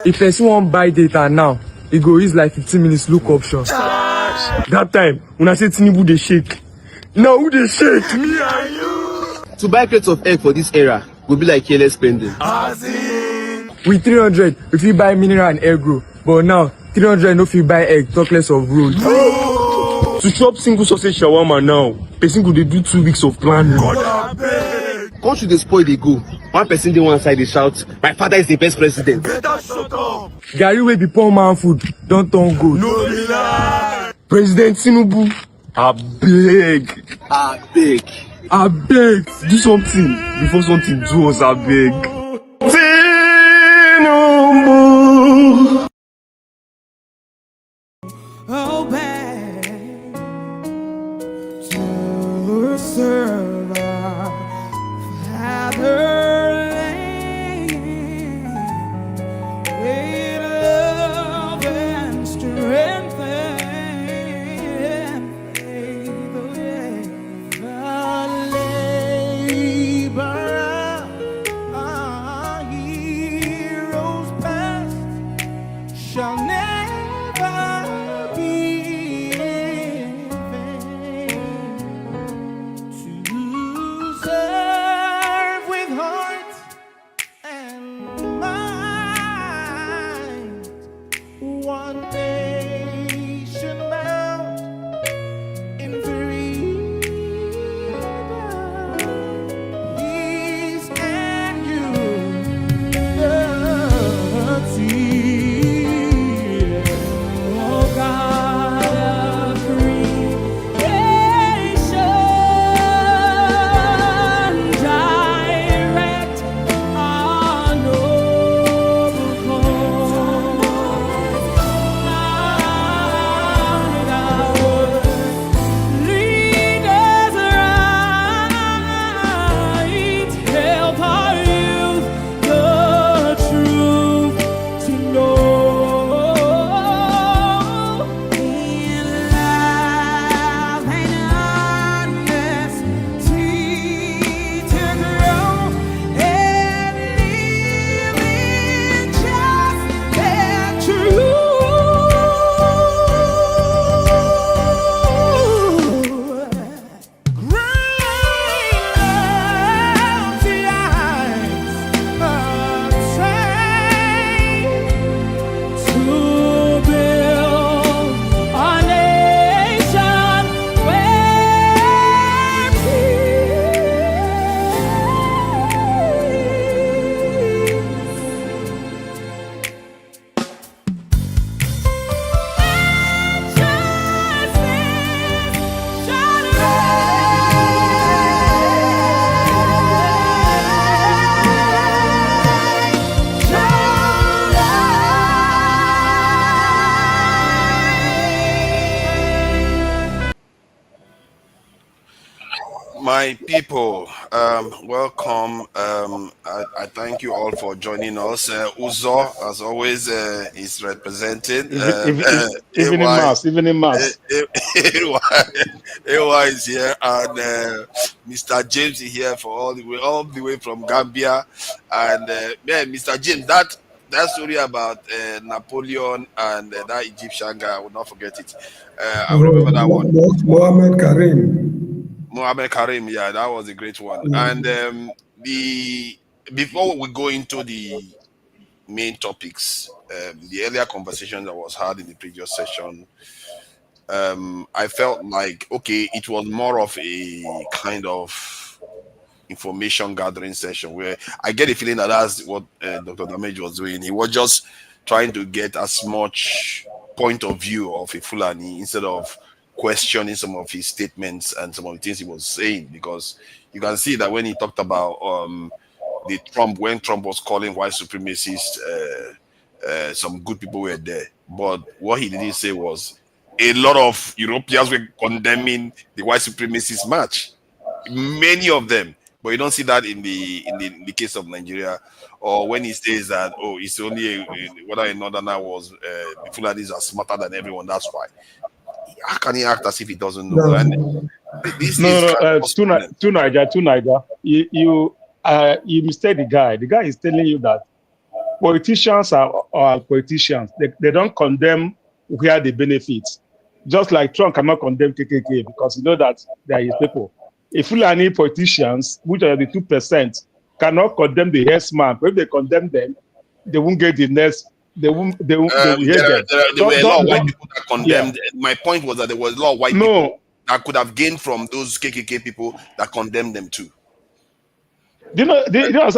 If person won't buy data now, it go use like 15 minutes look option. That time, when I say Tinubu they shake. Now who they shake? Me and you. To buy crates of egg for this era will be like careless spending. With 300, if you buy mineral and egg grow. But now, 300 no fit buy egg, talk less of road. To chop single sausage shawarma now, person go dey do 2 weeks of planning. Country dey spoil dey go. One person dey one side dey shout, "My father is the best president." Garri wey be poor man food, don turn gold. No be lie. President Tinubu, abeg, do something before something do us, abeg. Tinubu. Oh, back to serve our fatherland with love and strength and faith. Oh, yeah. The labor of our heroes past shall never be in vain. To serve with heart and mind, one nation bound in freedom, peace and unity. Oh God of creation, direct our noble course. Guide our words, lead us right, help our youth the truth to know. In love and honesty to grow and live in just and true. Great love to eyes to build a nation where My people, welcome. I thank you all for joining us. Uzo, as always, is represented. Even in mass. AY is here, and Mr. James is here for all the way from Gambia. And man, Mr. James, that story about Napoleon and that Egyptian guy, I will not forget it. I will remember that one. Mohammed Karim, yeah, that was a great one. And before we go into the main topics, the earlier conversation that was had in the previous session, I felt like, okay, it was more of a kind of information gathering session where I get a feeling that that's what Dr. Damage was doing. He was just trying to get as much point of view of a Fulani instead of questioning some of his statements and some of the things he was saying, because you can see that when he talked about when Trump was calling white supremacists, some good people were there, but what he didn't say was a lot of Europeans were condemning the white supremacist march, many of them, but you don't see that in the case of Nigeria, or when he says that, oh, it's only whether a northerner was the Fulanis are smarter than everyone, that's why. How can he act as if he doesn't know? No. And this to Niger. You mistake the guy. The guy is telling you that politicians are politicians. They don't condemn where they benefit. Just like Trump cannot condemn KKK because you know that they are his people. If Fulani politicians, which are the 2%, cannot condemn the herdsman, but if they condemn them, they won't get the next. They will hate them. There were a lot of white people that Yeah. condemned. My point was that there was a lot of white people that could have gained from those KKK people that condemned them too. Do you know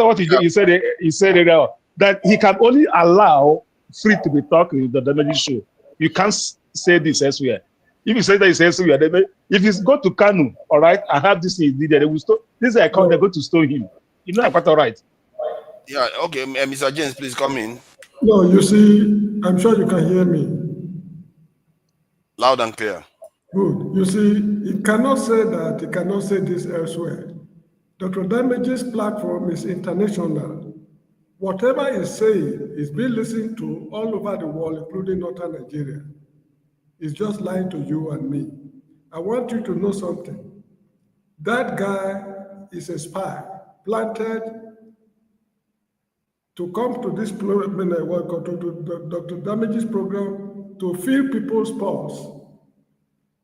what he said? He said that he can only allow free to be talking in the Damage show. You can't say this elsewhere. If you say that it's elsewhere, if you go to Kanu, all right, I have this thing there, they will stone. This is a account, they're going to stone him. You know, I'm quite all right. Yeah, okay, Mr. James, please come in. No, you see, I'm sure you can hear me. Loud and clear. Good. You see, he cannot say that, he cannot say this elsewhere. Dr. Damage's platform is international. Whatever he's saying is being listened to all over the world, including northern Nigeria. He's just lying to you and me. I want you to know something. That guy is a spy, planted to come to this program, to Dr. Damage's program to fill people's pulse.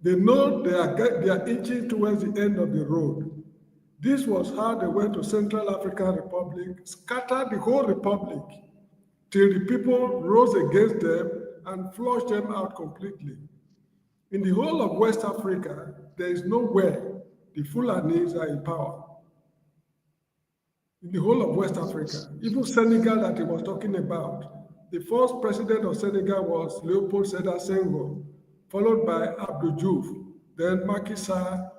They know they are inching towards the end of the road. This was how they went to Central African Republic, scattered the whole republic till the people rose against them and flushed them out completely. In the whole of West Africa, there is nowhere the Fulanis are in power. In the whole of West Africa, even Senegal that he was talking about, the first president of Senegal was Leopold Sedar Senghor, followed by Abdou Diouf, then Macky Sall,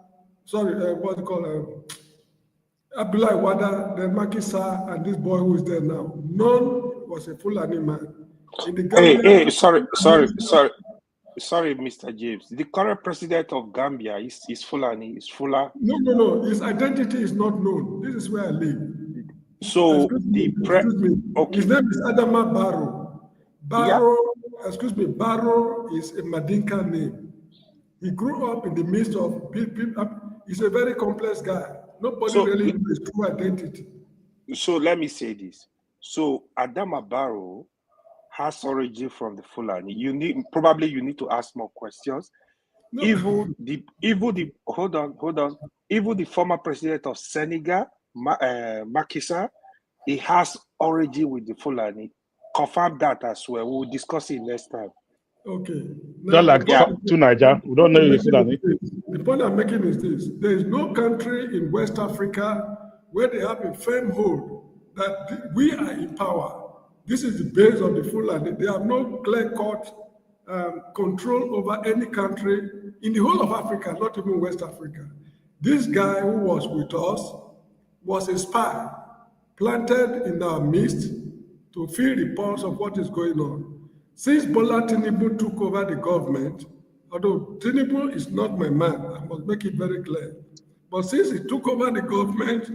Abdoulaye Wade, then Macky Sall, and this boy who is there now. None was a Fulani man. Sorry, Mr. James. The current president of Gambia is Fulani, is Fula. No. His identity is not known. This is where I live. So okay. His name is Adama Barrow. Barrow is a Madinka name. He grew up in the midst of people. He's a very complex guy. Nobody really knows his true identity. So let me say this. So Adama Barrow has origin from the Fulani. You need to ask more questions. No. Even the former president of Senegal, Macky Sall, he has origin with the Fulani. Confirm that as well. We'll discuss it next time. Okay. Not like to Niger. We don't know the Fulani. The point I'm making is this: there is no country in West Africa where they have a firm hold that we are in power. This is the base of the Fulani. They have no clear-cut control over any country in the whole of Africa, not even West Africa. This guy who was with us was a spy planted in our midst to feel the pulse of what is going on. Since Bola Tinubu took over the government, although Tinubu is not my man, I must make it very clear, but since he took over the government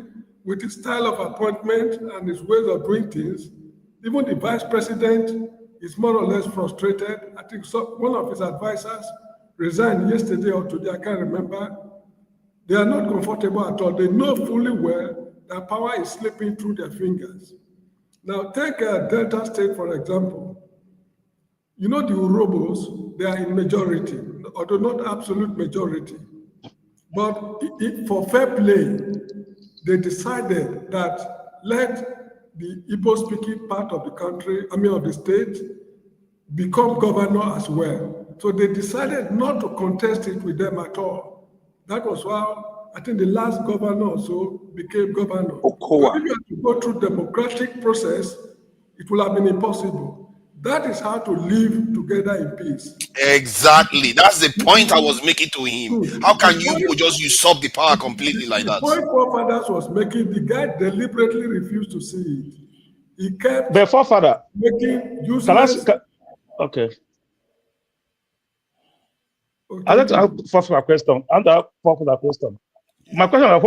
with his style of appointment and his ways of doing things, even the vice president is more or less frustrated. I think one of his advisors resigned yesterday or today, I can't remember. They are not comfortable at all. They know fully well that power is slipping through their fingers. Now, take Delta State, for example. You know the Urobos, they are in majority, although not absolute majority. But for fair play, they decided that let the Igbo-speaking part of the country, of the state, become governor as well. So they decided not to contest it with them at all. That was why I think the last governor also became governor. But if you have to go through democratic process, it will have been impossible. That is how to live together in peace. Exactly. That's the point I was making to him. How can you just usurp the power completely like that? The point forefathers was making, the guy deliberately refused to see it. He kept the forefather making useless. Okay. I'd like to ask forefather question. My question is,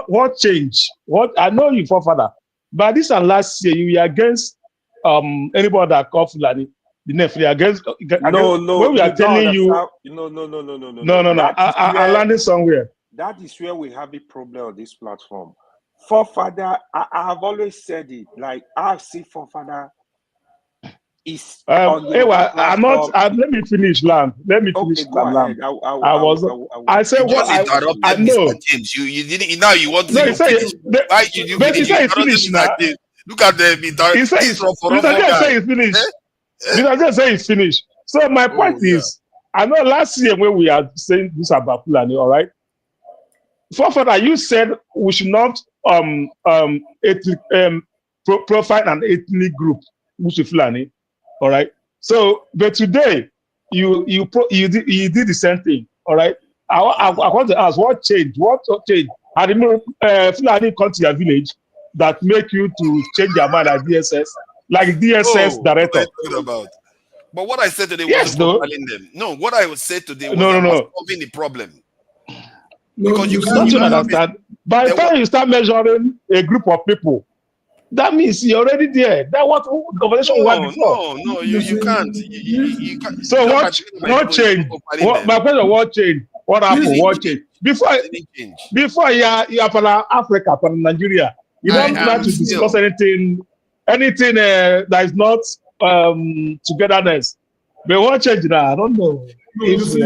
what changed? I know you forefather, but this and last year you were against anybody that called Fulani, the nephew against. No. When we are telling you, no. I landed somewhere. That is where we have a problem on this platform. Forefather, I have always said it. Like I've seen forefather is on the other I'm not. platform. Let me finish, Lam. Let me finish, Okay, go Lam. ahead. I said You what just I interrupted know. Mr. James. You didn't. Now you want No, to he said, finish. Why did you but he finish? You said he interrupted finished Mr. now. James. Look at them. He said, This Mr. Roforobo James guy. said he's finished. Eh? Mr. James said he's finished. So my Oh point yeah. is, I know last year when we are saying this about Fulani, all right? Further, you said we should not profile an ethnic group, which is Fulani, all right? So, but today you did the same thing, all right? I want to ask, what changed? What changed? Had Fulani come to your village that make you to change your mind like DSS, Oh, what are director? you talking about? But what I said today Yes, wasn't no, profiling them. No, what I said today was no, no, about no. solving the problem. No, Because you you can't. see, Don't You you cannot be. understand? By the There was time you start measuring a group of people, that means you're already there. That what the conversation we had before. no. you You see, can't. You can't. So Just by what? talking about What people, you're not changed? profiling What my them. question? What changed? What It happened? didn't What change. changed? Before It didn't change. you are for Africa, for Nigeria, you I don't like am to discuss still. anything that is not togetherness. But what changed now? I don't know. no, you If see,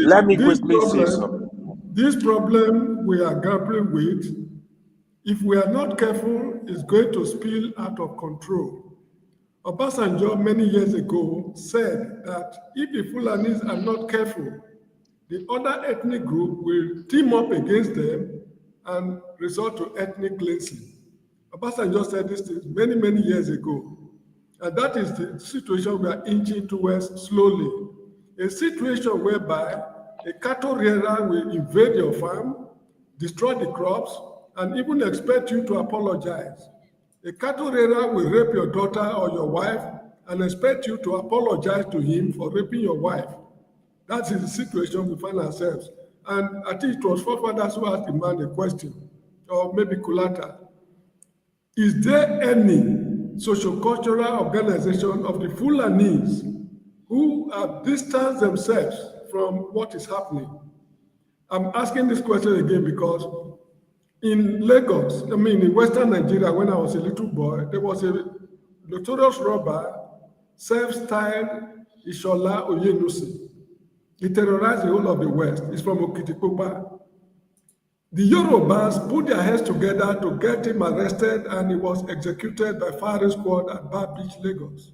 Let me quickly say something. this problem we are grappling with, if we are not careful, is going to spill out of control. Obasanjo many years ago said that if the Fulanis are not careful, the other ethnic group will team up against them and resort to ethnic cleansing. Obasanjo said this things many, many years ago. And that is the situation we are inching towards slowly. A situation whereby a cattle rearer will invade your farm, destroy the crops, and even expect you to apologize. A cattle rearer will rape your daughter or your wife and expect you to apologize to him for raping your wife. That is the situation we find ourselves. And I think it was forefathers who asked the man a question, or maybe Kulata. Is there any socio-cultural organization of the Fulanis who have distanced themselves from what is happening? I'm asking this question again because in Lagos, in Western Nigeria, when I was a little boy, there was a notorious robber, self-styled Ishola Oyenusi. He terrorized the whole of the West. He's from Okitipupa. The Yorubas put their heads together to get him arrested, and he was executed by firing squad at Bar Beach, Lagos.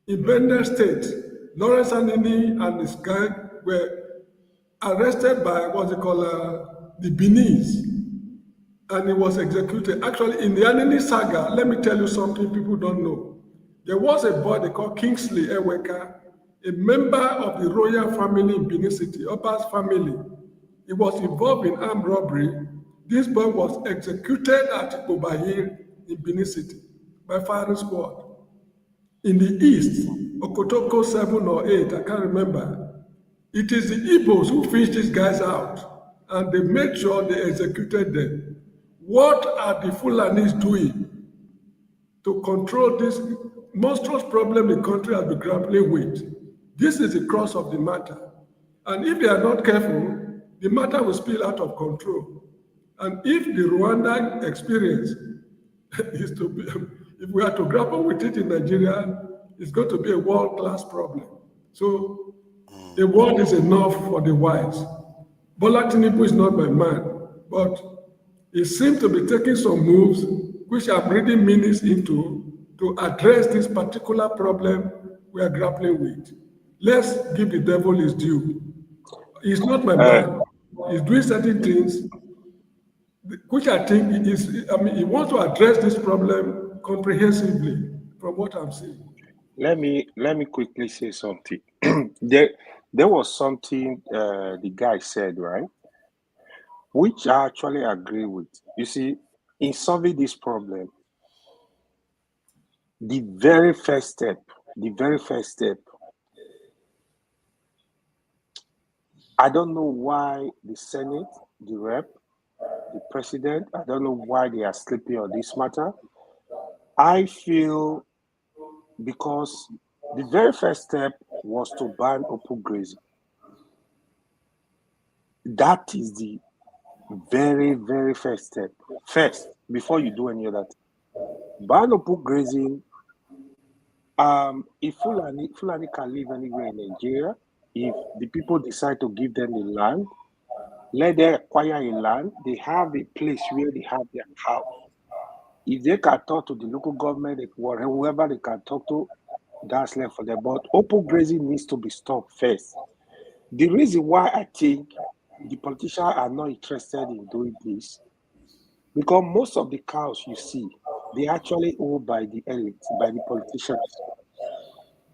In Benin State, Lawrence Anini and his gang were arrested by the Beninese, and he was executed. Actually, in the Anini saga, let me tell you something people don't know. There was a boy they called Kingsley Eweka, a member of the royal family in Benin City, Oba's family. He was involved in armed robbery. This boy was executed at Ibobahir in Benin City by firing squad. In the east, Okotoko 7 or 8, I can't remember. It is the Igbos who fished these guys out, and they made sure they executed them. What are the Fulanis doing to control this monstrous problem the country has been grappling with? This is the crux of the matter. And if they are not careful, the matter will spill out of control. And if the Rwanda experience is to be, if we are to grapple with it in Nigeria, it's going to be a world-class problem. So the world is enough for the wise. Bola Tinubu is not my man, but he seems to be taking some moves which I'm reading meanings into to address this particular problem we are grappling with. Let's give the devil his due. He's not my man. He's doing certain things which I think he wants to address this problem comprehensively from what I'm seeing. Let me quickly say something. there was something the guy said, right? Which I actually agree with. You see, in solving this problem, the very first step, I don't know why the Senate, the rep, the president, I don't know why they are sleeping on this matter. I feel because the very first step was to ban open grazing. That is the very, very first step. First, before you do any other thing. Ban open grazing If Fulani can live anywhere in Nigeria, if the people decide to give them the land, let them acquire a land. They have a place where they have their house. If they can talk to the local government, whoever they can talk to, that's left for them. But open grazing needs to be stopped first. The reason why I think the politicians are not interested in doing this, because most of the cows you see, they actually owned by the elite, by the politicians,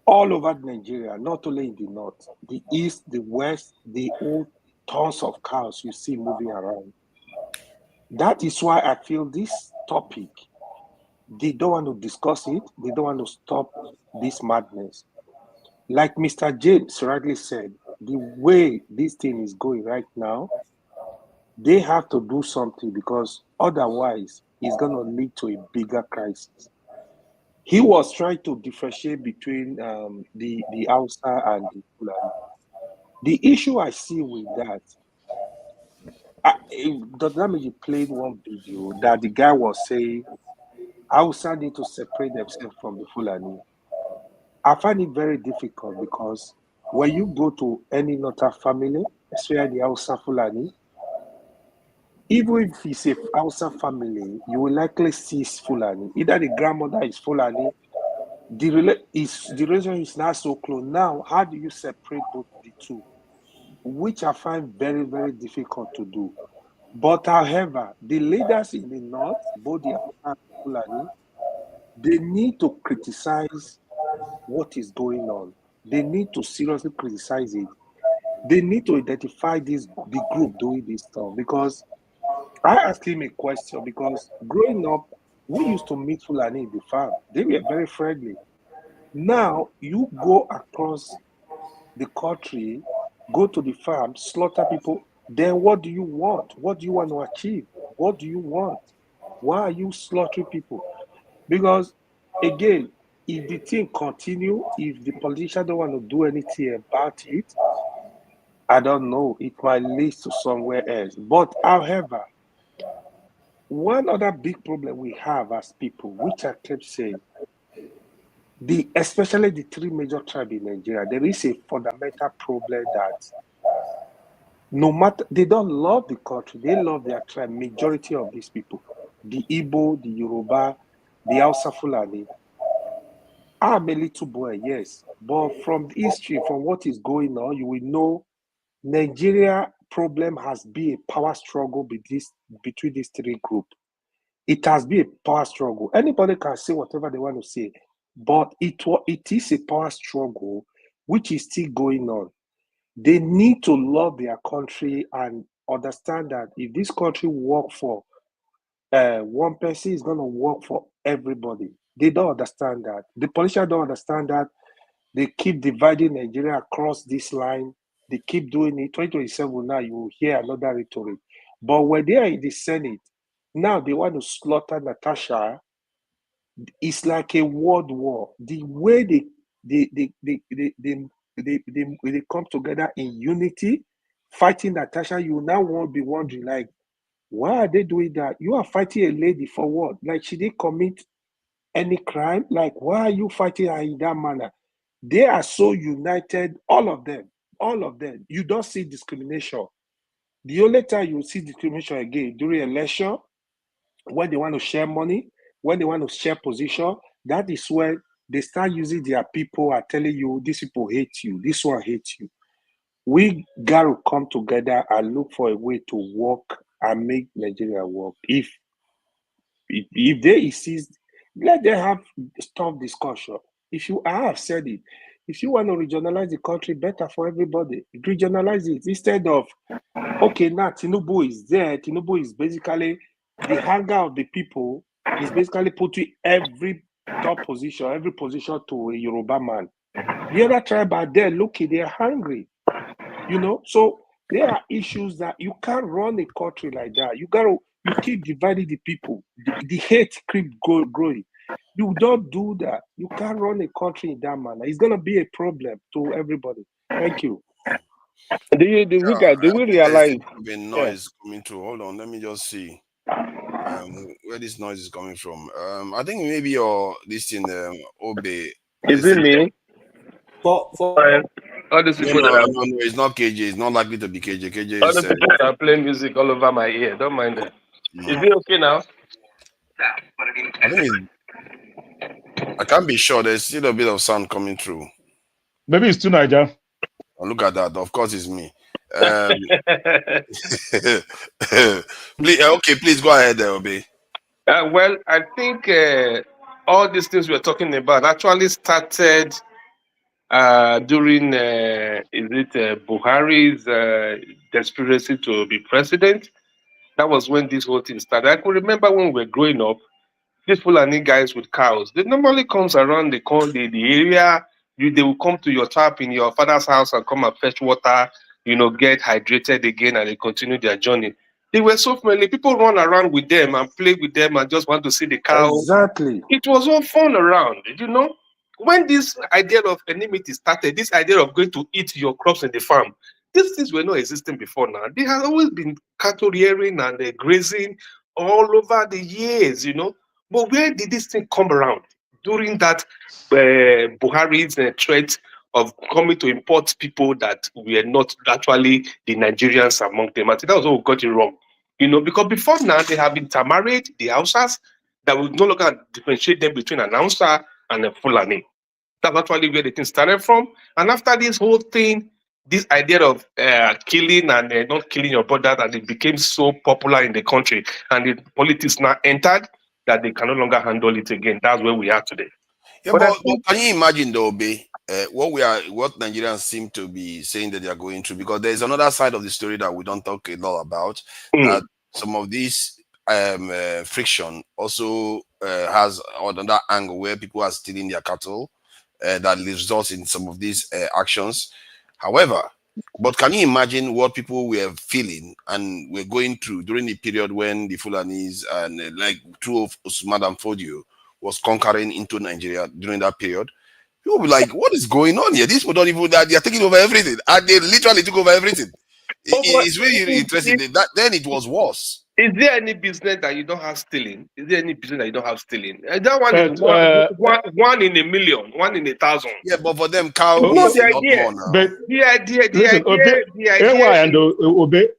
all over Nigeria, not only in the north, the east, the west, they own tons of cows you see moving around. That is why I feel this topic, they don't want to discuss it, they don't want to stop this madness. Like Mr. James rightly said, the way this thing is going right now, they have to do something because otherwise it's going to lead to a bigger crisis. He was trying to differentiate between the Hausa and the Fulani. The issue I see with that, Dr. Damiji played one video that the guy was saying Hausa need to separate themselves from the Fulani. I find it very difficult because when you go to any Nota family, especially the Hausa Fulani, even if it's a Hausa family, you will likely see Fulani. Either the grandmother is Fulani, the relation is not so close. Now, how do you separate both the two? Which I find very, very difficult to do. But however, the leaders in the north, both the Hausa and Fulani, they need to criticize what is going on. They need to seriously criticize it. They need to identify the group doing this stuff. Because I asked him a question, because growing up, we used to meet Fulani in the farm. They were very friendly. Now, you go across the country, go to the farm, slaughter people, then what do you want? What do you want to achieve? What do you want? Why are you slaughtering people? Because, again, if the thing continue, if the politicians don't want to do anything about it, I don't know, it might lead to somewhere else. But however, one other big problem we have as people, which I kept saying, especially the three major tribes in Nigeria, there is a fundamental problem that no matter, they don't love the country, they love their tribe, majority of these people, the Igbo, the Yoruba, the Hausa Fulani. I'm a little boy, yes, but from the history, from what is going on, you will know Nigeria problem has been a power struggle between these three groups. It has been a power struggle. Anybody can say whatever they want to say, but it is a power struggle which is still going on. They need to love their country and understand that if this country work for one person, is going to work for everybody. They don't understand that. The politicians don't understand that. They keep dividing Nigeria across this line. They keep doing it. 2027 now, you will hear another rhetoric. But when they are in the Senate, now they want to slaughter Natasha. It's like a world war. The way they come together in unity, fighting Natasha, you now won't be wondering, like, why are they doing that? You are fighting a lady for what? Like, she didn't commit any crime. Like, why are you fighting her in that manner? They are so united, all of them. You don't see discrimination. The only time you see discrimination again during election, when they want to share money, when they want to share position, that is when they start using their people are telling you, these people hate you, this one hates you. We got to come together and look for a way to work and make Nigeria work. If they insist, let them have tough discussion. I have said it. If you want to regionalize the country, better for everybody. Regionalize it instead of, okay, now Tinubu is there. Tinubu is basically the hunger of the people. Is basically putting every top position, every position to a Yoruba man. The other tribe are there looking, they're hungry. So there are issues that you can't run a country like that. You keep dividing the people. The hate keep growing. You don't do that. You can't run a country in that manner. It's gonna be a problem to everybody. Thank you. Do we I think there's realize? a bit of noise coming through. Hold on, let me just see where this noise is coming from. I think maybe this thing, Obe, Is it me? For All these No, people no, that are no, no. It's not KJ. It's not likely to be KJ. KJ all is the people that are playing music all over my ear. Don't mind them. no. Is it okay now? I think it's. I can't be sure. There's still a bit of sound coming through. Maybe it's too Niger. Oh, look at that. Of course, it's me. Please, okay, please go ahead, Obi. Well, I think all these things we're talking about actually started during is it Buhari's desperation to be president. That was when this whole thing started. I could remember when we were growing up, these Fulani guys with cows, they normally comes around the area. They will come to your tap in your father's house and come and fetch water, get hydrated again, and they continue their journey. They were so friendly. People run around with them and play with them and just want to see the cow. Exactly. It was all fun around. When this idea of enmity started, this idea of going to eat your crops in the farm, these things were not existing before now. There has always been cattle rearing and grazing all over the years. But where did this thing come around? During that Buhari's threat of coming to import people that were not actually the Nigerians among them. I think that was what we got it wrong. Because before now they have intermarried the Hausas that would no longer differentiate them between an Hausa and a Fulani. That's actually where the thing started from. And after this whole thing, this idea of killing and not killing your brother, and it became so popular in the country, and the politics now entered that they can no longer handle it again. That's where we are today. Yeah, But I but think can you imagine though, Obi, what Nigerians seem to be saying that they are going through? Because there's another side of the story that we don't talk a lot about. That some of these friction also has another angle where people are stealing their cattle that results in some of these actions. However, but can you imagine what people were feeling and were going through during the period when the Fulanis and like through Madam Fodio was conquering into Nigeria during that period? People will be like, what is going on here? These people don't even that they are taking over everything. And they literally took over everything. It's really interesting. Then it was worse. Is there any business that you don't have stealing? Is there any business that you don't have stealing? That one is one in a million, 1 in 1,000. Yeah, but for them, cow No, is the a lot idea. more now. But The idea. listen, Ewa and Obe,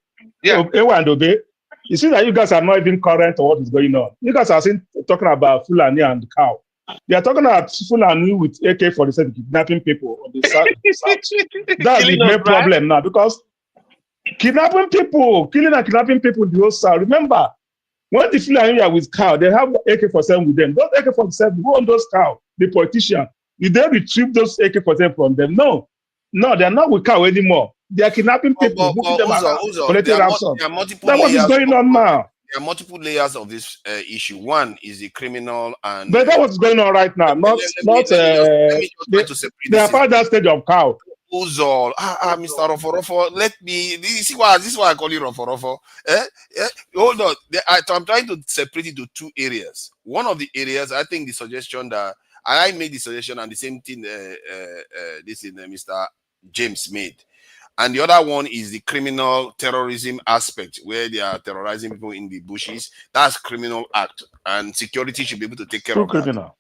Yeah. Ewa and Obe, you see that you guys are not even current to what is going on. You guys are talking about Fulani and cow. They are talking about Fulani with AK-47 kidnapping people on the south. That's the main problem now, because kidnapping people, killing and kidnapping people in the whole south. Remember, when the Fulani are with cow, they have AK-47 with them. Those AK-47, who own those cow? The politician. Did they retrieve those AK-47 from them? No, they're not with cow anymore. They are kidnapping people, moving them around, collecting ransom. That's what is going on now. There are multiple layers of this issue. One is the criminal, and But that's what's going on right now. They are past that stage of cow. Uzol, Mr. Rofo, let me. This is why I call you Rofo. Hold on. I'm trying to separate it to two areas. One of the areas, I think the suggestion that I made the suggestion, and the same thing Mr. James made. And the other one is the criminal terrorism aspect, where they are terrorizing people in the bushes. That's criminal act, and security should be able to take care of that.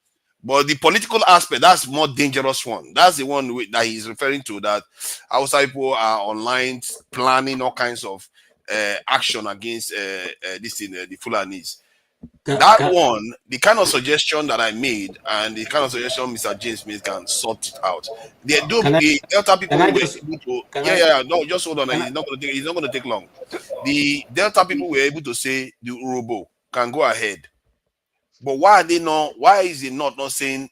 But the political aspect, that's more dangerous one. That's the one that he's referring to, that outside people are online planning all kinds of action against the Fulanis. One, the kind of suggestion that I made and the kind of suggestion Mr. James made can sort it out. The Delta people were able to, no, just hold on. It's not going to take long. The Delta people were able to say the Urobo can go ahead. But why is it not saying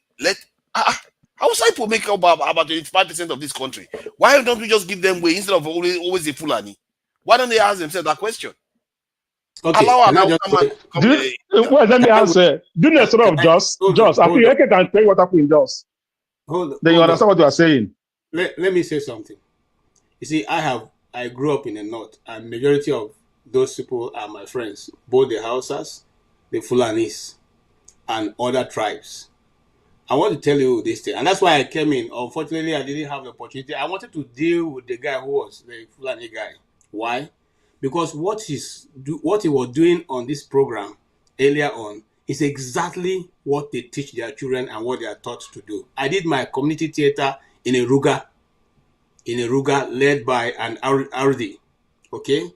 outside people make up about 25% of this country? Why don't we just give them way instead of always the Fulani? Why don't they ask themselves that question? Okay. Let me answer. Do you know sort of just? I think I can tell you what happened in just. Then you understand what you are saying. Let me say something. You see, I grew up in the north, and majority of those people are my friends, both the Hausas, the Fulanis, and other tribes. I want to tell you this thing, and that's why I came in. Unfortunately, I didn't have the opportunity. I wanted to deal with the guy who was the Fulani guy. Why? Because what he was doing on this program earlier on It's exactly what they teach their children and what they are taught to do. I did my community theater in Eruga, led by an RD, okay?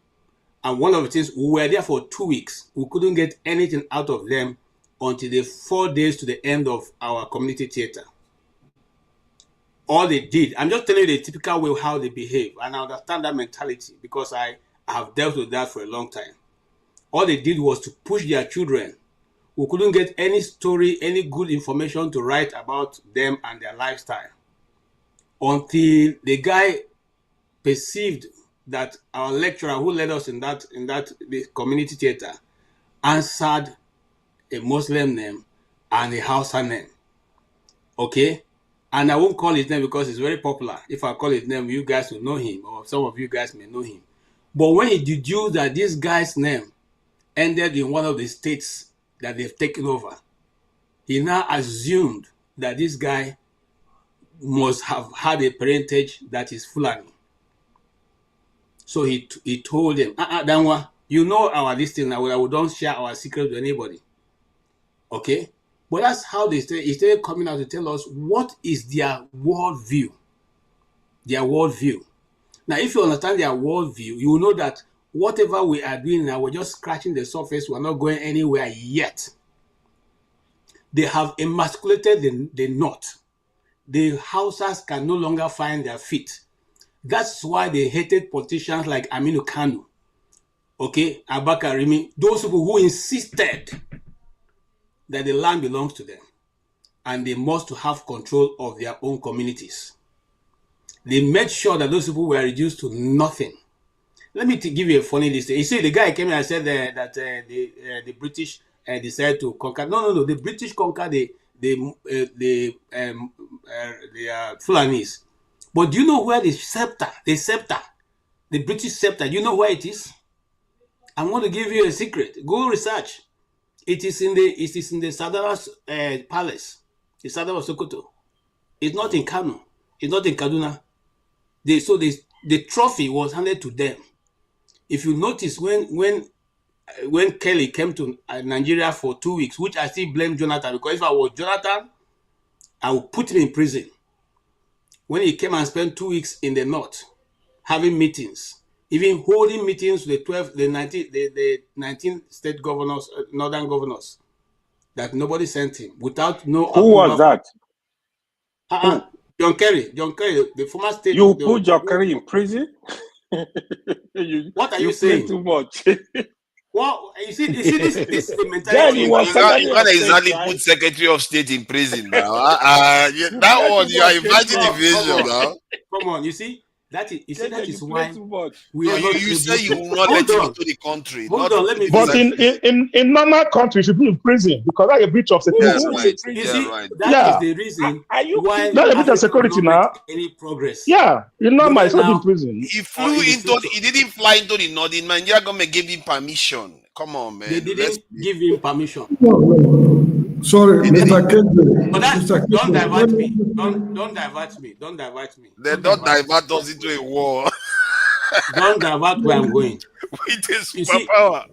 And one of the things, we were there for 2 weeks. We couldn't get anything out of them until the 4 days to the end of our community theater. All they did, I'm just telling you the typical way how they behave, and I understand that mentality because I have dealt with that for a long time. All they did was to push their children. We couldn't get any story, any good information to write about them and their lifestyle until the guy perceived that our lecturer who led us in that the community theater answered a Muslim name and a Hausa name. Okay? And I won't call his name because it's very popular. If I call his name, you guys will know him, or some of you guys may know him. But when he deduced that this guy's name ended in one of the states that they've taken over, he now assumed that this guy must have had a parentage that is Fulani. So he told him, Danwa, you know our listing now, we don't share our secret with anybody. Okay? But that's how they started. He started coming out to tell us what is their worldview. Their worldview. Now, if you understand their worldview, you will know that whatever we are doing now, we're just scratching the surface. We're not going anywhere yet. They have emasculated the North. The Hausas can no longer find their feet. That's why they hated politicians like Aminu Kanu, okay, Abakar Rimi, those people who insisted that the land belongs to them and they must have control of their own communities. They made sure that those people were reduced to nothing. Let me give you a funny list. You see, the guy came here and said that the British decided to conquer. No. The British conquered the Fulanis. But do you know where the British scepter, do you know where it is? I'm going to give you a secret. Go research. It is in the Sadara's palace, the Sadara of Sokoto. It's not in Kano. It's not in Kaduna. The trophy was handed to them. If you notice, when Kelly came to Nigeria for 2 weeks, which I still blame Jonathan, because if I was Jonathan, I would put him in prison. When he came and spent 2 weeks in the North, having meetings, even holding meetings with the 19 state governors, northern governors, that nobody sent him without no. Who was that? John Kerry, the former state. You put John Kerry in prison? What are you saying? Too much. Well, you see this mentality. Then he was You can't exactly put Secretary of State in prison now. That one, you are inviting evasion now. Come on, you see that is why we are you say you will not let him into the country. Hold on, let me. But in normal countries, you should be in prison because that's a breach of security. You see, that is the reason why that's a breach of security now. Any progress? Yeah, you know, my son in prison. He didn't fly into the north. In Nigeria, government gave him permission. Come on, man. They didn't give him permission. Sorry, Mr. Kende. Don't divert me. Don't divert me. They don't divert us into a war. Don't divert where I'm going. With a superpower.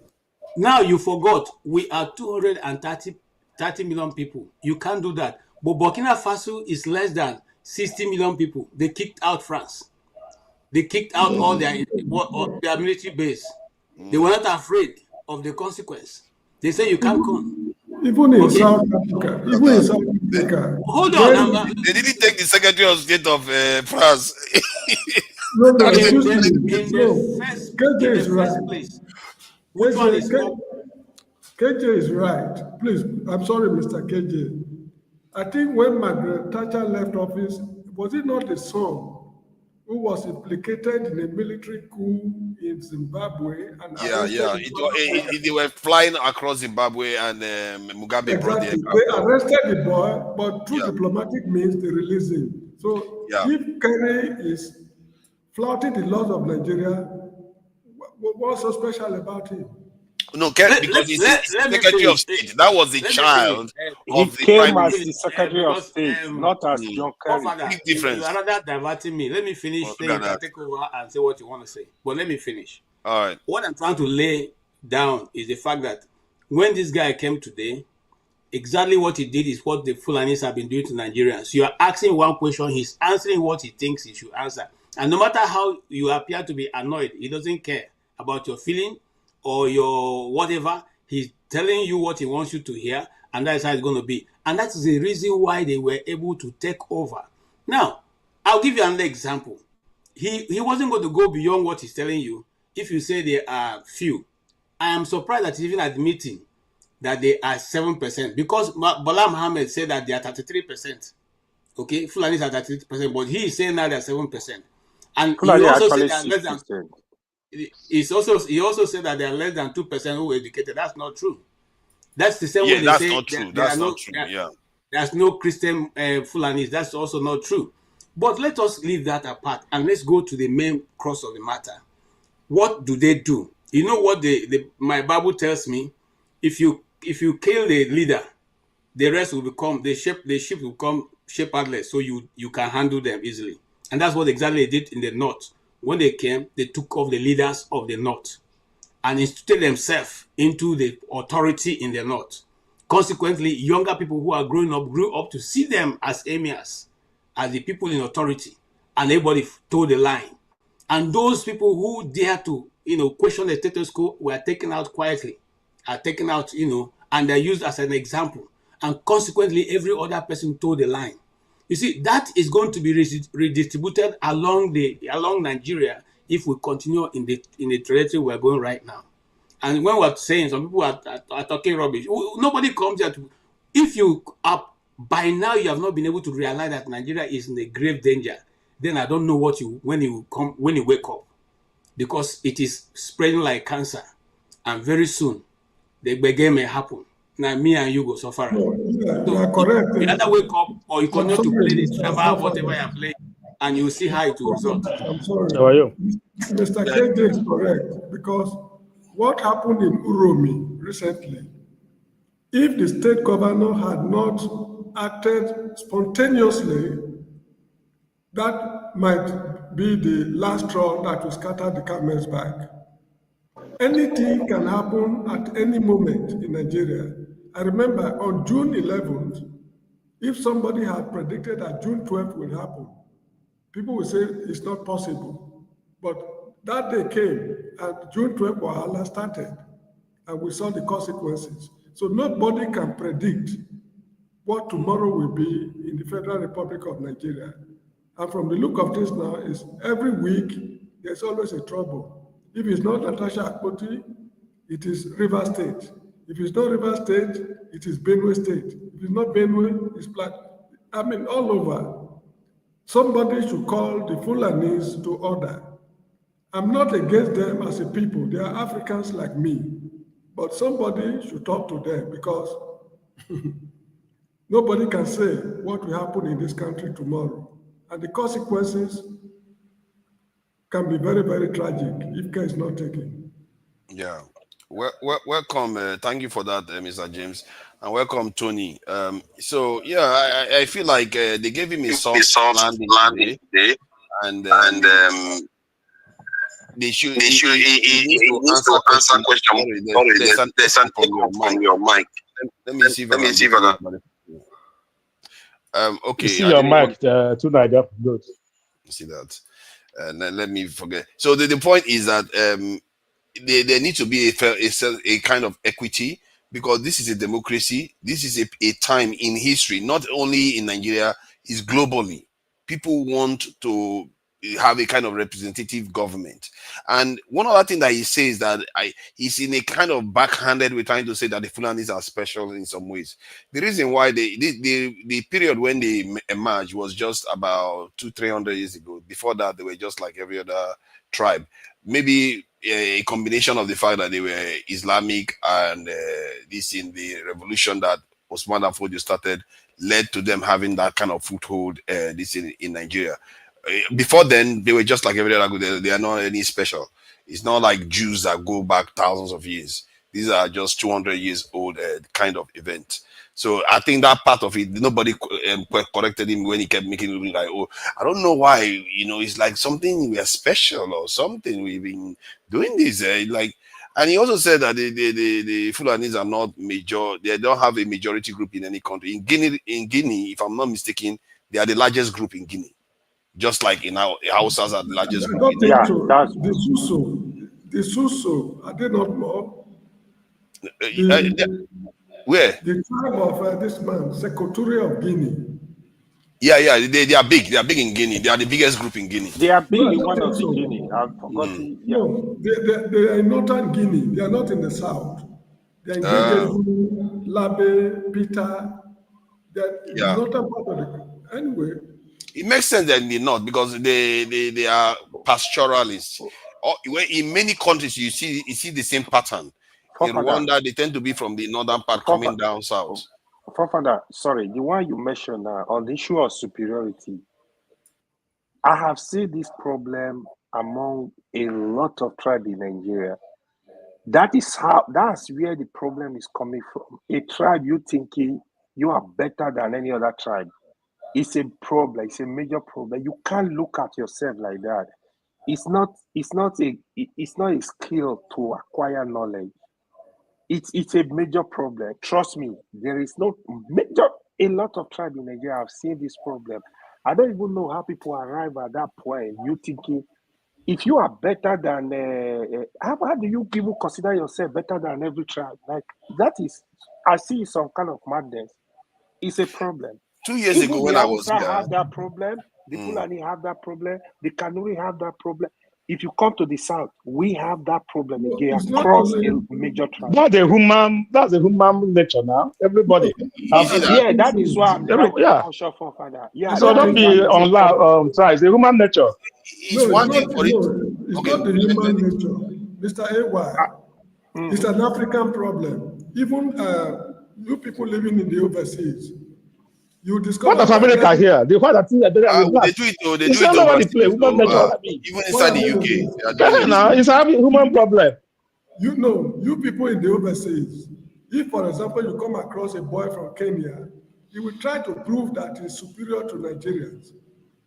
Now you forgot we are 230 million people. You can't do that. But Burkina Faso is less than 60 million people. They kicked out France. They kicked out all their military base. They were not afraid of the consequence. They say you can't come. Even in South Africa. Hold on. They didn't take the Secretary of State of France. No, KJ is right. Please, I'm sorry, Mr. KJ. I think when Margaret Thatcher left office, was it not the son who was implicated in a military coup in Zimbabwe? And they were flying across Zimbabwe and Mugabe brought them. They arrested the boy, but through diplomatic means they released him. So if Kerry is flouting the laws of Nigeria, what's so special about him? No, because he's Secretary of State. That was the child of the Prime Minister. He came as the Secretary of State, not as John Kerry. Big difference. You are rather diverting me. Let me finish. Then you can take over and say what you want to say. But let me finish. All right. What I'm trying to lay down is the fact that when this guy came today, exactly what he did is what the Fulanis have been doing to Nigerians. You are asking one question, he's answering what he thinks he should answer. And no matter how you appear to be annoyed, he doesn't care about your feeling or your whatever. He's telling you what he wants you to hear, and that's how it's going to be. And that's the reason why they were able to take over. Now, I'll give you another example. He wasn't going to go beyond what he's telling you if you say there are few. I am surprised that even admitting that they are 7%, because Bala Mohammed said that they are 33%. Okay, Fulani are 33%, but he is saying now they are 7%. And Fulani he also actually said that less than 6%. he also said that there are less than 2% who were educated. That's not true. That's the same way Yeah, they that's say not true. there That's are not no true. Yeah. there's no Christian Fulanis. That's also not true. But let us leave that apart and let's go to the main crux of the matter. What do they do? You know what my Bible tells me? If you kill the leader, the rest will become the sheep will become shepherdless, so you can handle them easily. And that's what exactly they did in the north. When they came, they took off the leaders of the north and instituted themselves into the authority in the north. Consequently, younger people who are growing up grew up to see them as emirs, as the people in authority, and everybody toed the line. And those people who dare to, question the status quo were taken out quietly, are taken out, and they're used as an example. And consequently, every other person toed the line. You see, that is going to be redistributed along Nigeria if we continue in the trajectory we're going right now. And when we're saying some people are talking rubbish, nobody comes here to. If you are by now you have not been able to realize that Nigeria is in a grave danger, then I don't know when you wake up, because it is spreading like cancer, and very soon the begin may happen. Now me and you go suffer. No, yeah, you So are correct. you either wake up or you continue to play the I'm drama, sorry. whatever you're playing, and you see how it will result. I'm sorry. How are you? Mr. KJ is correct, because what happened in Uromi recently, if the state governor had not acted spontaneously, that might be the last straw that will scatter the camel's back. Anything can happen at any moment in Nigeria. I remember on June 11th, if somebody had predicted that June 12th will happen, people would say it's not possible. But that day came and June 12th Wahala started, and we saw the consequences. So nobody can predict what tomorrow will be in the Federal Republic of Nigeria. And from the look of this now, is every week there's always a trouble. If it's not Natasha Akpoti, it is River State. If it's not River State, it is Benue State. If it's not Benue, it's Black. I mean, all over. Somebody should call the Fulanis to order. I'm not against them as a people. They are Africans like me. But somebody should talk to them, because nobody can say what will happen in this country tomorrow. And the consequences can be very, very tragic if care is not taken. Yeah. Welcome. Thank you for that, Mr. James, and welcome, Tony. So yeah, I feel like they gave him a soft landing today, and he needs to answer question. There's an echo from your mic. Let me see if I can. Okay. You see your mic tonight. Good. See that. Let me forget. So the point is that there needs to be a kind of equity, because this is a democracy. This is a time in history, not only in Nigeria, is globally. People want to have a kind of representative government. And one other thing that he says that he's in a kind of backhanded way trying to say that the Fulanis are special in some ways. The reason why the period when they emerged was just about 200-300 years ago. Before that, they were just like every other tribe. Maybe a combination of the fact that they were Islamic and this in the revolution that Osman Afodio started led to them having that kind of foothold this in Nigeria. Before then, they were just like every other group. They are not any special. It's not like Jews that go back thousands of years. These are just 200 years old kind of event. So I think that part of it, nobody corrected him when he kept making it look like, oh, I don't know why, it's like something we are special or something. We've been doing this. And he also said that the Fulanis are not major. They don't have a majority group in any country. In Guinea, if I'm not mistaken, they are the largest group in Guinea. Just like in our Hausas are the largest I group. don't In think Yeah, so. that's The Suso, are they not more? Where? The tribe of this man, Secretary of Guinea. Yeah, they are big. They are big in Guinea. They are the biggest group in Guinea. they are big No, I in don't one think of the so. Guinea. I've forgotten. Yeah. No, they are in northern Guinea. They are not in the south. They are in Gegegu, Labe, Peter. They are in the Yeah. northern part of the. Anyway, It makes sense that in the north because they are pastoralists. In many countries, you see the same pattern. In Forefather, Rwanda, they tend to be from the northern part coming down south. Forefather, sorry, the one you mentioned on the issue of superiority, I have seen this problem among a lot of tribes in Nigeria. That's where the problem is coming from. A tribe you thinking you are better than any other tribe. It's a problem, it's a major problem. You can't look at yourself like that. It's not a skill to acquire knowledge. It's a major problem. Trust me, there is no major. A lot of tribes in Nigeria have seen this problem. I don't even know how people arrive at that point. You thinking, if you are better than, how do you people consider yourself better than every tribe? Like that is, I see some kind of madness. It's a problem. 2 years Even ago the when I was Hausa here, have that problem. The Fulani have that problem. The Kanuri have that problem. If you come to the south, we have that problem again it's not across only. a major tribe. That's a human nature now. Everybody. you see that? Yeah, that is why I'm trying to Yeah. caution for father. Yeah, So don't be on try. It's a human nature. It's one thing for it. It's Okay, not the human nature, Mr. AY. It's an African problem. Even you people living in the overseas, you discover. What of America here? The one that is they do it. They it's do it all over the place. overseas. Human nature. Even inside the UK, they are doing Now it. it's a human problem. You know, you people in the overseas, if, for example, you come across a boy from Kenya, he will try to prove that he's superior to Nigerians.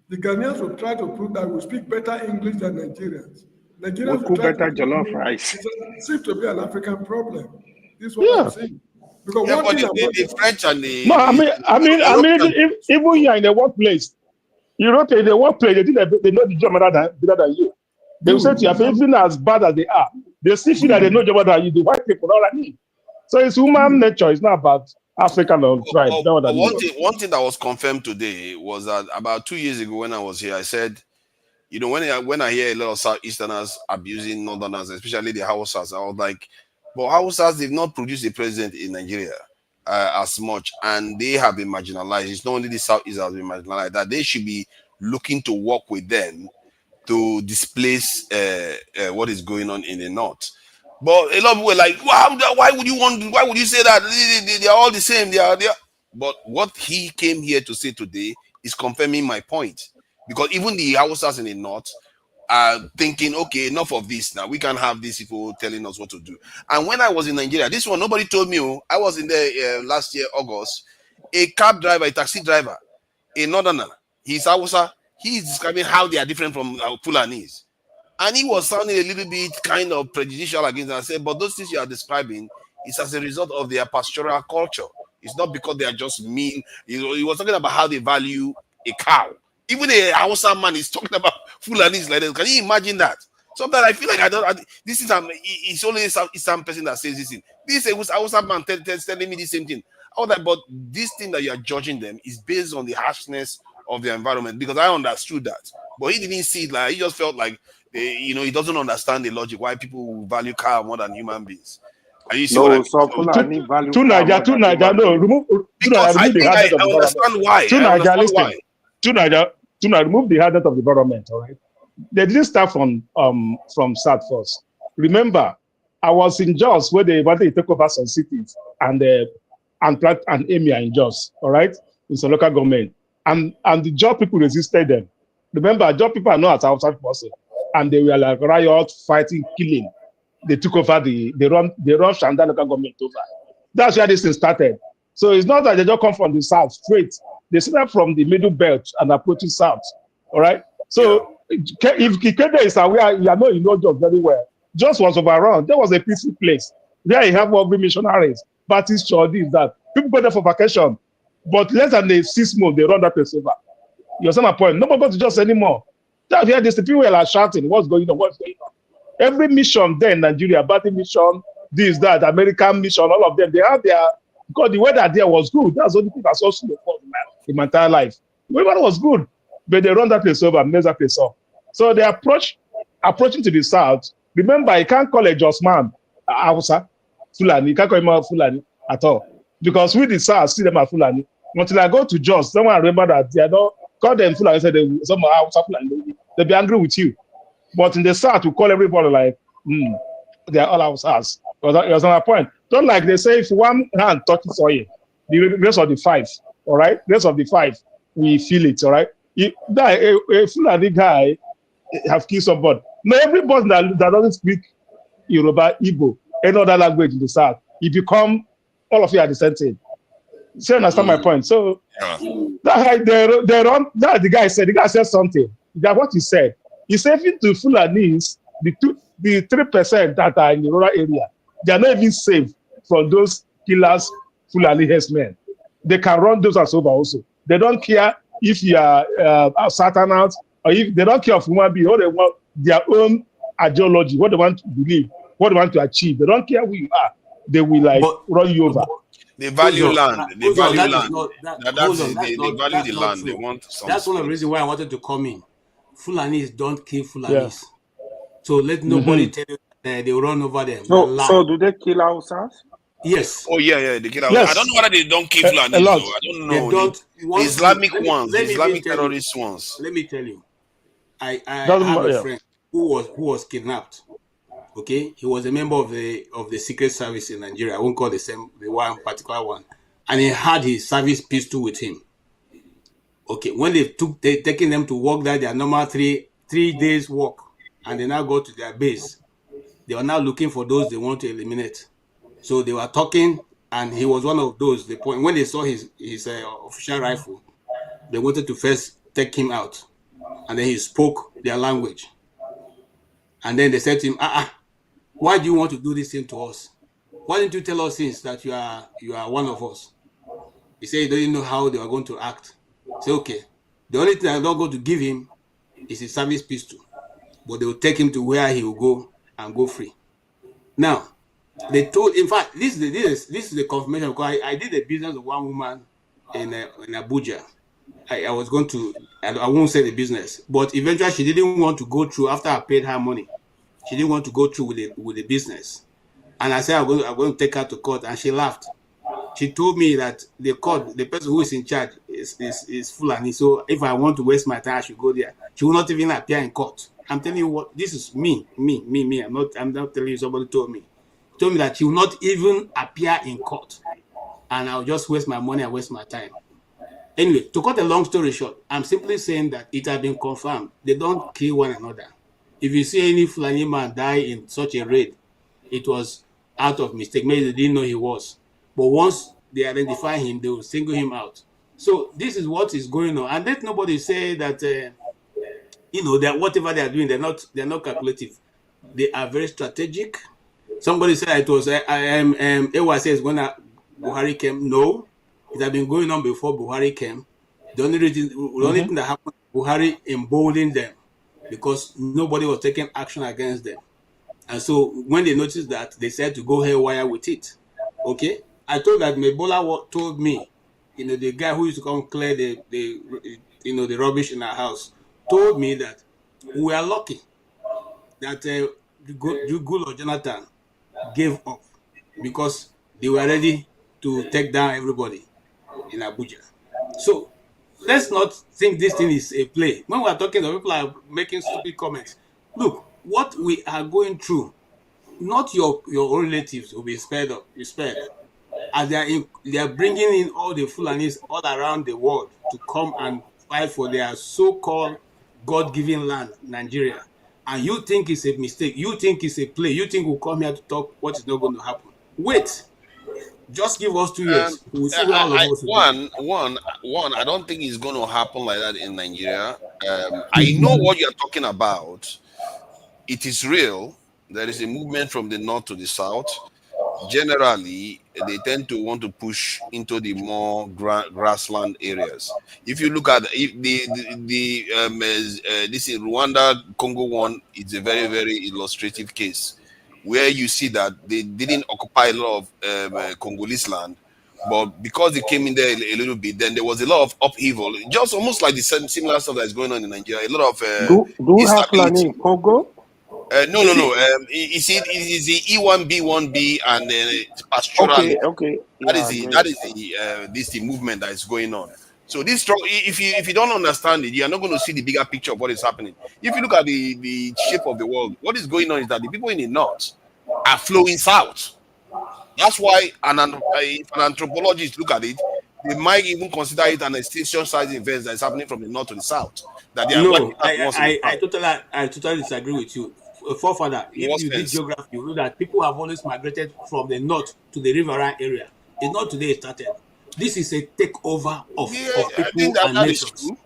The Ghanaians will try to prove that we speak better English than Nigerians. Nigerians will try better to jollof rice. It seems to be an African problem. This is what I'm saying. Because Yeah, one but thing about the French and the No, I mean, even you're in the workplace, in the workplace, they think they know the job better than you. They will say to you, even as bad as they are, they still feel that they know the job better than you. The white people, all I mean. So it's human nature. It's not about African or tribe. One thing that was confirmed today was that about 2 years ago when I was here, I said, you know, when I hear a lot of Southeasterners abusing Northerners, especially the Hausas, I was like, but Hausas, they've not produced a president in Nigeria as much, and they have been marginalized. It's not only the Southeast that has been marginalized, that they should be looking to work with them to displace what is going on in the North. But a lot of people were like, why would you say that? They are all the same. They are. But what he came here to say today is confirming my point. Because even the Hausas in the North are thinking, okay, enough of this now. We can't have these people telling us what to do. And when I was in Nigeria, this one, nobody told me. I was in there last year, August. A cab driver, a taxi driver, a Northerner, he's Hausa. He's describing how they are different from Fulanis. And he was sounding a little bit kind of prejudicial against them. I said, but those things you are describing is as a result of their pastoral culture. It's not because they are just mean. He was talking about how they value a cow. Even a Hausa man is talking about Fulanis like this. Can you imagine that? Sometimes I feel like it's only some person that says this thing. This is Hausa man telling me the same thing. I was like, but this thing that you are judging them is based on the harshness of the environment, because I understood that. But he didn't see it like, he just felt like, he doesn't understand the logic why people value cow more than human beings. Are you see what I mean? So Fulani value two Naija, no, remove the hardness of the understand why. Two Naija, remove the hardness of the environment, all right? They didn't start from South first. Remember, I was in Jos where they wanted to take over some cities and plant an emir in Jos, all right? In some local government. And the Jos people resisted them. Remember, Jos people are not as outside person. And they were like riot, fighting, killing. They took over they run Shanda local government over. That's where this thing started. So it's not that they just come from the south straight. They started from the middle belt and approaching south. All right. So if Kikede is aware, you know Jos very well. Jos was overrun. There was a peaceful place. There you have all the missionaries, Baptist church, this, that. People go there for vacation. But less than 6 months, they run that place over. You understand my point? Nobody goes to Jos anymore. That here, the people are shouting, what's going on? What's going on? Every mission there in Nigeria, Baptist mission, this, that, American mission, all of them, they have their, because the weather there was good. That's the only thing I saw in my entire life. The weather was good, but they run that place over, mess that place up. So they approaching to the south. Remember, you can't call a Jos man Hausa, Fulani. You can't call him a Fulani at all. Because with the south, see them as Fulani. Until I go to Jos, someone remember that they don't call them Fulani, say some Hausa Fulani. They'll be angry with you. But in the south, we call everybody like, they are all Hausas. That's my point. Don't like they say, if one hand touches soil, the rest of the 5, all right? The rest of the 5, we feel it, all right? A Fulani guy have killed somebody. Now, everybody that doesn't speak Yoruba, Igbo, any other language in the south, it become, all of you are the same thing. So you understand my point? So, the guy said something. That what he said. He said, even to Fulanis, the 3% that are in the rural area, they are not even safe from those killers, Fulani herdsmen. They can run those as over also. They don't care if you are Satan out, or if they don't care of human being, or they want their own ideology, what they want to believe, what they want to achieve. They don't care who you are. They will run you over. They value land. They value land. They value the land. They want something. That's one of the reasons why I wanted to come in. Fulanis don't kill Fulanis. Yeah. So let nobody tell you that they will run over them. So do they kill Hausas? Yes. Oh yeah, they kill Hausas. Yes. I don't know whether they don't kill Fulanis. I don't know. They don't. The Islamic ones, the Islamic terrorist ones. Let me tell you. I have a friend who was kidnapped. Okay, he was a member of the Secret Service in Nigeria. I won't call the one particular one, and he had his service pistol with him. Okay, when they taking them to walk their normal three days walk, and they now go to their base, they are now looking for those they want to eliminate. So they were talking, and he was one of those. When they saw his official rifle, they wanted to first take him out, and then he spoke their language, and then they said to him, why do you want to do this thing to us? Why didn't you tell us since that you are one of us? He said he didn't know how they were going to act. Say, okay, the only thing I'm not going to give him is his service pistol, but they will take him to where he will go and go free. Now, they told, in fact, this is the confirmation, because I did a business of one woman in Abuja. I was going to, I won't say the business, but eventually she didn't want to go through after I paid her money. She didn't want to go through with the business. And I said, I'm going to take her to court, and she laughed. She told me that the person who is in charge is Fulani. So if I want to waste my time, I should go there. She will not even appear in court. I'm telling you what, this is me. I'm not telling you, somebody told me. She told me that she will not even appear in court. And I'll just waste my money and waste my time. Anyway, to cut a long story short, I'm simply saying that it has been confirmed. They don't kill one another. If you see any Fulani man die in such a raid, it was out of mistake. Maybe they didn't know he was. But once they identify him, they will single him out. So this is what is going on. And let nobody say that, that whatever they are doing, they're not calculative. They are very strategic. Somebody said it was, Ewa says when Buhari came. No, it had been going on before Buhari came. The only thing that happened, Buhari emboldened them because nobody was taking action against them. And so when they noticed that, they said to go haywire with it. Okay? I told that Mebola told me, the guy who used to come clear the rubbish in our house, told me that we are lucky that Gul or Jonathan gave up because they were ready to take down everybody in Abuja. So let's not think this thing is a play. When we are talking, people are making stupid comments. Look, what we are going through, not your own relatives will be spared. As they are bringing in all the Fulanis all around the world to come and fight for their so-called God-given land, Nigeria. And you think it's a mistake. You think it's a play. You think we'll come here to talk what is not going to happen. Wait. Just give us 2 years. We'll see all of us. One, I don't think it's going to happen like that in Nigeria. I know what you're talking about. It is real. there is a movement from the north to the south. Generally, they tend to want to push into the more grassland areas. If you look at if this in Rwanda Congo one, it's a very very illustrative case where you see that they didn't occupy a lot of Congolese land, but because they came in there a little bit, then there was a lot of upheaval, just almost like the same similar stuff that's going on in Nigeria. A lot of Do we have Fulani instability. in Congo? No, no, no. You see, it is the E1B1B and pastoralism. Okay. That Yeah, is I the get the movement that is going on. So this strong, if you don't understand it, you are not going to see the bigger picture of what is happening. If you look at the shape of the world, what is going on is that the people in the north are flowing south. That's why if an anthropologist look at it, they might even consider it an extinction size event that is happening from the north to the south. That they are wiping No, out the ones in the south. I totally disagree with you. Forefather, In if what you did sense? geography, you know that people have always migrated from the north to the riverine area. It's not today it started. This is a takeover Yeah, of I think people that and that is nations. true.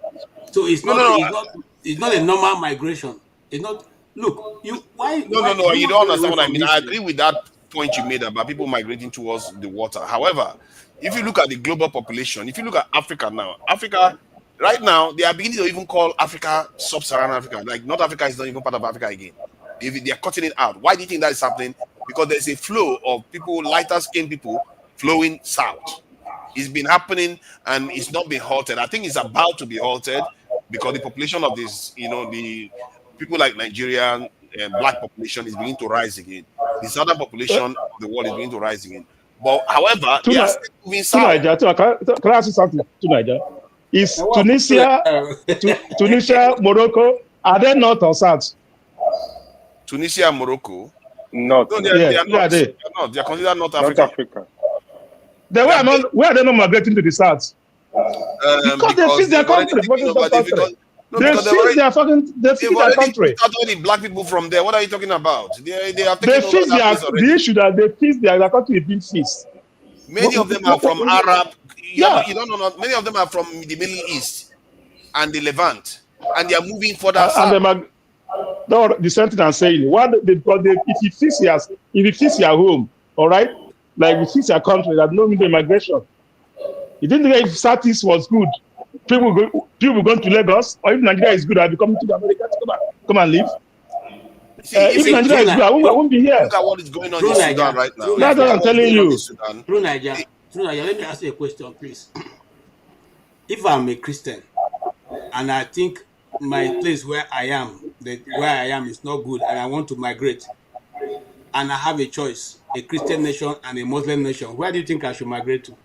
So it's No, no, not no. it's not a normal migration. It's not. Look, you why No. You humans don't run away understand what I from mean. I history. agree with that point you made about people migrating towards the water. However, if you look at the global population, if you look at Africa now, Africa right now they are beginning to even call Africa sub-Saharan Africa. Like North Africa is not even part of Africa again. They are cutting it out. Why do you think that is happening? Because there's a flow of people, lighter skinned people, flowing south. It's been happening and it's not been halted. I think it's about to be halted because the population of this, the people like Nigerian black population is beginning to rise again. The southern population of the world is beginning to rise again. But however, they are still moving To south. Niger, can I ask you something? To Niger, is And what Tunisia, Tunisia, Morocco, are they north or south? Tunisia and Morocco. Not No, now. they Yeah, are where not. are they? They are not. They are considered North North Africa. Africa. They They are were not. Where are they not migrating to the south? Because they because feed their they've already country. What taken is over. that country? Because They they've feed their already country. pushed out all the black people from there. What are you talking about? They have They taken over feed that their place the already. issue that they feed their country is being feast. Many of them are from Arab. Yeah, You don't know. Many of them are from the Middle East and the Levant, and they are moving further and south. the same thing I'm saying. If you fix your home, all right, like you fix your country, that no need immigration. You didn't think if Southeast was good, people going to Lagos, or if Nigeria is good, I'll be coming to America to come and live. See, If Nigeria is good, I won't be here. look at what is going on Through in Sudan Niger, right now. through That's Look what at Niger, I'm what's telling going on in you. Sudan. through Niger, let me ask you a question, please. If I'm a Christian and I think my place where I am is not good and I want to migrate and I have a choice, a Christian nation and a Muslim nation, where do you think I should migrate to?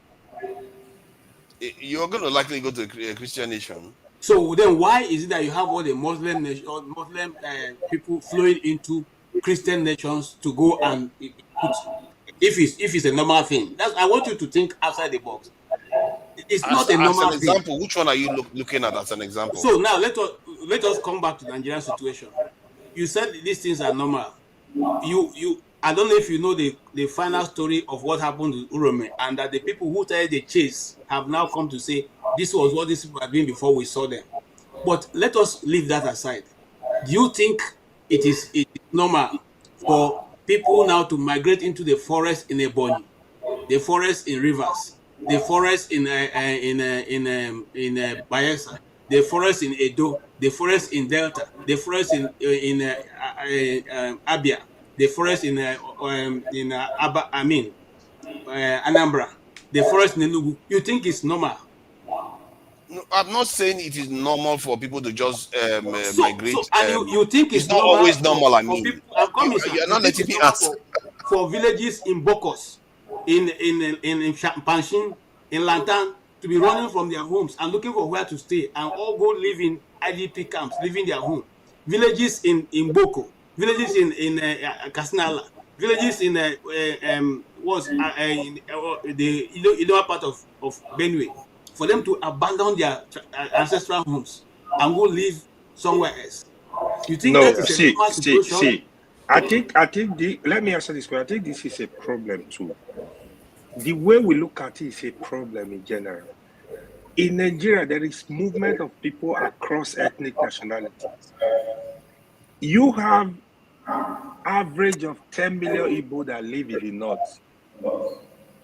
You're going to likely go to a Christian nation. So then why is it that you have all the Muslim nation or Muslim people flowing into Christian nations to go and put if it's a normal thing? I want you to think outside the box. It's not a As an normal thing. example, which one are you looking at as an example? So now let us come back to the Nigerian situation. You said these things are normal. You I don't know if you know the final story of what happened to Urome, and that the people who started the chase have now come to say this was what these people were doing before we saw them. But let us leave that aside. Do you think it is normal for people now to migrate into the forest in Ebonyi, the forest in Rivers, the forest in Bayelsa, the forest in Edo, the forest in Delta, the forest in Abia, the forest in Anambra, the forest in Enugu? You think it's normal? No, I'm not saying it is normal for people to just migrate. And you think It's it's not normal always normal. I for mean, people? I'm coming, sir. you're You not think letting it's me normal answer. for villages in Bokos, in Panshin, in Lantan to be running from their homes and looking for where to stay and all go live in IDP camps, leaving their home? Villages in Boko, villages in Kasinala, villages in the part of Benue, for them to abandon their ancestral homes and go live somewhere else. You think that No, is a normal situation? see. I think let me answer this question. I think this is a problem too. The way we look at it is a problem in general. In Nigeria, there is movement of people across ethnic nationalities. You have average of 10 million Igbo that live in the north.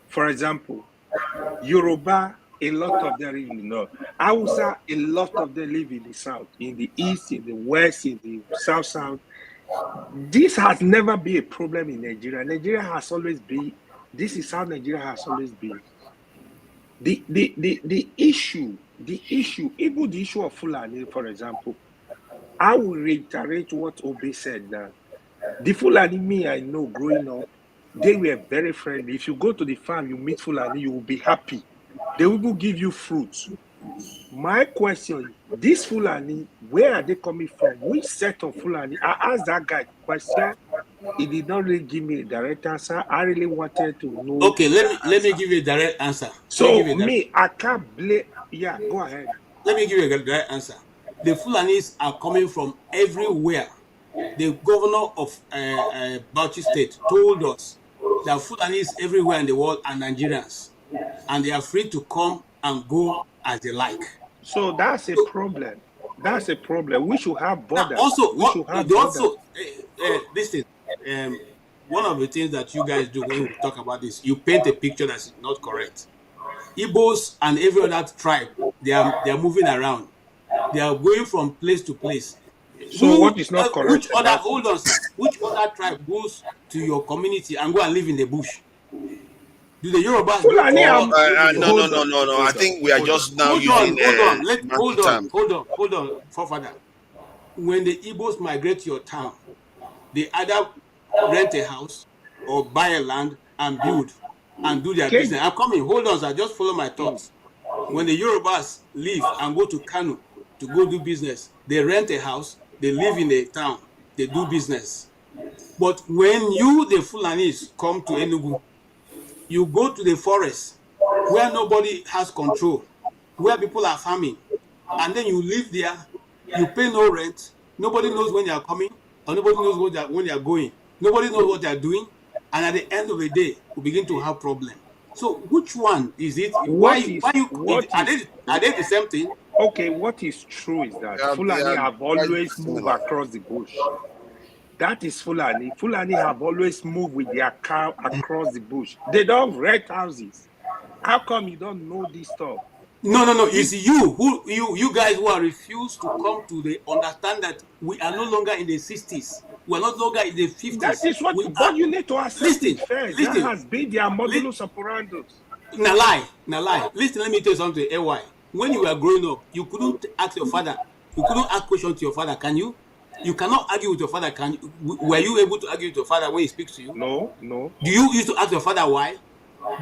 For example, Yoruba, a lot of them live in the north. Hausa, a lot of them live in the south, in the east, in the west, in the south. This has never been a problem in Nigeria. Nigeria has always been, this is how Nigeria has always been. The issue, even the issue of Fulani, for example, I will reiterate what Obe said now. The Fulani me I know growing up, they were very friendly. If you go to the farm, you meet Fulani, you will be happy. They will give you fruits. My question, this Fulani, where are they coming from? Which set of Fulani? I asked that guy the question. He did not really give me a direct answer. I really wanted to know. Okay, let me give you a direct answer. So I can't blame. Yeah, go ahead. Let me give you a direct answer. The Fulanis are coming from everywhere. The governor of Bauchi State told us that Fulanis everywhere in the world are Nigerians, and they are free to come and go as they like. So that's a problem. That's a problem. We should have borders. Listen. One of the things that you guys do when we talk about this, you paint a picture that's not correct. Igbos and every other tribe, they are moving around. They are going from place to place. So what is not correct? Hold on, sir. Which other tribe goes to your community and go and live in the bush? Do the Yorubas? No. I think we are just now using. Hold on, forefather. When the Igbos migrate to your town, they either rent a house or buy a land and build and do their business. I'm coming. Hold on, sir. Just follow my thoughts. When the Yorubas leave and go to Kano to go do business, they rent a house, they live in a town, they do business. But when you, the Fulanis, come to Enugu, you go to the forest where nobody has control, where people are farming, and then you live there, you pay no rent, nobody knows when they are coming, or nobody knows when they are going. Nobody knows what they are doing, and at the end of the day, we begin to have problems. So, which one is it? Are they the same thing? Okay, what is true is that Fulani have always moved across the bush. That is Fulani. Fulani have always moved with their cow across the bush. They don't rent houses. How come you don't know this stuff? No. It's you guys who are refused to come to the understand that we are no longer in the 60s. We are no longer in the 50s. That is what you need to accept it first. That has been their modulus operandus. Na lie. Listen, let me tell you something. AY. When you were growing up, you couldn't ask your father. You couldn't ask questions to your father, can you? You cannot argue with your father, can you? Were you able to argue with your father when he speaks to you? No. Do you used to ask your father why?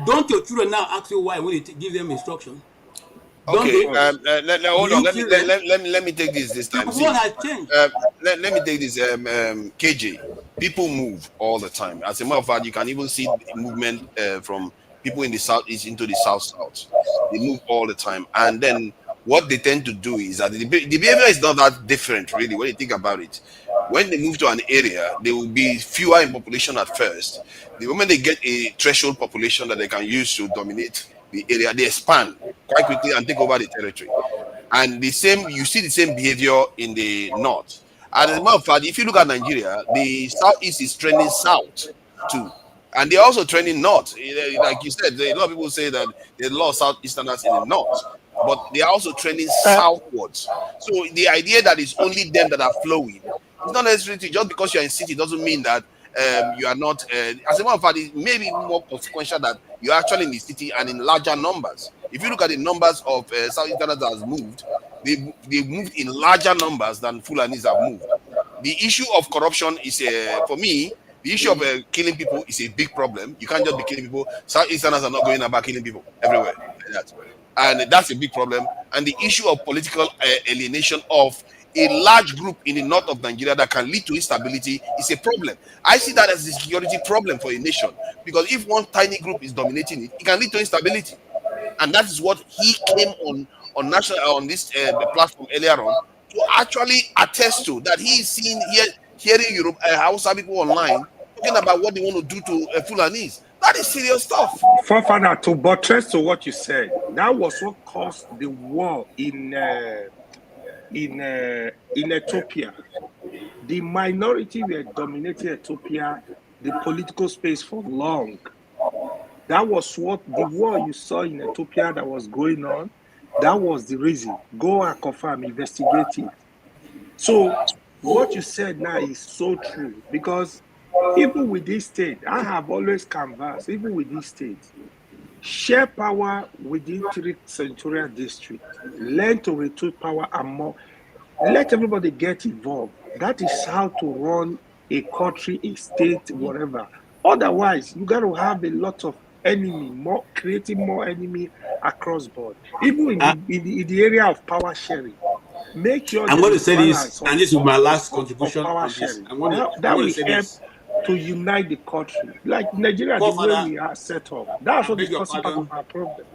Don't your children now ask you why when you give them instruction? Okay, hold on. Let me take this time. See, let me take this. KJ, people move all the time. As a matter of fact, you can even see movement from people in the southeast into the south. They move all the time, and then what they tend to do is that the behavior is not that different, really, when you think about it. When they move to an area, they will be fewer in population at first. The moment they get a threshold population that they can use to dominate the area, they expand quite quickly and take over the territory. And you see the same behavior in the north. And as a matter of fact, if you look at Nigeria, the southeast is trending south too. And they're also trending north. Like you said, a lot of people say that there's a lot of southeasterners in the north, but they are also trending southwards. So the idea that it's only them that are flowing, it's not necessarily just because you're in city doesn't mean that you are not. As a matter of fact, it may be more consequential that you're actually in the city and in larger numbers. If you look at the numbers of southeasterners that has moved, they moved in larger numbers than Fulanis have moved. The issue of corruption is, for me, the issue of killing people is a big problem. You can't just be killing people. Southeasterners are not going about killing people everywhere. And that's a big problem. And the issue of political alienation of a large group in the north of Nigeria that can lead to instability is a problem. I see that as a security problem for a nation, because if one tiny group is dominating it, it can lead to instability. And that is what he came on this platform earlier on to actually attest to, that he is hearing Hausa people online talking about what they want to do to Fulanis. That is serious stuff. Forefather, to buttress to what you said, that was what caused the war in Ethiopia. The minority were dominating Ethiopia, the political space for long. That was what the war you saw in Ethiopia that was going on. That was the reason. Go and confirm, investigate it. So what you said now is so true, because even with this state, I have always canvassed, even with this state, share power within 3 senatorial districts, learn to retake power and more. Let everybody get involved. That is how to run a country, a state, whatever. Otherwise, you got to have a lot of enemy, more creating more enemy across board. Even in the area of power sharing, make sure I'm going to say this, balance and this is my last of contribution power on this. sharing. I'm going That to will say help this. to unite the country. Like Nigeria, the way Forefather, we are set up. That's I what is beg your causing part pardon. of our problem.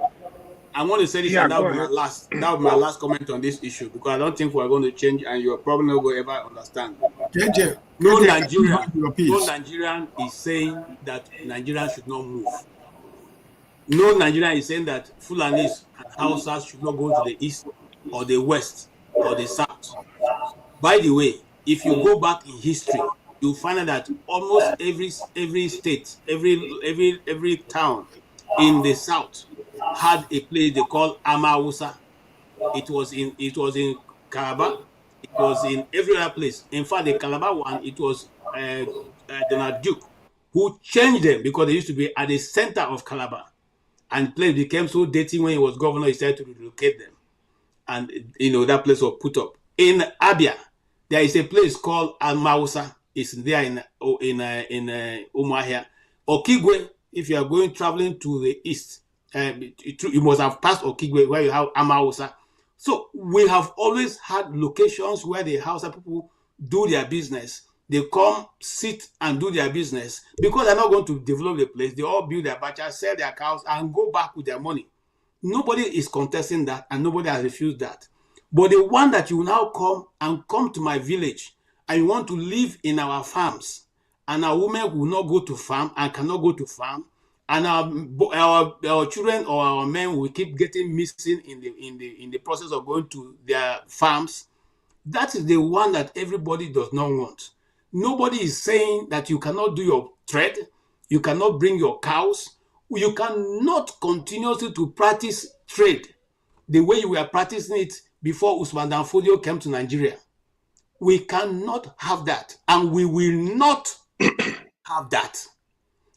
I want to say this, Yeah, and that go will be my ahead. last. That will be my last comment on this issue, because I don't think we're going to change, and you're probably not going to ever understand. KJ, No KJ, Nigerian, your no piece. Nigerian is saying that Nigerians should not move. No Nigerian is saying that Fulanis and Hausas should not go to the east or the west or the south. By the way, if you go back in history, you'll find out that almost every state, every town in the south had a place they call Amawusa. It was in Calabar. It was in every other place. In fact, the Calabar one, it was Donald Duke who changed them, because they used to be at the center of Calabar, and place became so dirty when he was governor. He started to relocate them, and that place was put up. In Abia, there is a place called Almausa. It's there in Umuahia. Okigwe, if you are traveling to the east, you must have passed Okigwe, where you have Amausa. So we have always had locations where the Hausa people do their business. They come, sit, and do their business, because they're not going to develop the place. They all build their bachas, sell their cows, and go back with their money. Nobody is contesting that, and nobody has refused that. But the one that you now come to my village, and you want to live in our farms, and our women will not go to farm and cannot go to farm, and our children or our men will keep getting missing in the process of going to their farms. That is the one that everybody does not want. Nobody is saying that you cannot do your trade, you cannot bring your cows, you cannot continuously to practice trade the way you were practicing it before Usman Dan Fodio came to Nigeria. We cannot have that, and we will not have that.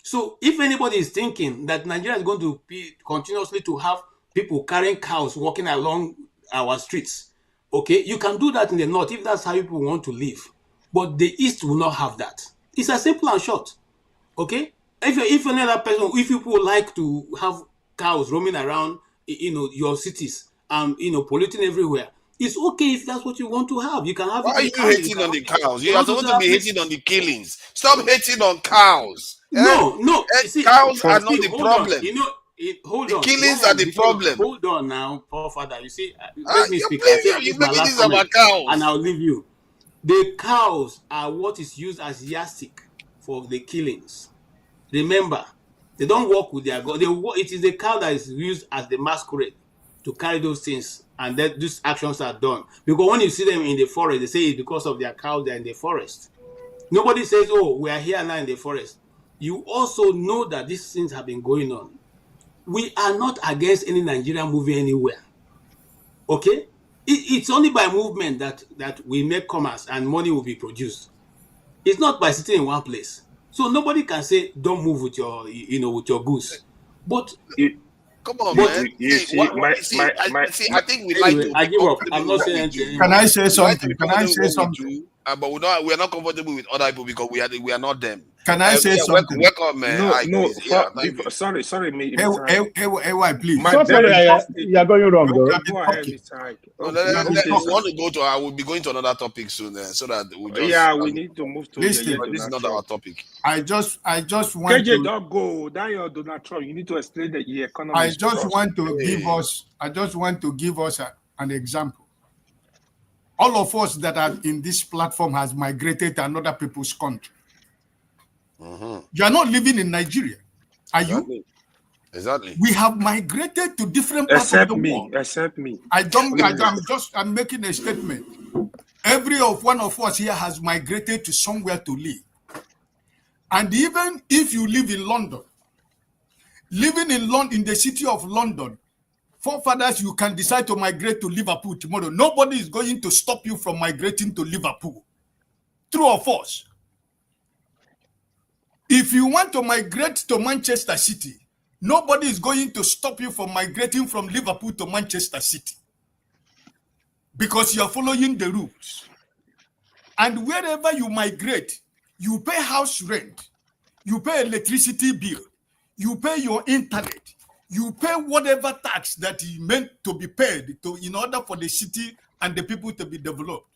So if anybody is thinking that Nigeria is going to be continuously to have people carrying cows walking along our streets, okay, you can do that in the north if that's how people want to live. But the east will not have that. It's as simple and short. Okay? If another person, if people like to have cows roaming around, your cities, polluting everywhere, it's okay if that's what you want to have. You can have. Why are you hating on the cows? You are supposed to be hating hating on the killings. Stop hating on cows. No. See, cows are not the hold problem. On. Hold the on. killings are the problem. Hold on now, poor father. You see, let me speak. You're making this about cows, and I'll leave you. The cows are what is used as yardstick for the killings. Remember, they don't work with their god. It is the cow that is used as the masquerade to carry those things, and that these actions are done. Because when you see them in the forest, they say it's because of their cows they're in the forest. Nobody says, "Oh, we are here now in the forest." You also know that these things have been going on. We are not against any Nigerian moving anywhere. Okay? It's only by movement that we make commerce and money will be produced. It's not by sitting in one place. So nobody can say don't move with your goods. But come on, man. I think we like to. I give up. I'm not saying anything. Can I say something? Can I say something? But we are not comfortable with other people because we are not them. Can I say something? Welcome, man. Sorry, Hey, please. You are going wrong, though. Go ahead, Mr. Ike. We want to go to. I will be going to another topic soon, so that we just. We need to move to. Listen, this is not our topic. I just want KJ, to. don't go. That you're Donald Trump. You need to explain the economy. I just want to give us an example. All of us that are in this platform has migrated to another people's country. You are not living in Nigeria, are you? Exactly. We have migrated to different parts of the world. Except me. I'm making a statement. Every one of us here has migrated to somewhere to live. And even if you live in London, living in the city of London, forefathers, you can decide to migrate to Liverpool tomorrow. Nobody is going to stop you from migrating to Liverpool. True or false? If you want to migrate to Manchester City, nobody is going to stop you from migrating from Liverpool to Manchester City, because you are following the rules. And wherever you migrate, you pay house rent, you pay electricity bill, you pay your internet, you pay whatever tax that is meant to be paid in order for the city and the people to be developed.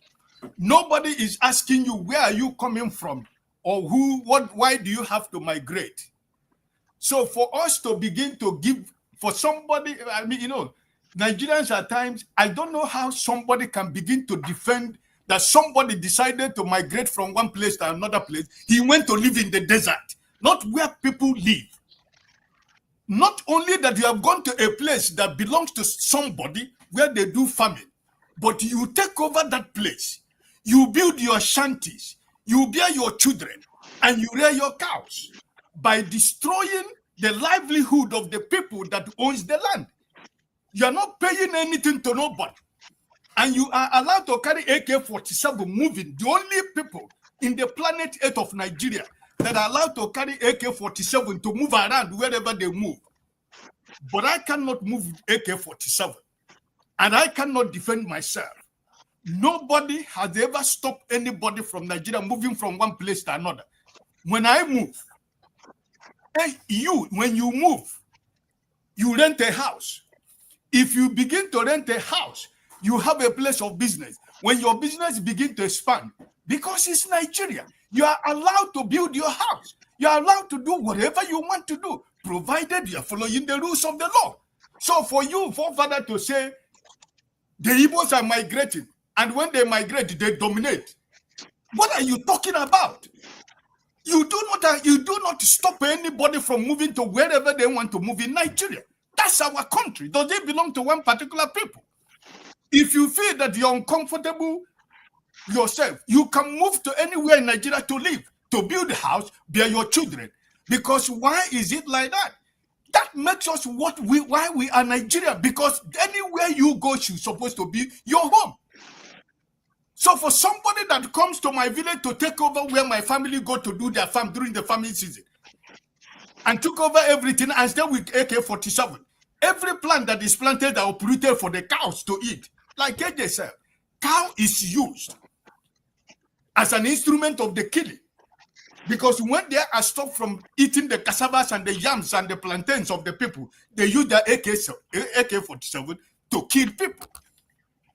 Nobody is asking you, where are you coming from, or why do you have to migrate? So for us to begin to give for somebody, I mean, Nigerians at times, I don't know how somebody can begin to defend that somebody decided to migrate from one place to another place. He went to live in the desert, not where people live. Not only that you have gone to a place that belongs to somebody where they do farming, but you take over that place. You build your shanties, you bear your children, and you rear your cows by destroying the livelihood of the people that owns the land. You are not paying anything to nobody. And you are allowed to carry AK-47 moving. The only people in the planet Earth of Nigeria that are allowed to carry AK-47 to move around wherever they move. But I cannot move AK-47. And I cannot defend myself. Nobody has ever stopped anybody from Nigeria moving from one place to another. When I move, when you move, you rent a house. If you begin to rent a house, you have a place of business. When your business begins to expand, because it's Nigeria, you are allowed to build your house. You are allowed to do whatever you want to do, provided you are following the rules of the law. So for you, forefather, to say the Igbos are migrating, and when they migrate, they dominate. What are you talking about? You do not stop anybody from moving to wherever they want to move in Nigeria. That's our country. Does it belong to one particular people? If you feel that you're uncomfortable yourself, you can move to anywhere in Nigeria to live, to build a house, bear your children. Because why is it like that? That makes us why we are Nigeria. Because anywhere you go, you're supposed to be your home. So for somebody that comes to my village to take over where my family go to do their farm during the farming season, and took over everything and stay with AK-47, every plant that is planted are uprooted for the cows to eat. Like AJ said, cow is used as an instrument of the killing. Because when they are stopped from eating the cassavas and the yams and the plantains of the people, they use the AK-47 to kill people.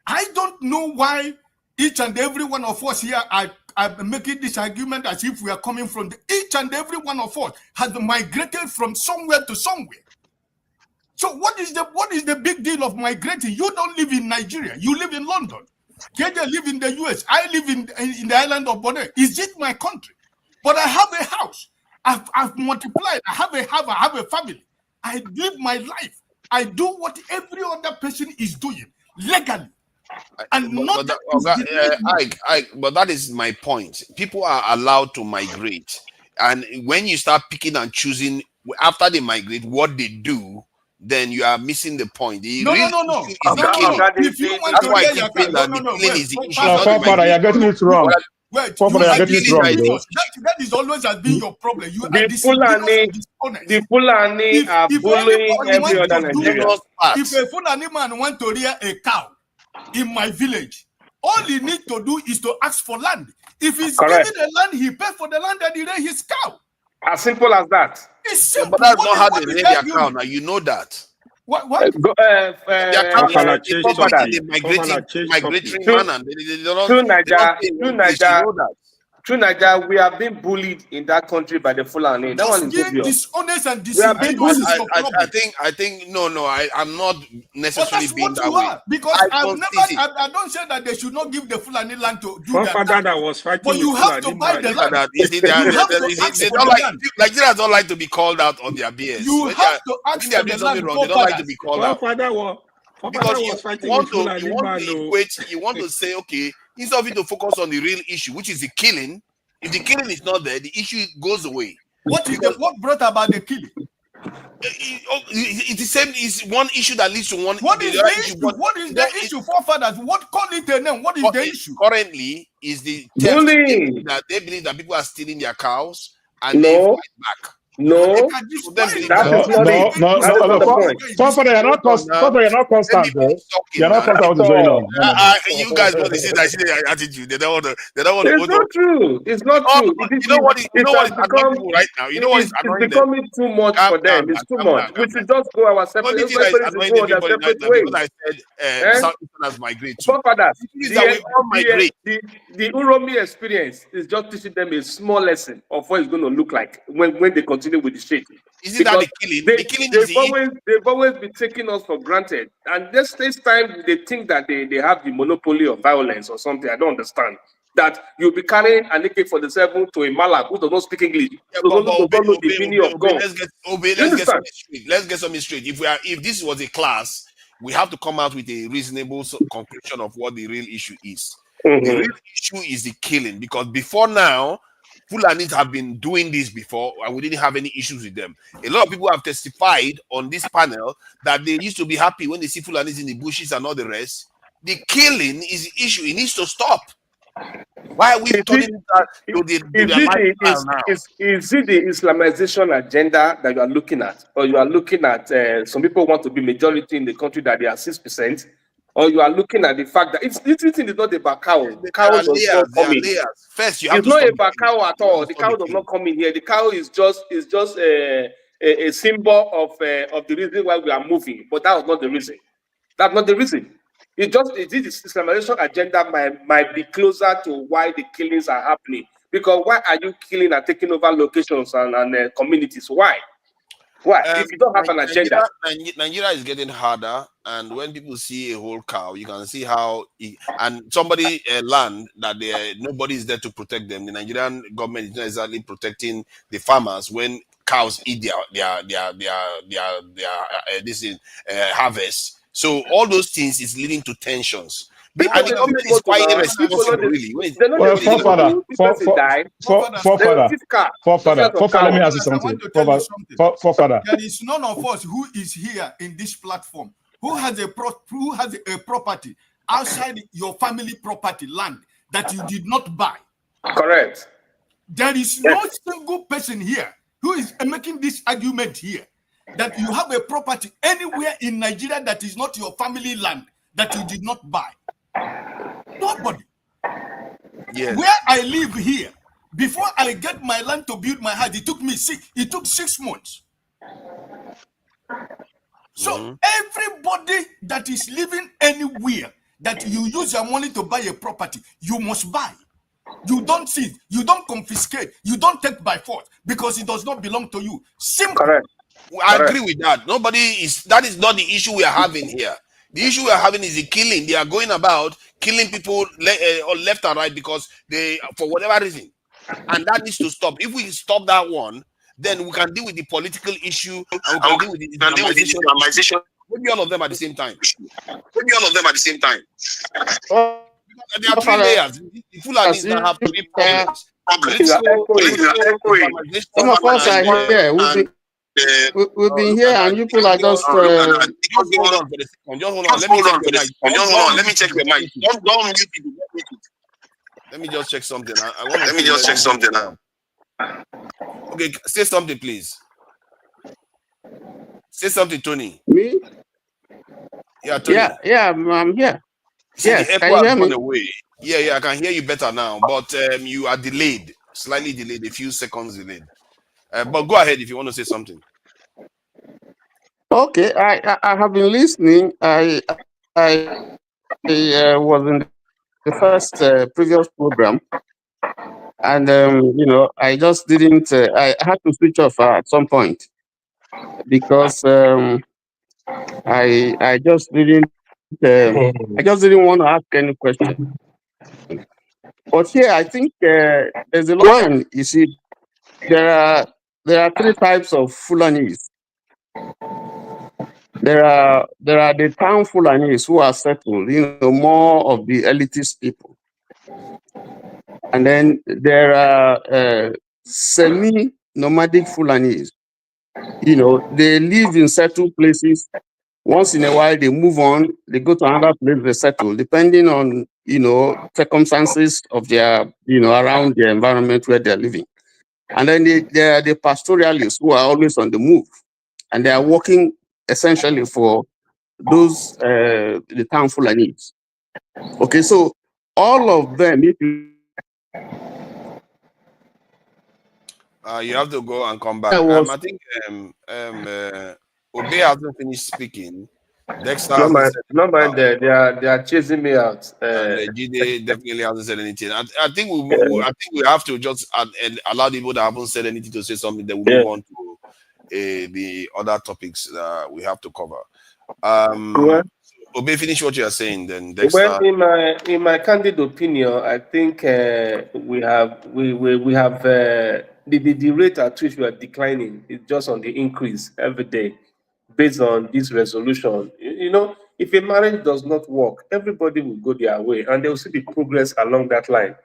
I don't know why each and every one of us here are making this argument as if we are coming from each and every one of us has migrated from somewhere to somewhere. So what is the big deal of migrating? You don't live in Nigeria. You live in London. KJ live in the US. I live in the island of Bonaire. Is it my country? But I have a house. I've multiplied. I have a family. I live my life. I do what every other person is doing legally. And but that is my point. People are allowed to migrate, and when you start picking and choosing after they migrate what they do, then you are missing the point. No. If you want to hear your you're getting it wrong. Wait, that is always has been your problem. You the Fulani are bullying every other Nigerian. If a Fulani man want to rear a cow in my village, all he need to do is to ask for land. If he's given the land, he pay for the land and he rear his cow. As simple as that. It's simple. But that's not how they rear their cow. Now you know that. What? Through Nigeria, we have been bullied in that country by the Fulani. That one is dishonest and deceived. I think no. I'm not necessarily being that way. Because I don't say that they should not give the Fulani land to do that. That was fighting. But you have to buy the land. Nigerians don't like to be called out on their BS. You have to ask for the land. They don't like to be called out. Because You want to say, okay, instead of it to focus on the real issue, which is the killing. If the killing is not there, the issue goes away. What brought about the killing? It's the same. It's one issue that leads to one. What is the issue? What is the issue, forefathers? What call it a name? What is the issue? Currently, is the theft. Bullying. That they believe that people are stealing their cows and No. they fight back. No, That that is not it. That is not the point. Forefather, you're not constant, though. You're not constant what's going on. You guys want to see that attitude. They don't want to. It's not true. It's not true. You know what is annoying people right now? You know what is annoying them? It's becoming too much for them. It's too much. We should just go our separate ways. Everybody should go their separate ways. Because I said Southeasterners migrate too. Forefathers, the Uromi experience is just teaching them a small lesson of what it's going to look like when they continue with the shit. Isn't that the killing? The killing they've always been taking us for granted, and this time they think that they have the monopoly of violence or something. I don't understand that you'll be carrying an AK-47 to a Malak who does not speak English. Let's get something straight. If this was a class, we have to come out with a reasonable conclusion of what the real issue is. The real issue is the killing, because before now, Fulanis have been doing this before, and we didn't have any issues with them. A lot of people have testified on this panel that they used to be happy when they see Fulanis in the bushes and all the rest. The killing is the issue. It needs to stop. Why are we turning that to Is it the Islamization agenda that you are looking at? Or you are looking at some people want to be majority in the country that they are 6%? Or you are looking at the fact that it's not about cow. Cow does not come in. First, you have it's not about cow at all. The cow does not come in here. The cow is just a symbol of the reason why we are moving. But that was not the reason. That's not the reason. This Islamization agenda might be closer to why the killings are happening. Because why are you killing and taking over locations and communities? Why? Why? If you don't have an agenda. Nigeria is getting harder, and when people see a whole cow, you can see how and somebody land that nobody is there to protect them. The Nigerian government is not exactly protecting the farmers when cows eat their harvest. So all those things is leading to tensions. And the government is quite irresponsible, really. Forefather, let me ask you something. Forefather. There is none of us who is here in this platform who has a property outside your family property land that you did not buy. Correct. There is no single person here who is making this argument here that you have a property anywhere in Nigeria that is not your family land that you did not buy. Nobody. Yes. Where I live here, before I get my land to build my house, it took 6 months. So everybody that is living anywhere that you use your money to buy a property, you must buy. You don't seize, you don't confiscate, you don't take by force because it does not belong to you. Simple. Correct. I agree with that. That is not the issue we are having here. The issue we are having is the killing. They are going about killing people left and right because for whatever reason. And that needs to stop. If we stop that one, then we can deal with the political issue and we can deal with the Islamization. Maybe all of them at the same time. There are 3 layers. The Fulanis now have 3 problems. Some of us are here. We've been here, and you people are just. Just hold on. Let me check your mic. Don't mute it. Let me just check something. Let me just check something now. Okay, say something, please. Say something, Tony. Me? Yeah, Tony. Yeah, I'm here. Yes, the can you hear me? Away. Yeah, I can hear you better now, but you are delayed, slightly delayed, a few seconds delayed. But go ahead if you want to say something. Okay, I have been listening. I was in the first previous program, and I just didn't. I had to switch off at some point because I just didn't. I just didn't want to ask any question. But here, I think there's a line. You see, there are 3 types of Fulanis. There are the town Fulanis who are settled, more of the elitist people. And then there are semi-nomadic Fulanis. They live in certain places. Once in a while, they move on. They go to another place, they settle, depending on, circumstances of their, around their environment where they're living. And then there are the pastoralists who are always on the move. And they are working essentially for those, the town Fulanis. Okay, so all of them, if you You have to go and come back. I think Obey hasn't finished speaking. Dexter hasn't said Not mind there. They are chasing me out. and Jide definitely hasn't said anything. I think we have to just allow the people that haven't said anything to say something. Then we'll move on to the other topics that we have to cover. Obey, finish what you are saying. Then Dexter. Well, in my candid opinion, I think we have the rate at which we are declining is just on the increase every day, based on this resolution. If a marriage does not work, everybody will go their way, and there will still be progress along that line.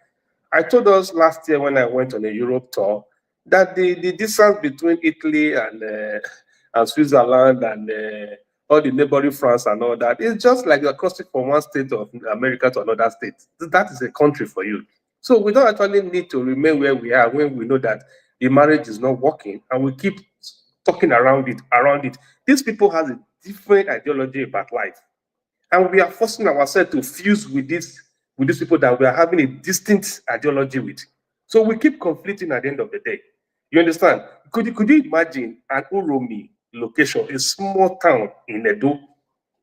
I told us last year when I went on a Europe tour that the distance between Italy and Switzerland and all the neighboring France and all that is just like you're crossing from one state of America to another state. That is a country for you. So we don't actually need to remain where we are when we know that the marriage is not working, and we keep talking around it. These people have a different ideology about life, and we are forcing ourselves to fuse with these people that we are having a distinct ideology with. So we keep conflicting at the end of the day. You understand? Could you imagine an Uromi location, a small town in Edo?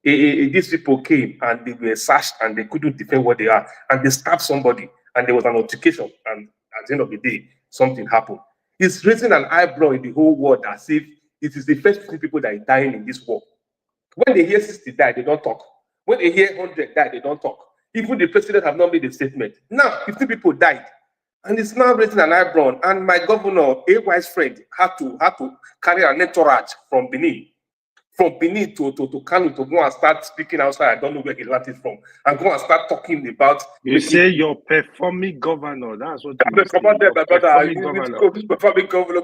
These people came and they were searched and they couldn't defend what they are, and they stabbed somebody and there was an altercation, and at the end of the day, something happened. It's raising an eyebrow in the whole world as if it is the first 50 people that are dying in this war. When they hear 60 die, they don't talk. When they hear 100 die, they don't talk. Even the president have not made a statement. Now, 50 people died. And it's now raising an eyebrow. And my governor, AY's friend, had to carry an entourage from Benin to Kano to go and start speaking outside. I don't know where he learned it from. And go and start talking about. You say your performing governor. That's what you say. Performing governor.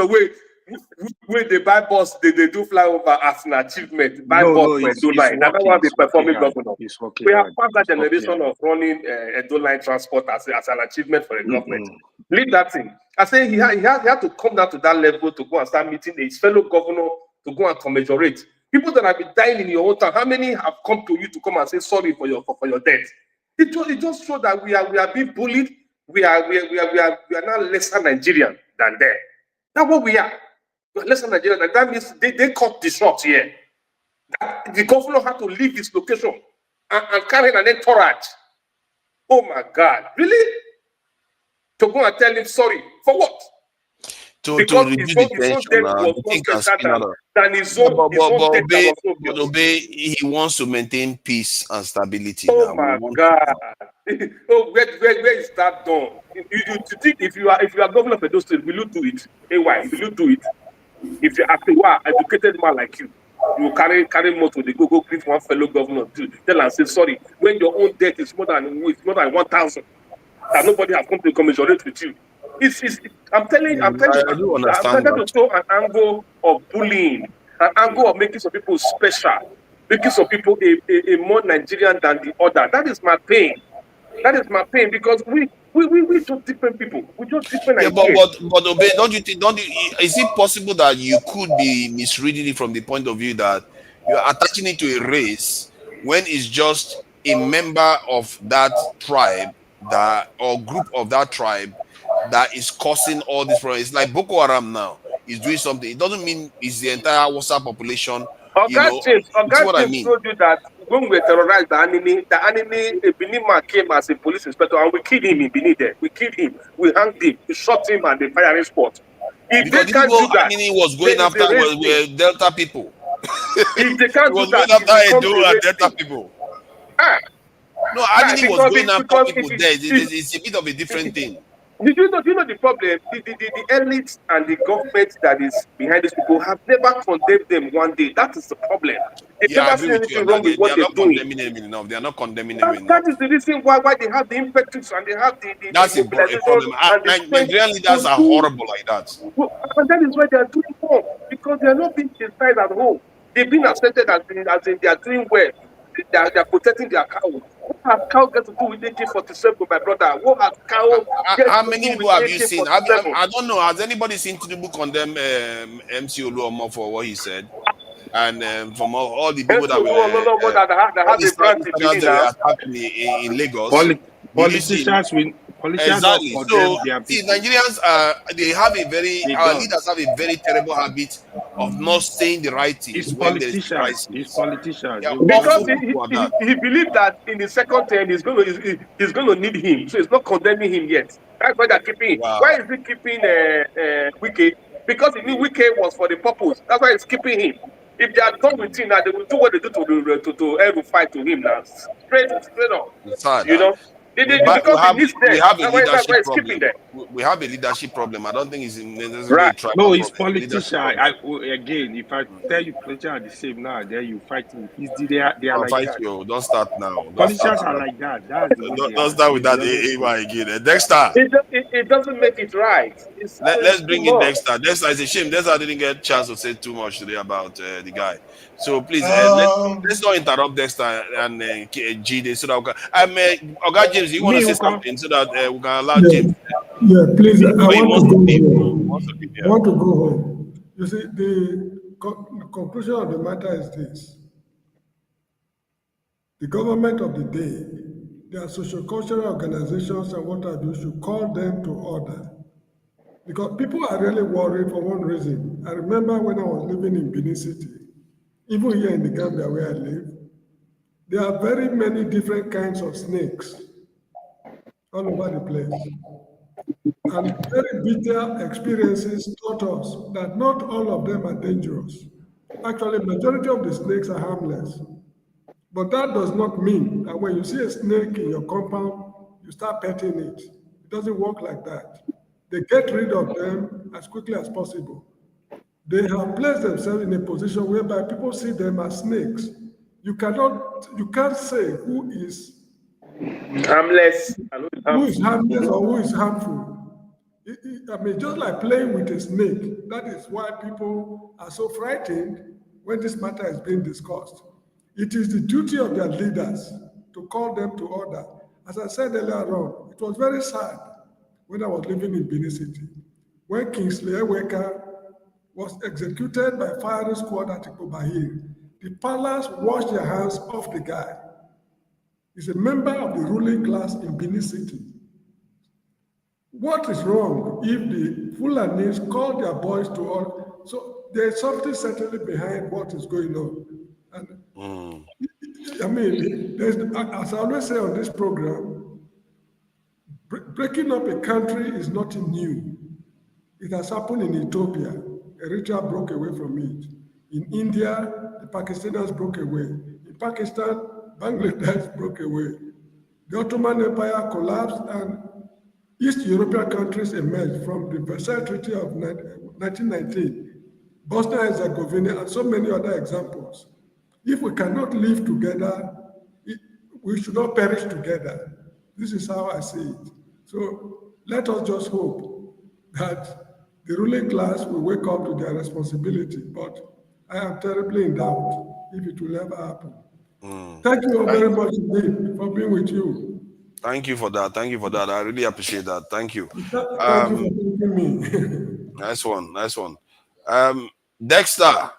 Wait, they buy bus, they do flyover as an achievement. Buy bus for Edo line. I don't want to be performing governor. We have passed that generation of running Edo line transport as an achievement for the government. Leave that thing. I say he had to come down to that level to go and start meeting his fellow governor to go and commiserate. People that have been dying in your own town, how many have come to you to come and say sorry for your death? It just shows that we are being bullied. We are now lesser Nigerian than them. That's what we are. Lesser Nigerian. That means they cut the short here. The governor had to leave his location and carry an entourage. Oh my God! Really? To go and tell him sorry for what? Because his own death was more better than his own death. But Obey, he wants to maintain peace and stability. Oh my God! Oh, where is that done? You think if you are governor of Edo State, will you do it? AY, will you do it? If you're an educated man like you, you carry motor, they go greet one fellow governor to tell and say sorry when your own debt is more than 1,000, and nobody has come to commiserate with you. I'm telling you, I'm trying to show an angle of bullying, an angle of making some people special, making some people a more Nigerian than the other. That is my pain. That is my pain, because we just different people. We just different ideas. But Obey, is it possible that you could be misreading it from the point of view that you're attaching it to a race when it's just a member of that tribe or group of that tribe that is causing all this problems? It's like Boko Haram now is doing something. It doesn't mean it's the entire Hausa population. James told you that when we terrorized the enemy, a Benin man came as a police inspector and we killed him in Benin there. We killed him, we hanged him, we shot him at the firing spot. If because they can't do that, enemy was going after were Delta people. If they can't do that, after Edo and Delta people. No, enemy was going after people there. It's a bit of a different thing. Do you know the problem? The elites and the government that is behind these people have never condemned them one day. That is the problem. They've Yeah, I never agree seen with you anything on wrong that. with They what are they're not doing. condemning him enough. They are not condemning him That enough. is the reason why they have the impetus and they have the That's a mobilization problem. and the strength Nigerian leaders to are do. horrible like that. And that is why they are doing more because they are not being despised at home. They've been accepted as in they are doing well. They are protecting their cows. What has cow got to do with 1847, my brother? What has cow got How to many do with people have you seen? 1847? I don't know. Has anybody seen Tinubu condemn MC Oluomo for what he said? And from all the people that were That all has the a branch in Southerners Benin that were now. attacked in Lagos, did you see? Politicians don't Exactly. condemn So their see, people. Nigerians they have a very They our don't. leaders have a very terrible habit of not saying the right thing It's when there is a politicians. It's crisis. They politicians. are They will not Because awful say. people at that. he believed that in the second term he's going to need him, so he's not condemning him yet. That's why they're keeping. Why Wow. is he keeping Wike? Because he knew Wike was for the purpose. That's why he's keeping him. If they are done with him now, they will do what they do to El Rufai to him now, straight up. It's sad. You know, because he needs We them. have a That's why leadership he's keeping problem. them. We have a leadership problem. I don't think it's necessarily Right. a tribal No, it's problem. It's a politicians. leadership problem. Again, if I tell you politicians are the same now, then you fight me. They are I'll like fight that. you. Don't start now. Don't start Politicians are now. like that. That's the way they Don't are. start with It's that the honest truth. again. Dexter. It doesn't make it right. Let's It's too bring in much. Dexter. Dexter, it's a shame. Dexter didn't get a chance to say too much today about the guy. So please, let's not interrupt Dexter and G. So that we can, Oga James, you want to Me, say Uko. something so that we can allow Yeah, James yeah, please, speak? I But he want to wants go to leave. He home. wants to leave. I Yeah. want to go home. You see, the conclusion of the matter is this. The government of the day, their social-cultural organizations and what have you should call them to order. Because people are really worried for one reason. I remember when I was living in Benin City, even here in the Gambia where I live, there are very many different kinds of snakes all over the place. And very bitter experiences taught us that not all of them are dangerous. Actually, majority of the snakes are harmless. But that does not mean that when you see a snake in your compound, you start petting it. It doesn't work like that. They get rid of them as quickly as possible. They have placed themselves in a position whereby people see them as snakes. You can't say Harmless. I know it's who is harmful. harmless or who is harmful. I mean, just like playing with a snake, that is why people are so frightened when this matter is being discussed. It is the duty of their leaders to call them to order. As I said earlier on, it was very sad when I was living in Benin City, when Kingsley Eweka was executed by firing squad at Ikobahir. The palace washed their hands off the guy. He's a member of the ruling class in Benin City. What is wrong if the Fulanis call their boys to order? So there's something certainly behind what is going on. And I mean, as I always say on this program, breaking up a country is nothing new. It has happened in Ethiopia. Eritrea broke away from it. In India, the Pakistanis broke away. In Pakistan, Bangladesh broke away. The Ottoman Empire collapsed and East European countries emerged from the Versailles Treaty of 1919, Bosnia and Herzegovina, and so many other examples. If we cannot live together, we should not perish together. This is how I see it. So let us just hope that the ruling class will wake up to their responsibility, but I am terribly in doubt if it will ever happen. Thank you all very much indeed for being with you. Thank you for that. Thank you for that. I really appreciate that. Thank you. Thank you for thanking me. Nice one. Nice one. Dexter,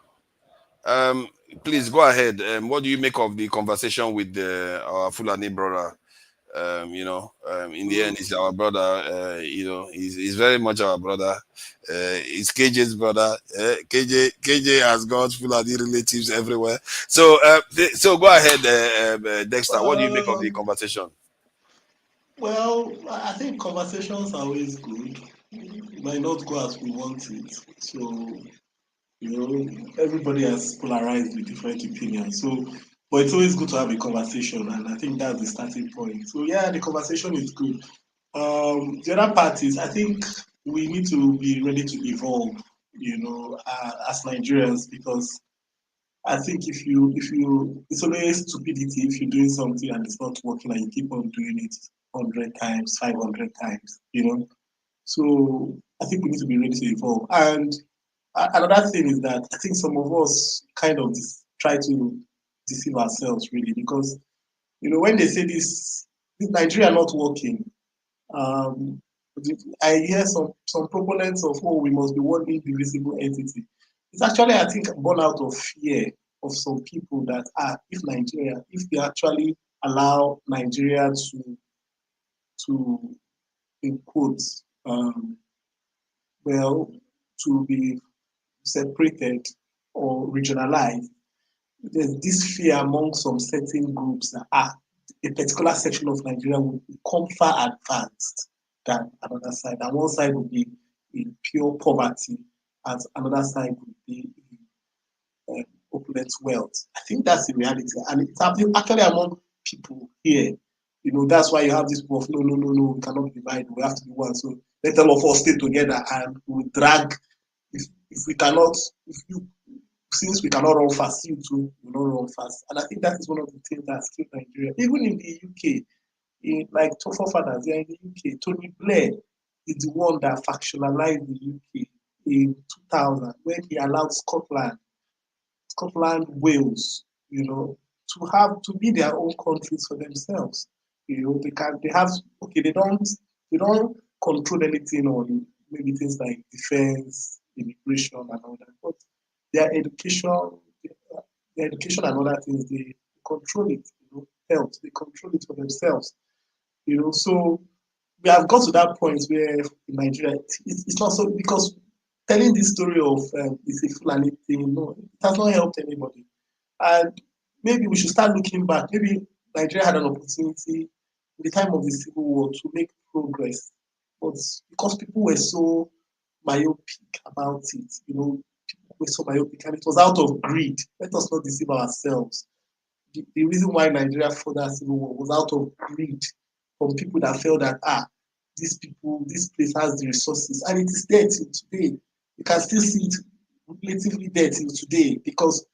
please go ahead. What do you make of the conversation with our Fulani brother? In the end, he's our brother. He's very much our brother. He's KJ's brother. KJ has got Fulani relatives everywhere. So, so go ahead, Dexter. What do you make of the conversation? Well, I think conversations are always good. It might not go as we want it. So, everybody has polarized with different opinions. So, but it's always good to have a conversation, and I think that's the starting point. So, yeah, the conversation is good. The other part is, I think we need to be ready to evolve, as Nigerians, because I think it's always stupidity if you're doing something and it's not working and you keep on doing it 100 times, 500 times, So I think we need to be ready to evolve. And another thing is that I think some of us kind of try to deceive ourselves really, because when they say this Nigeria not working, um, I hear some proponents of, oh, we must be one indivisible entity. It's actually, I think, born out of fear of some people that if we actually allow Nigeria to in quotes, well, to be separated or regionalized, there's this fear among some certain groups that a particular section of Nigeria will become far advanced than another side. And one side will be in pure poverty, and another side will be in opulent wealth. I think that's the reality. And it's happening actually among people here. That's why you have this proof. No, we cannot divide. We have to be one. So let all of us stay together and we drag. If we cannot, since we cannot run fast, you too will not run fast. And I think that is one of the things that killed Nigeria. Even in the UK, like forefathers, they are in the UK. Tony Blair is the one that factionalized the UK in 2000 when he allowed Scotland, Wales, to be their own countries for themselves. They don't control anything on maybe things like defense, immigration, and all that. But their education and other things, they control it. Health, they control it for themselves. So we have got to that point where in Nigeria, it's not so, because telling this story of it's a Fulani thing, no, it has not helped anybody. And maybe we should start looking back. Maybe Nigeria had an opportunity in the time of the Civil War to make progress, but because people were so myopic about it, people were so myopic, and it was out of greed. Let us not deceive ourselves. The reason why Nigeria fought that Civil War was out of greed from people that felt that this place has the resources, and it is there till today. You can still see it relatively there till today, because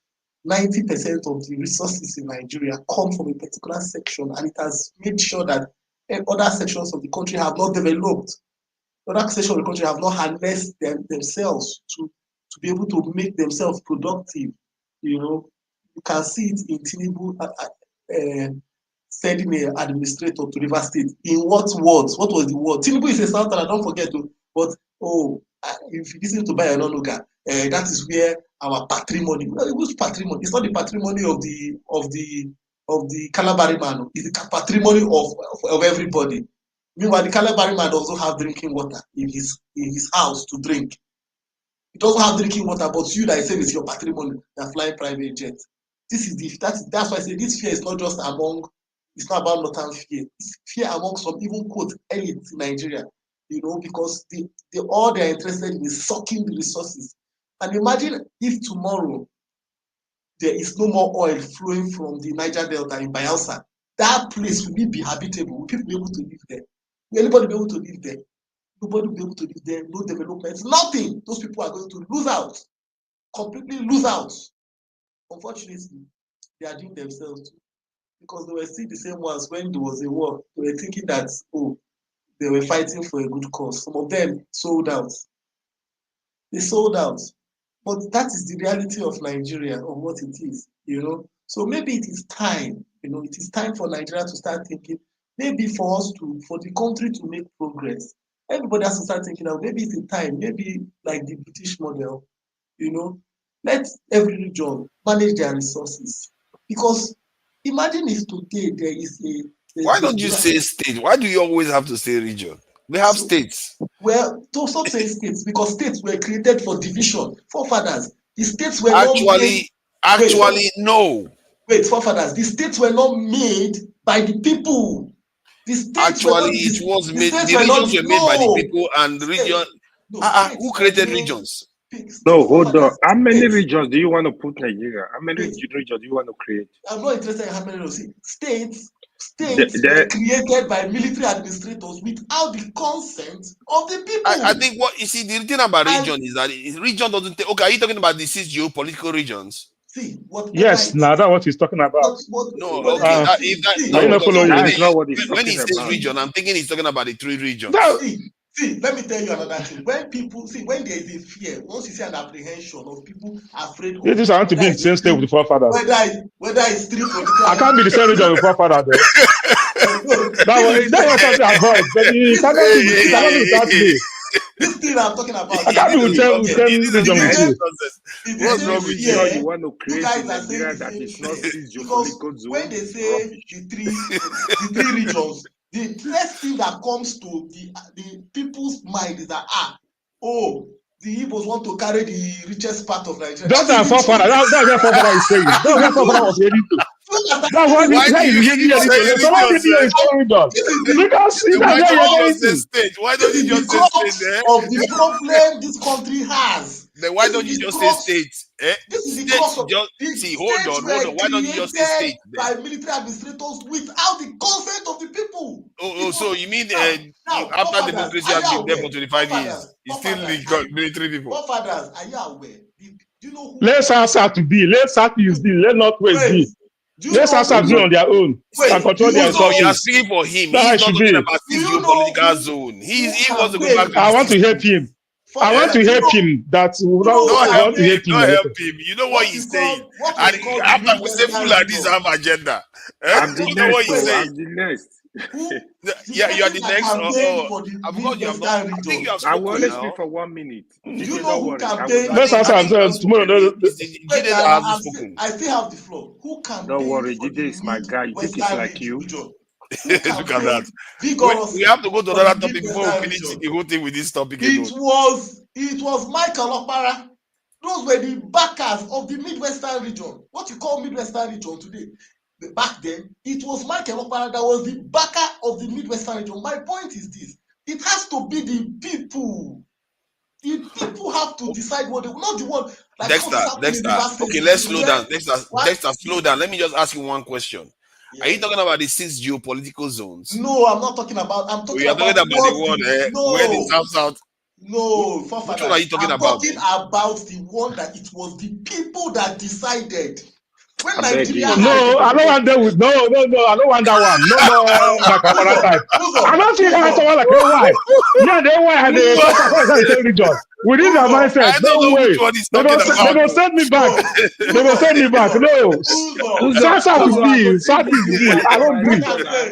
90% of the resources in Nigeria come from a particular section, and it has made sure that other sections of the country have not developed. Other sections of the country have not harnessed themselves to be able to make themselves productive. You can see it in Tinubu sending an administrator to River State. In what words? What was the word? Tinubu is a Southerner, don't forget to. But if you listen to Bayanonoga, that is where our patrimony. Whose patrimony? It's not the patrimony of the Calabari man. It's the patrimony of everybody. Meanwhile, the Calabari man also have drinking water in his house to drink. He doesn't have drinking water, but you that is saying it's your patrimony, that flying private jet. That's why I say this fear is not just it's not about northern fear. It's fear among some even quote elites in Nigeria, because all they're interested in is sucking the resources. And imagine if tomorrow there is no more oil flowing from the Niger Delta in Bayelsa. That place will be habitable. Will people be able to live there? Will anybody be able to live there? Nobody will be able to live there. No development. Nothing. Those people are going to lose out. Completely lose out. Unfortunately, they are doing themselves too. Because they were still the same ones when there was a war. They were thinking that, they were fighting for a good cause. Some of them sold out. They sold out. But that is the reality of Nigeria, of what it is, So maybe it is time, it is time for Nigeria to start thinking, maybe for the country to make progress. Everybody has to start thinking now, maybe it's a time, maybe like the British model, let every region manage their resources. Because imagine if today there is Why don't you say state? Why do you always have to say region? We have states. Well, to stop saying states, because states were created for division. Forefathers, the states were no. Wait, forefathers, the states were not made by the people. The states were not. It was made. The regions were made by the people, and the region. Who created regions? No, hold on. How many regions do you want to put Nigeria? How many regions do you want to create? I'm not interested in how many regions. States States were created by military administrators without the consent of the people. I think what you see, the thing about region is that region doesn't take. Okay, are you talking about the 6 geopolitical regions? See, whatever Yes, now that's what he's talking about. No, okay. Are you not following when, you? when he says region, I'm thinking he's talking about the 3 regions. See, let me tell you another thing. When there is a fear, once you see an apprehension of people afraid of, It is I want to be in the same state with the forefathers. Whether it's 3 political. I can't be the same region with forefathers. That's what I'm talking about. But you cannot be without me. This thing I'm talking about. I can't be with them region with you. What's wrong with you? You want to create a Nigeria that is not geopolitical zone. When they say the three regions, the first thing that comes to the people's mind is that the Igbos want to carry the richest part of Nigeria. That's our forefather. That's what forefather is saying. That's what forefather was heading to. That's what he's heading to. Someone did is going on. Because why don't you just say state there? Of the problem this country has. Then why don't you just say state? This is the cost of hold on. Why don't you just say state? By military administrators without the consent of the people. So you mean after democracy has been there for 25 years, it's still military people? Forefathers, are you aware? Do you know who? Let's answer to be. Let's start use be. Let's not waste be. Let's answer be on their own and control their resources. You are speaking for him. He's not talking about this geopolitical zone. He wants to go back to I want to help him. I want to help him. That I want to help him. Don't help him. You know what he's saying. And after we say full like this have agenda. You know what he's saying. I'm the next. Yeah, you are the next. I've got you. I think you have spoken. I will only speak for 1 minute. You know who Let's answer tomorrow. I still have the floor. Who can? Don't worry, Jide is my guy. You think it's like you? Look at that. We have to go to another topic before we finish the whole thing with this topic. It was Michael Okpara. Those were the backers of the Midwestern region. What you call Midwestern region today. Back then, it was Michael Okpara that was the backer of the Midwestern region. My point is this. It has to be the people. The people have to decide what they want, not the one. Like Dexter. Okay, let's slow down. Dexter, slow down. Let me just ask you one question. Yeah. Are you talking about the 6 geopolitical zones? No, I'm not talking about. I'm talking about the one where the South. No, which one are you talking about? I'm talking about the one that it was the people that decided. When Nigeria I don't want that with no, I don't want that one. No, Makamara type. I don't think I someone like why. Yeah, they why had the region. Within their mindset, no way. They will send me back. They will send me back. No. South is B. South is B.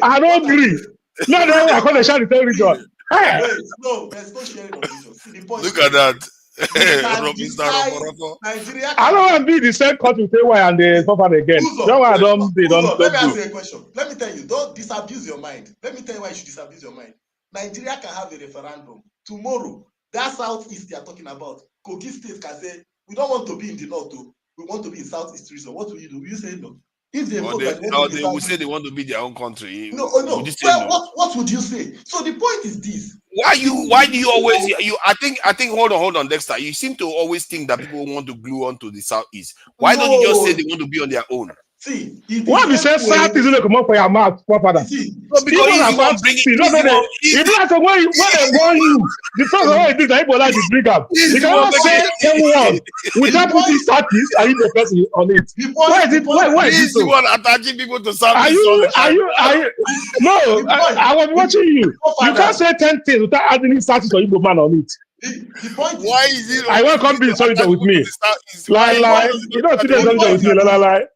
I don't agree. No, I call the shot the region. No, there's no sharing of region. Look at that. I don't want to be the same country say why and they suffer again. No, I don't. They don't. Let me ask you a question. Let me tell you. Don't disabuse your mind. Let me tell you why you should disabuse your mind. Nigeria can have a referendum tomorrow. That southeast they are talking about. Kogi State can say we don't want to be in the north. We want to be in southeast region. What will you do? Will you say no? If they vote, they will say they want to be their own country. No. Well, what would you say? So the point is this. Why do you always I think hold on, Dexter. You seem to always think that people want to glue on to the southeast. Why don't you just say they want to be on their own? See, what we say south is come up for your mouth, father. Because you want bring it. If you ask when they want you, the first one is that people like to bring up. You cannot say anyone without putting southeast and you the person on it. Why is it? Why is it so? You want attaching people to southeast? Are you? No, I was watching you. You can't say 10 things without adding southeast or Igbo man on it. The point is, why is it? I won't come be soldier with me. Lie. You don't see the soldier with me. Lie.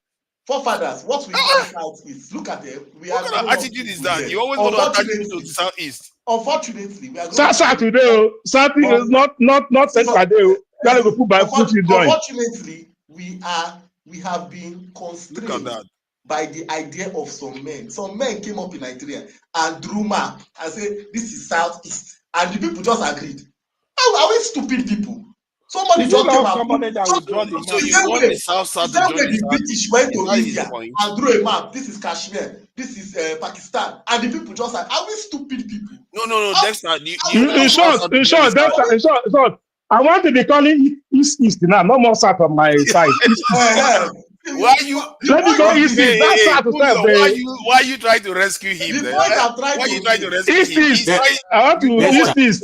Forefathers, what we find out is look at them. What kind of attitude is that? You always want to attach people to the southeast. Unfortunately, we are going today. Southeast is not set by day. Gotta go put by foot you join. Unfortunately, we have been constrained by the idea of some men. Some men came up in Nigeria and drew map and said this is southeast, and the people just agreed. Are we stupid people? Somebody just came out. So you want the south to join the British went to India and drew a map. This is Kashmir. This is Pakistan, and the people just like, are we stupid people? No. Dexter. In short, Dexter. I want to be calling east now, no more south on my side. Why you? Let me go easy. That's how to start. Why you trying to rescue him? The point I'm trying Why to you trying to make. rescue him? East. I want to east.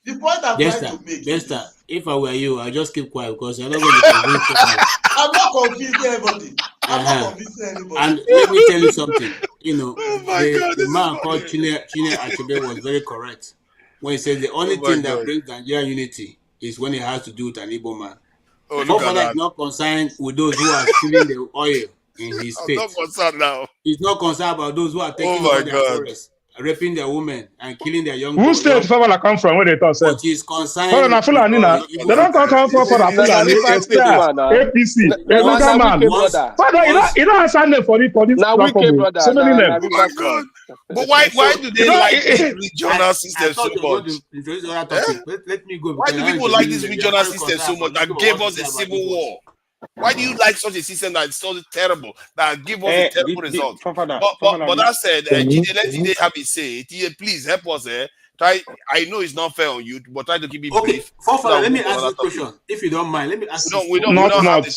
The point I'm trying Jester, to make. Jester, if I were you, I'd just keep quiet because you're not going to convince anyone. I'm not convincing anybody. I'm not convincing anybody. And let me tell you something. You know, God, the man called Chine Achebe was very correct when he said the only thing that brings Nigerian unity is when it has to do with an Igbo man. Forefather is not concerned with those who are stealing the oil in his state. I'm not concerned now. He's not concerned about those who are taking over their forests, raping their women, and killing their young Who state Forefather come from? Where they talk? But he's concerned. Fulani now. They don't come for Fulani. APC. Ebuka man. Father, you don't answer name for this. Now we came, brother. So many names. Oh my God. But why do they like this regional system so much? Let me go. Why do people like this regional system so much that gave us a civil war? Why do you like such a system that is so terrible, that give us a terrible result? But that said, let Tide have it say. Tide, please help us. Try. I know it's not fair on you, but try to keep it brief. Let me ask this question, if you don't mind. Let me ask. We don't have the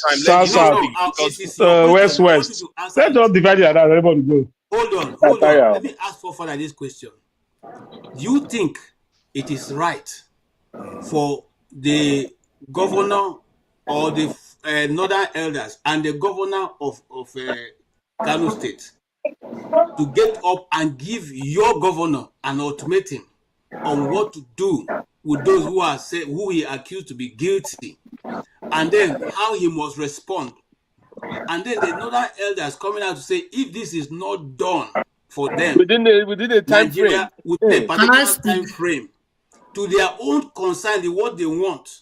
time. West. Let's just divide it. Everybody go. Hold on. Let me ask Forefather this question. Do you think it is right for the governor or the northern elders and the governor of Kano State to get up and give your governor an ultimatum on what to do with those who he accused to be guilty, and then how he must respond? And then the northern elders coming out to say, if this is not done for them within a time frame, within a particular time frame, to their own concern, what they want,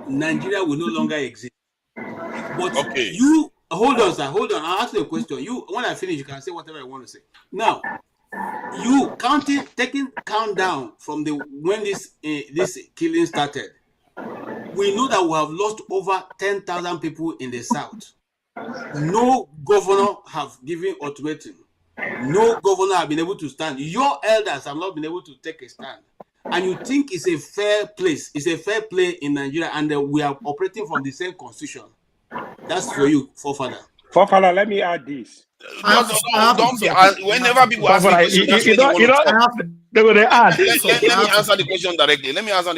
Nigeria will no longer exist. But you hold on, sir. Hold on. I'll ask you a question. When I finish, you can say whatever you want to say. Now, you taking countdown from when this killing started. We know that we have lost over 10,000 people in the south. No governor have given ultimatum. No governor have been able to stand. Your elders have not been able to take a stand. And you think it's a fair place. It's a fair play in Nigeria, and we are operating from the same constitution. That's for you, Forefather. Forefather, let me add this. Don't be. Whenever people ask me questions, they're going to add. Let me answer the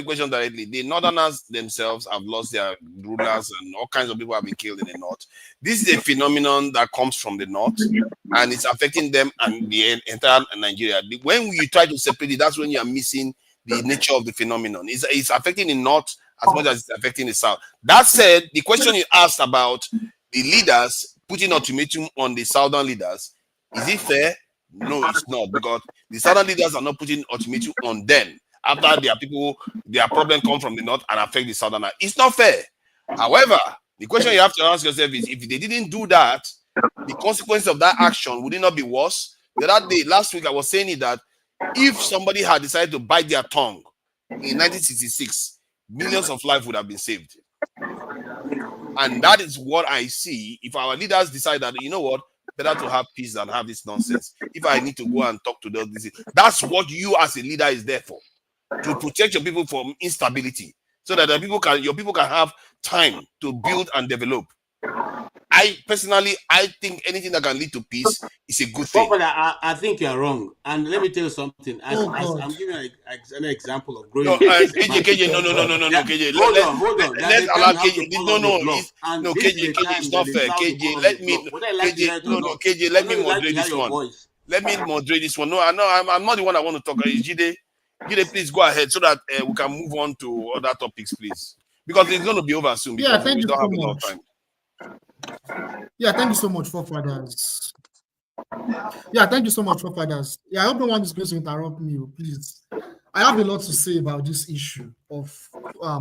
question directly. The Northerners themselves have lost their rulers, and all kinds of people have been killed in the north. This is a phenomenon that comes from the north, and it's affecting them and the entire Nigeria. When you try to separate it, that's when you are missing the nature of the phenomenon. It's affecting the north as much as it's affecting the south. That said, the question you asked about the leaders putting ultimatum on the southern leaders, is it fair? No, it's not, because the southern leaders are not putting ultimatum on them after their problem come from the north and affect the southerners. It's not fair. However, the question you have to ask yourself is, if they didn't do that, the consequence of that action, would it not be worse? The other day, last week, I was saying that if somebody had decided to bite their tongue in 1966, millions of lives would have been saved. And that is what I see. If our leaders decide that, you know what, better to have peace than have this nonsense. If I need to go and talk to them, that's what you as a leader is there for, to protect your people from instability, so that your people can have time to build and develop. I think anything that can lead to peace is a good thing. But I think you're wrong. And let me tell you something. I'm giving an example of growing. No, KJ, no, KJ. Hold on. Let's allow KJ. No, KJ, it's not fair. KJ, let me moderate this one. Let me moderate this one. No, I'm not the one I want to talk. Jide, please go ahead so that we can move on to other topics, please. Because it's going to be over soon. Yeah, thank we you don't so have much. enough time. Yeah, thank you so much, Forefathers. Yeah, thank you so much, Forefathers. Yeah, I hope no one is going to interrupt me, please. I have a lot to say about this issue of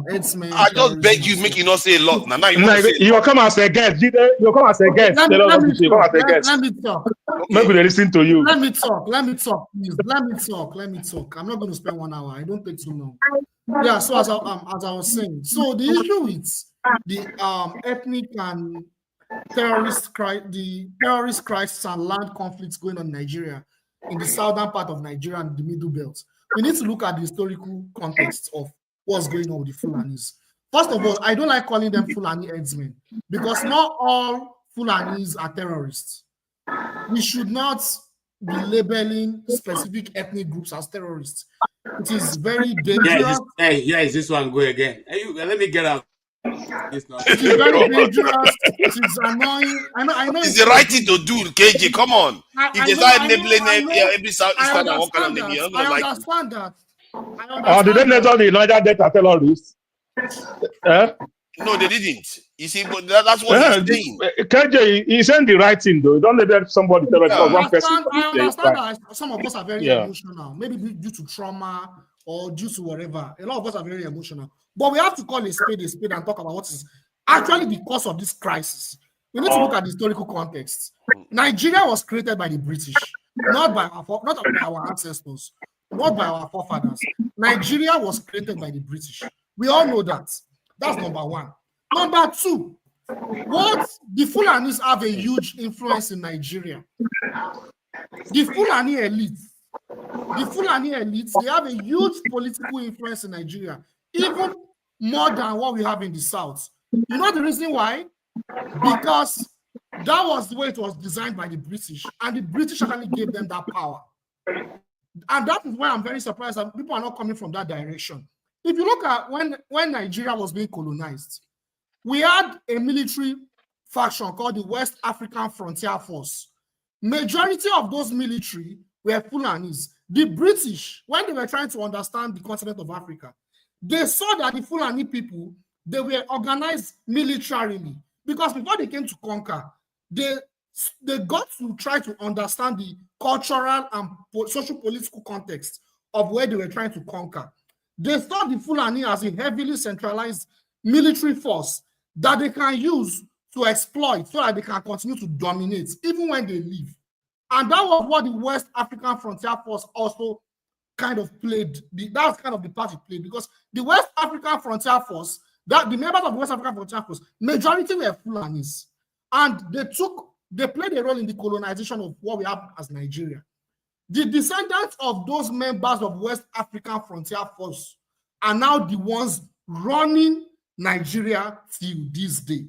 headsmen. I just beg you, make you not say a lot. Now you come and say guest. You come and say guest. Let me talk. Maybe they listen to you. Let me talk, please. Let me talk. I'm not going to spend 1 hour. I don't take too long. Yeah, so as I was saying, so the issue with the ethnic and terrorist crisis and land conflicts going on in Nigeria, in the southern part of Nigeria and the Middle Belt, we need to look at the historical context of what's going on with the Fulanis. First of all, I don't like calling them Fulani headsmen, because not all Fulanis are terrorists. We should not be labeling specific ethnic groups as terrorists. It is very dangerous. Here is this one go again. Let me get out. It's not. It is very dangerous. It is annoying. I know. It's the right thing to do, KJ. Come on. If they start enabling every Southeastern and what kind of name, you're not gonna like it. I understand that. Or did they not the Niger Delta terrorists? No, they didn't. You see, but that's what he's saying. KJ, he's saying the right thing, though. Don't let somebody tell us one person. I understand that some of us are very emotional, maybe due to trauma or due to whatever. A lot of us are very emotional. But we have to call a spade and talk about what is actually the cause of this crisis. We need to look at the historical context. Nigeria was created by the British, not by our ancestors, not by our forefathers. Nigeria was created by the British. We all know that. That's number one. Number two, the Fulanis have a huge influence in Nigeria. The Fulani elites, they have a huge political influence in Nigeria, even more than what we have in the South. You know the reason why? Because that was the way it was designed by the British, and the British actually gave them that power. And that is why I'm very surprised that people are not coming from that direction. If you look at when Nigeria was being colonized, we had a military faction called the West African Frontier Force. Majority of those military were Fulanis. The British, when they were trying to understand the continent of Africa, they saw that the Fulani people, they were organized militarily, because before they came to conquer, they got to try to understand the cultural and social political context of where they were trying to conquer. They saw the Fulani as a heavily centralized military force that they can use to exploit so that they can continue to dominate even when they leave. And that was what the West African Frontier Force also kind of played. That was kind of the part it played, because the West African Frontier Force, the members of the West African Frontier Force, majority were Fulanis. And they played a role in the colonization of what we have as Nigeria. The descendants of those members of West African Frontier Force are now the ones running Nigeria till this day.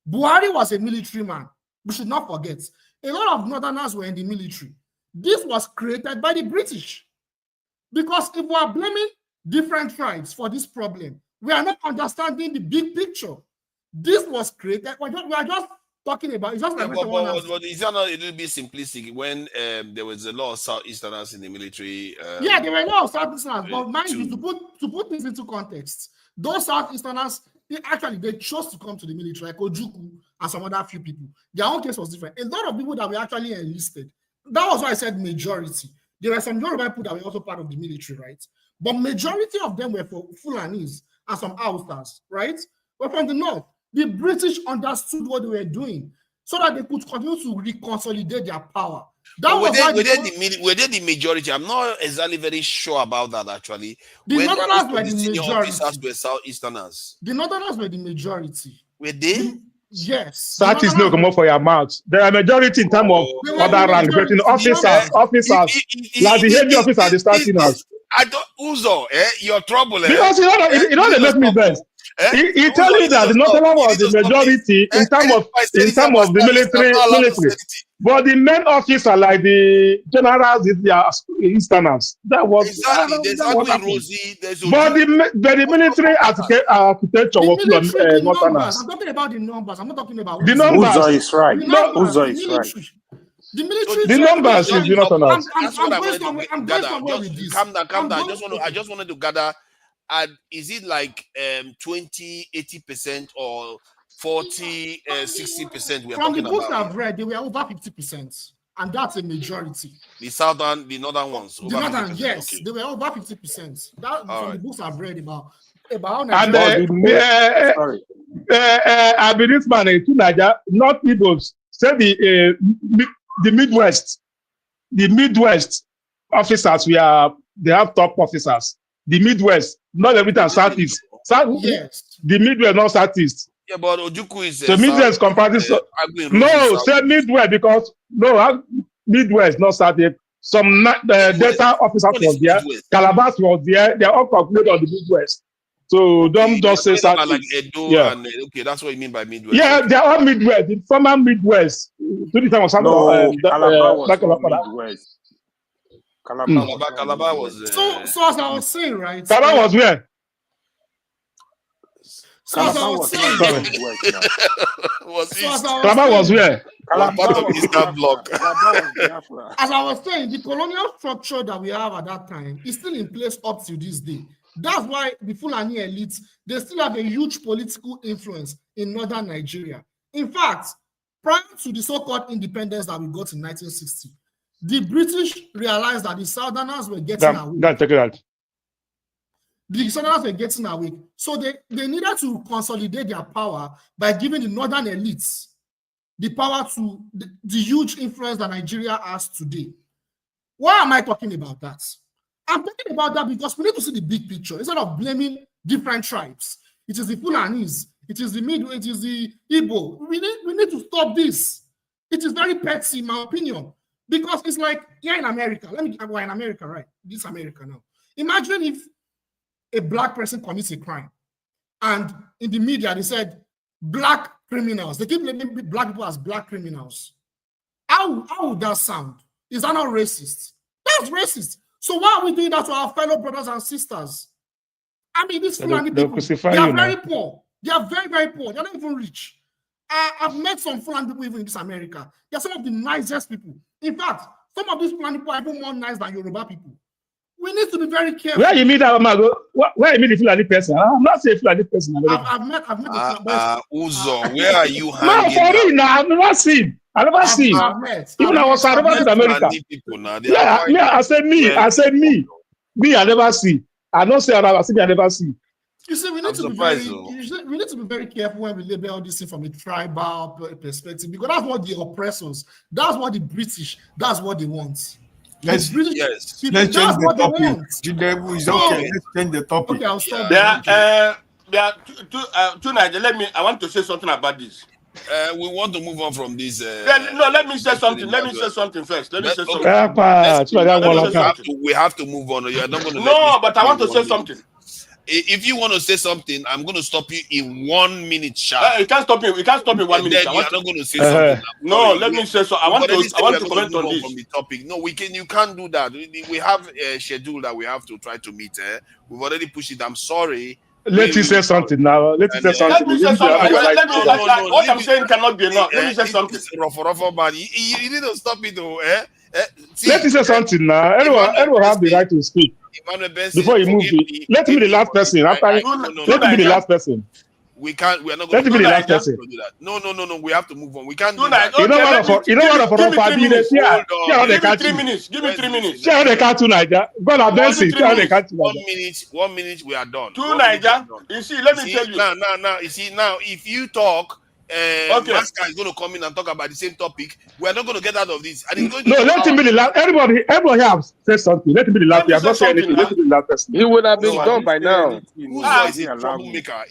Buhari was a military man. We should not forget. A lot of Northerners were in the military. This was created by the British. Because if we are blaming different tribes for this problem, we are not understanding the big picture. This was created. We are just talking about. It's just like but is that not a little bit simplistic when there was a lot of Southeasterners in the military? Yeah, there were a lot of Southeasterners, but mind you, to put this into context, those Southeasterners, they chose to come to the military, like Ojukwu and some other few people. Their own case was different. A lot of people that were actually enlisted. That was why I said majority. There were some Yoruba people that were also part of the military, right? But majority of them were for Fulanis and some Hausas, right? But from the north, the British understood what they were doing so that they could continue to reconsolidate their power. Were they the majority? I'm not exactly very sure about that, actually. The Northerners were the majority. Officers were Southeasterners. The Northerners were the majority. Were they? Yes. South is no come up for your mouth. There are majority in terms of other rank, but in officers, like the heavy officers, the Southerners. I don't, Uzo, your trouble. Because you know they make me best. He tell you that the Northern was the majority in terms of the military. But the main officer, like the generals, they are Easterners. That was exactly. But the military architecture was Northerners. I'm talking about the numbers. I'm not talking about the numbers. Uzo is right. Uzo is right. The military. The numbers is Northerners. I'm going somewhere with this. Calm down. I just wanted to gather. And is it like 20, 80% or 40, 60% we are From the talking books about? I've read, they were over 50%. And that's a majority. The northern ones. The northern, yes. Okay. They were over 50%. That from right. The books I've read about and I believe, man, in Nigeria, not Igbos, say the Midwest officers, they have top officers. The Midwest, not everything Southeast. Yes. The Midwest, not Southeast. Yeah, but Ojukwu is the Midwest compared to no, say Midwest because Midwest, not Southeast. Some Delta officers was there, Calabar was there. They are all calculated on the Midwest. So don't just say Talking about like Southeast. Edo Yeah. and okay, that's what you mean by Midwest. Yeah, Okay. they're all Midwest. The former Midwest. To the time of No, Calabar was back not up. Midwest. Calabar was not Calabar Midwest. was. So as I was saying, right? Calabar was where? So as I Calabar was was saying, not Midwest now. was so as East. I was Calabar was saying, where? Was part of was Eastern Biafra. Bloc. Calabar was Biafra. as I was saying, the colonial structure that we have at that time is still in place up to this day. That's why the Fulani elites, they still have a huge political influence in northern Nigeria. In fact, prior to the so-called independence that we got in 1960, the British realized that the Southerners were getting away. Check it out. The Southerners were getting away. So they needed to consolidate their power by giving the northern elites the power to the huge influence that Nigeria has today. Why am I talking about that? I'm talking about that because we need to see the big picture instead of blaming different tribes. It is the Fulanis, it is the Midway, it is the Igbo. We need to stop this. It is very petty, in my opinion, because it's like here in America. We're in America, right? This is America now. Imagine if a black person commits a crime, and in the media they said black criminals. They keep naming black people as black criminals. How would that sound? Is that not racist? That's racist. So why are we doing that to our fellow brothers and sisters? I mean, these Fulani people, they are very poor. They are very, very poor. They're not even rich. I've met some Fulani people even in this America. They're some of the nicest people. In fact, some of these Fulani people are even more nice than Yoruba people. We need to be very careful. Where you meet that Mago? Where you meet the Fulani person? I'm not saying Fulani person. I've met the Fulani. Uzo, where are you No, hanging for real, out? now, I've never seen. Even I was in America. Yeah, I said me. I never see. I don't say I see. I never see. You see, we need to be very careful when we label all this thing from a tribal perspective, because that's what the oppressors, that's what the British, that's what they want. Let's people, change that's the what they topic. want. Judebu is okay. Let's change the topic. Okay, I'll stop. There are two Nigeria. I want to say something about this. We want to move on from this. No, let me say something. Let me say something first. Let me say something. We have to move on. You're not going to. No, but I want to say something. If you want to say something, I'm going to stop you in 1 minute sharp. You can't stop me. We can't stop in 1 minute. You're not going to say something. No, let me say so. I want to comment on this. From the topic. No, you can't do that. We have a schedule that we have to try to meet. We've already pushed it. I'm sorry. Let me say something now. Let me say something. What I'm saying cannot be enough. Let me say something. But you need to stop it though. Let me say something now. Everyone have the right to speak. Before you move, let me be the last person. Let me be the last person. We can't. We are not let going to me be the last person. do that. No. We have to move on. We can't do that. You know what? Give me 3 minutes. Give me 3 minutes. Share the car to Niger. God, I bless you. Share the car to Niger. 1 minute. We are done. To Niger. You see, let me tell you. Now. You see, now if you talk. Maska is going to come in and talk about the same topic. We are not going to get out of this. And let him be the last. Everybody have said something. Let him be the last. I've not said anything. Let him be the last person. He would have been gone by now. Uzo is a troublemaker.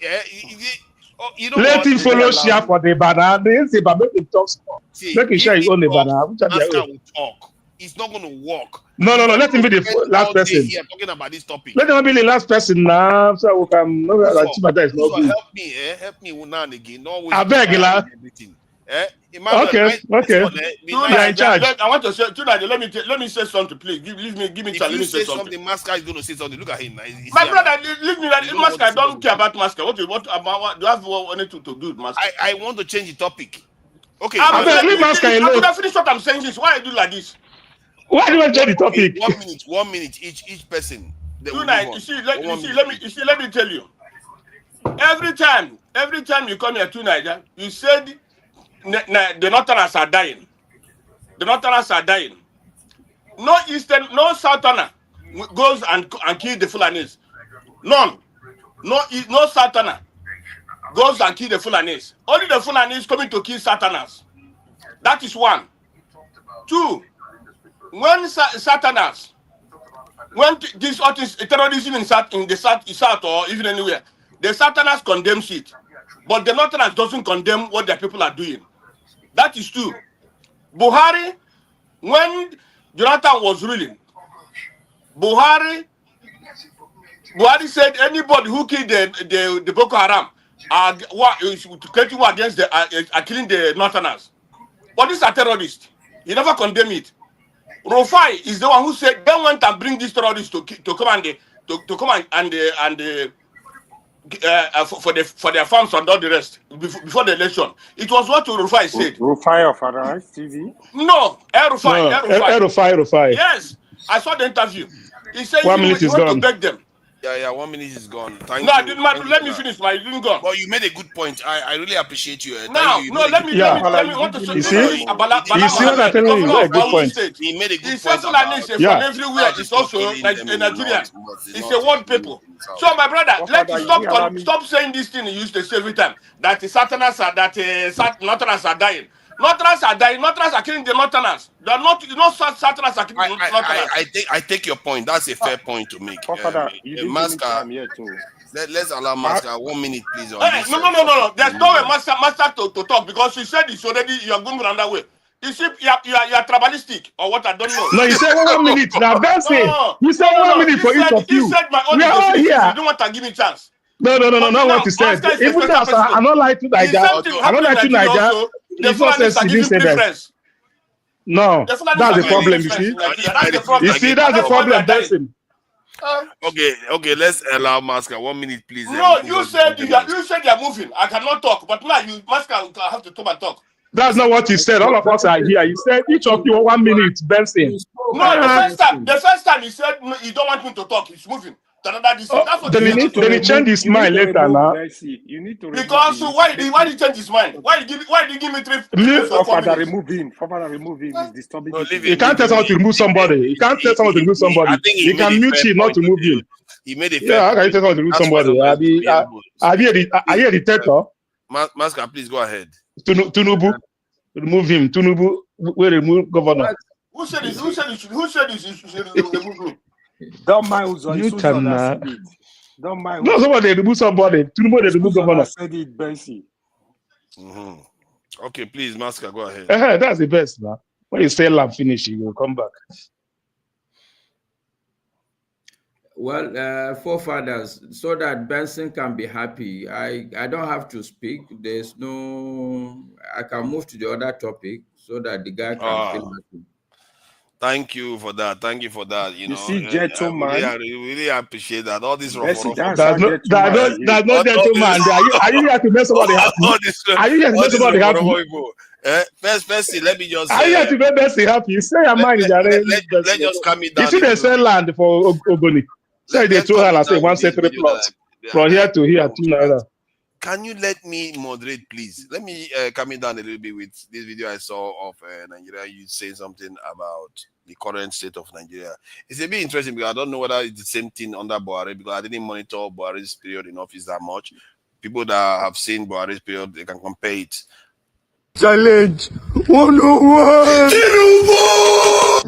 Let him follow share for the banana. Make him talk. Make him share his own banana. Maska will talk. It's not going to work. No. Let him be the last person. Here talking about this topic. Let him be the last person now, so we can. Help me now and again. I beg you, Okay. You're in charge. I want to say tonight. Let me say something, please. Give me time. Let me say something. Maska is going to say something. Look at him. My brother, leave me. Maska, I don't care about Maska. What do you have anything to do with Maska? I want to change the topic. Okay. Leave Maska alone. I could have finished what I'm saying. Why you do like this? Why do you want to change the topic? 1 minute each person. Tonight, let me tell you. Every time you come here to Niger, you said the Northerners are dying. The Northerners are dying. No Southerner goes and kill the Fulanis. None. No Southerner goes and kill the Fulanis. Only the Fulanis coming to kill Southerners. That is one. Two. When Southerners, when this terrorism in the south or even anywhere, the Southerners condemns it, but the Northerners doesn't condemn what their people are doing. That is true. Buhari, when Jonathan was ruling, Buhari Buhari said anybody who killed the Boko Haram are creating war against are killing the Northerners. But these are terrorists. He never condemned it. Rufai is the one who said they went and bring these terrorists to come for their farms and all the rest before the election. It was what Rufai said. Rufai of Arise TV? No, Rufai. Rufai. Yes, I saw the interview. He said 1 minute he is went gone. to beg them. Yeah, 1 minute is gone. Thank no, you. I didn't matter. Let me finish. My didn't go. Well, you made a good point. I really appreciate you. Now, let me want to say. You see what I'm telling you? Very good point. He made a good point. About from everywhere. It's also Nigerian. It's a world people. So, my brother, let's stop saying this thing you used to say every time that the Northerners are dying. Northerners are dying. Northerners are killing the Northerners. They're not. Southerners are killing the Northerners. I take your point. That's a fair point to make. Master, let's allow Master 1 minute, please. No. There's no way Master to talk because she said it's already you are going another way. You see, you are tribalistic or what? I don't know. No, you said 1 minute. Now that's it. You said 1 minute for each of you. You said my own. We are all here. You don't want to give me a chance. No, not what you said. Even though I'm not like to Nigeria. I'm not like to Nigeria. The Fulanis are giving preference. No, that's the problem. You see, that's the problem. Benson. Okay. Let's allow Masker 1 minute, please. No, you said you're moving. I cannot talk, but now you Masker have to come and talk. That's not what you said. All of us are here. You said each of you 1 minute, Benson. No, the first time he said no, you don't want me to talk. He's moving. Then he change his mind later now. You need to because why did he change his mind? Why did he give me 3 minutes? Remove him. Is disturbing. You can't tell someone to remove somebody. You can't tell someone to remove somebody. You can mute him, not to move him. He made it. Yeah, how can you tell someone to remove somebody? Are you a dictator? Masker, please go ahead. Tinubu, remove him. Tinubu will remove governor. Who said this? Who said this? You should remove me? Don't mind you cannot. Don't mind. No, somebody remove somebody. Tinubu they remove governor. Said it, Bensi. Okay, please, Masker, go ahead. That's the best, man. When you say lamb finish, you will come back. Well, forefathers, so that Benson can be happy. I don't have to speak. There's no. I can move to the other topic so that the guy can feel happy. Thank you for that. You see, gentleman. I really appreciate that. All this that's no gentleman. Are you here to make somebody happy? Are you here to make somebody happy? First, let me just. Are you here to make Bessie happy? You say your mind. Let's just calm it down. You see, they sell land for Ogoni. Say they told her, I say 1 separate plot from here to here, 2 naira. Can you let me moderate, please? Let me calm it down a little bit with this video I saw of Nigeria. You saying something about the current state of Nigeria. It's a bit interesting because I don't know whether it's the same thing under Buhari because I didn't monitor Buhari's period in office that much. People that have seen Buhari's period, they can compare it. Challenge 101.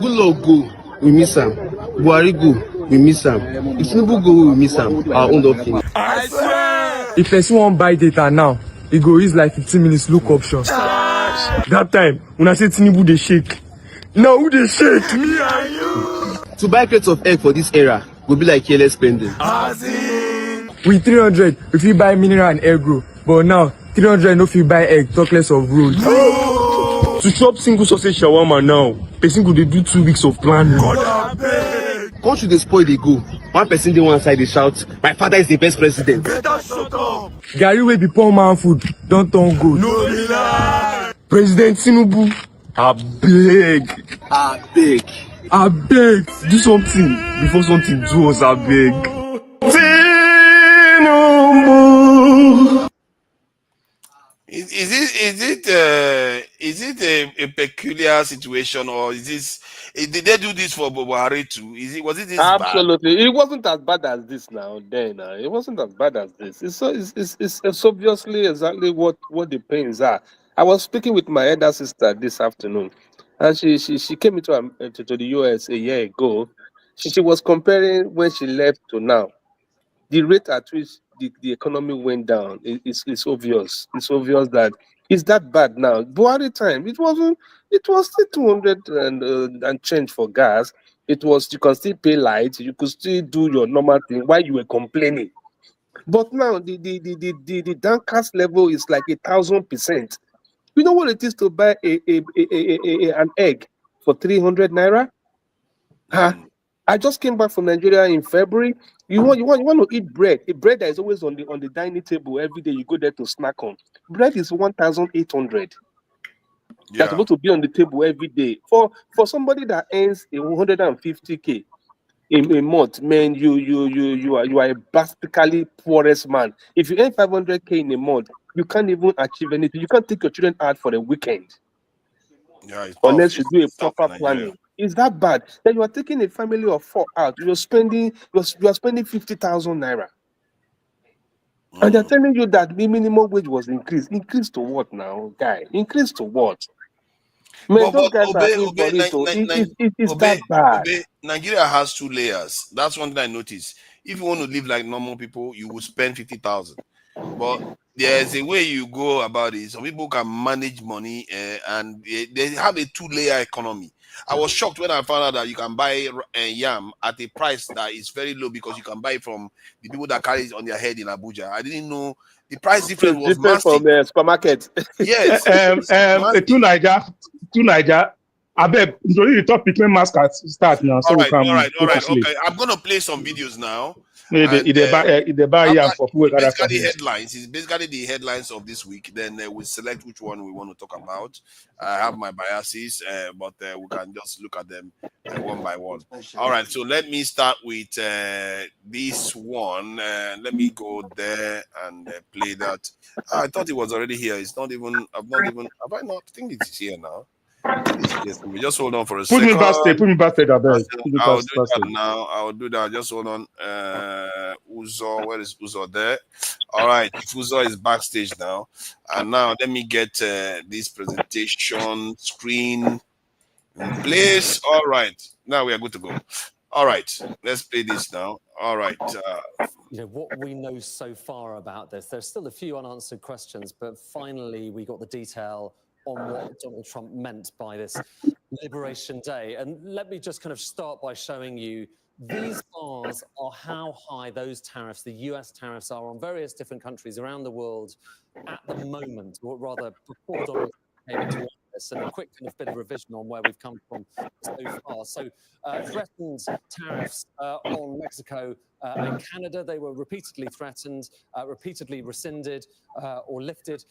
Good luck go, we miss him. Buhari go, we miss him. If Tinubu go, we miss him. Our own of him. I swear. If person won't buy data now, it go use like 15 minutes look options. That time, when I say Tinubu they shake. Now who they shake? Me and you. To buy crates of egg for this era will be like careless spending. With 300, if you buy mineral and egg grow, but now 300 no fit buy egg, talk less of road. To chop single sausage shawarma now, person go dey do 2 weeks of planning. Country dey spoil dey go. One person dey one side dey shout, "My father is the best president." Gary wey be poor man food don turn gold. No be lie. President Tinubu, abeg, do something before something do us, abeg. Tinubu. Is it a peculiar situation, or is this? Did they do this for Buhari too? Was it this Absolutely. bad? It wasn't as bad as this now. It wasn't as bad as this. It's obviously exactly what the pains are. I was speaking with my elder sister this afternoon, and she came to the US a year ago. She was comparing when she left to now. The rate at which the economy went down is obvious. It's obvious that it's that bad now. Buhari time, it wasn't. It was still 200 and change for gas. It was you can still pay light, you could still do your normal thing while you were complaining. But now the downcast level is like 1,000%. You know what it is to buy an egg for 300 naira? Huh? I just came back from Nigeria in February. You want to eat bread. A bread that is always on the dining table every day. You go there to snack on. Bread is 1,800. That's supposed to be on the table every day. For somebody that earns 150K in a month, man, you are a basically poorest man. If you earn 500K in a month, you can't even achieve anything. You can't take your children out for the weekend Yeah, it's tough. unless you do a It's tough proper in Nigeria. planning. Is that bad? Then you are taking a family of 4 out. You are spending 50,000 naira. And they're telling you that the minimum wage was increased. Increased to what now, guy? Increased to what? Man, those guys are in for it. It's that bad. Nigeria has 2 layers. That's one thing I noticed. If you want to live like normal people, you will spend 50,000. But there's a way you go about it. Some people can manage money and they have a 2-layer economy. I was shocked when I found out that you can buy yam at a price that is very low because you can buy it from the people that carry it on their head in Abuja. I didn't know the price difference was different massive. from the supermarket. Yes. To Niger. I bet the topic when mask start now, so All we right. can Okay. I'm gonna play some videos now. Basically, Headlines. It's basically the headlines of this week. Then we select which one we want to talk about. I have my biases, but we can just look at them one by one. All right. So let me start with this one. Let me go there and play that. I thought it was already here. It's not even. Have I not? I think it's here now. Yes, just hold on for a second. Put me backstage, I beg. I'll do that now. I'll do that. Just hold on. Uzo, where is Uzo there? All right, Uzo is backstage now. And now let me get this presentation screen in place. All right, now we are good to go. All right, let's play this now. All right. What we know so far about this, there's still a few unanswered questions, but finally we got the detail on what Donald Trump meant by this Liberation Day. And let me just kind of start by showing you these bars are how high those tariffs, the US tariffs, are on various different countries around the world at the moment, or rather before Donald Trump came into office, and a quick kind of bit of revision on where we've come from so far. So threatened tariffs on Mexico and Canada. They were repeatedly threatened, repeatedly rescinded or lifted,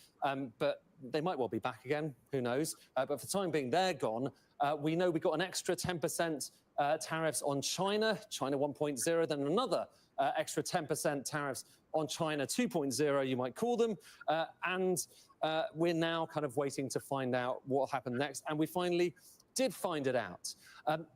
but they might well be back again, who knows? But for the time being, they're gone. We know we got an extra 10% tariffs on China, China 1.0, then another extra 10% tariffs on China 2.0, you might call them. And we're now kind of waiting to find out what happened next. And we finally did find it out.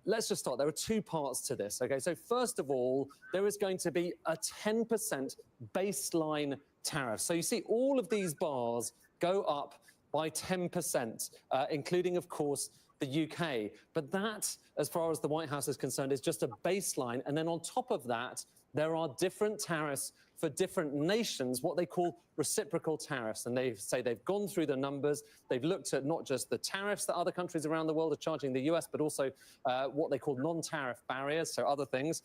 Let's just start. There are 2 parts to this. Okay, so first of all, there is going to be a 10% baseline tariff. So you see all of these bars go up by 10%, including, of course, the UK. But that, as far as the White House is concerned, is just a baseline. And then on top of that, there are different tariffs for different nations, what they call reciprocal tariffs. And they say they've gone through the numbers. They've looked at not just the tariffs that other countries around the world are charging the US, but also what they call non-tariff barriers, so other things.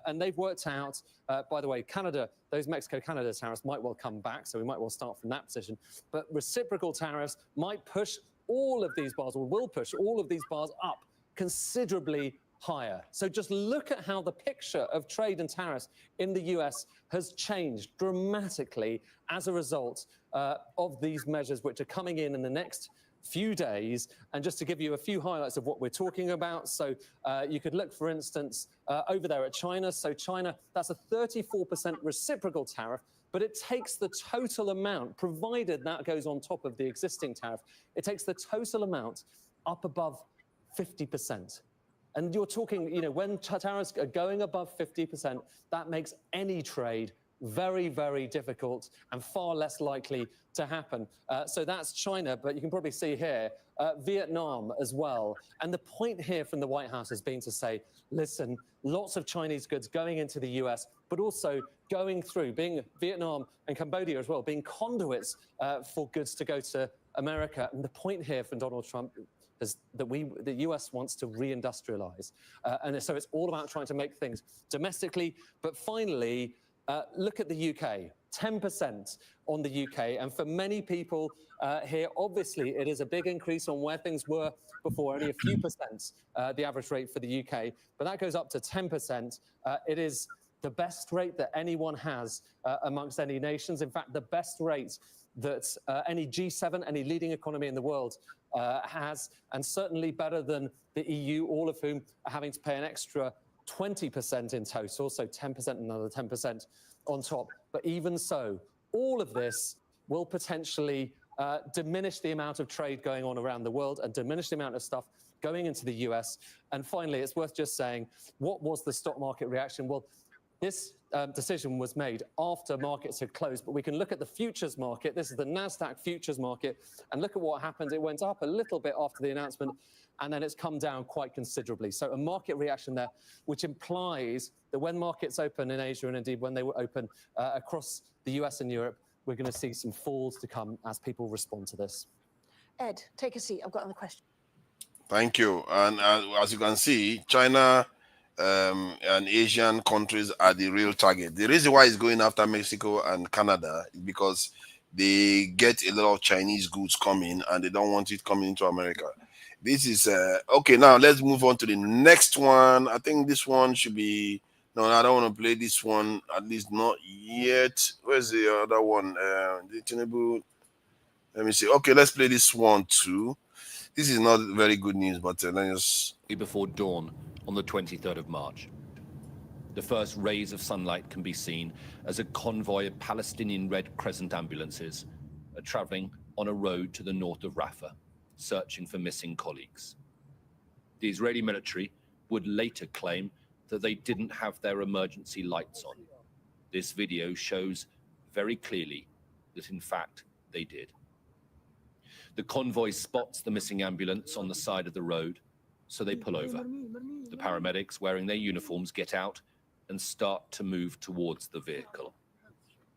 And they've worked out, by the way, Canada, those Mexico-Canada tariffs might well come back, so we might well start from that position. But reciprocal tariffs might push all of these bars, or will push all of these bars up considerably higher. So just look at how the picture of trade and tariffs in the US has changed dramatically as a result of these measures, which are coming in the next few days. And just to give you a few highlights of what we're talking about. So you could look, for instance, over there at China. So China, that's a 34% reciprocal tariff, but it takes the total amount, provided that goes on top of the existing tariff, it takes the total amount up above 50%. And you're talking, when tariffs are going above 50%, that makes any trade very, very difficult and far less likely to happen. So that's China, but you can probably see here, Vietnam as well. And the point here from the White House has been to say, listen, lots of Chinese goods going into the US, but also going through, being Vietnam and Cambodia as well, being conduits for goods to go to America. And the point here from Donald Trump the US wants to reindustrialize. And so it's all about trying to make things domestically. But finally, look at the UK, 10% on the UK. And for many people here, obviously, it is a big increase on where things were before, only a few percent, the average rate for the UK. But that goes up to 10%. It is the best rate that anyone has amongst any nations. In fact, the best rate that any G7, any leading economy in the world has, and certainly better than the EU, all of whom are having to pay an extra 20% in total, so 10% and another 10% on top. But even so, all of this will potentially diminish the amount of trade going on around the world and diminish the amount of stuff going into the US. And finally, it's worth just saying, what was the stock market reaction? Well, this decision was made after markets had closed, but we can look at the futures market. This is the NASDAQ futures market, and look at what happened. It went up a little bit after the announcement, and then it's come down quite considerably. So a market reaction there, which implies that when markets open in Asia, and indeed when they were open across the US and Europe, we're going to see some falls to come as people respond to this. Ed, take a seat. I've got another question. Thank you. And as you can see, China and Asian countries are the real target. The reason why it's going after Mexico and Canada is because they get a lot of Chinese goods coming and they don't want it coming into America. This is okay. Now let's move on to the next one. I think this one should be no, I don't want to play this one, at least not yet. Where's the other one? The Tinubu. Let me see. Okay, let's play this one too. This is not very good news, but let's just before dawn on the 23rd of March. The first rays of sunlight can be seen as a convoy of Palestinian Red Crescent ambulances are traveling on a road to the north of Rafah, searching for missing colleagues. The Israeli military would later claim that they didn't have their emergency lights on. This video shows very clearly that in fact they did. The convoy spots the missing ambulance on the side of the road, so they pull over. The paramedics, wearing their uniforms, get out and start to move towards the vehicle.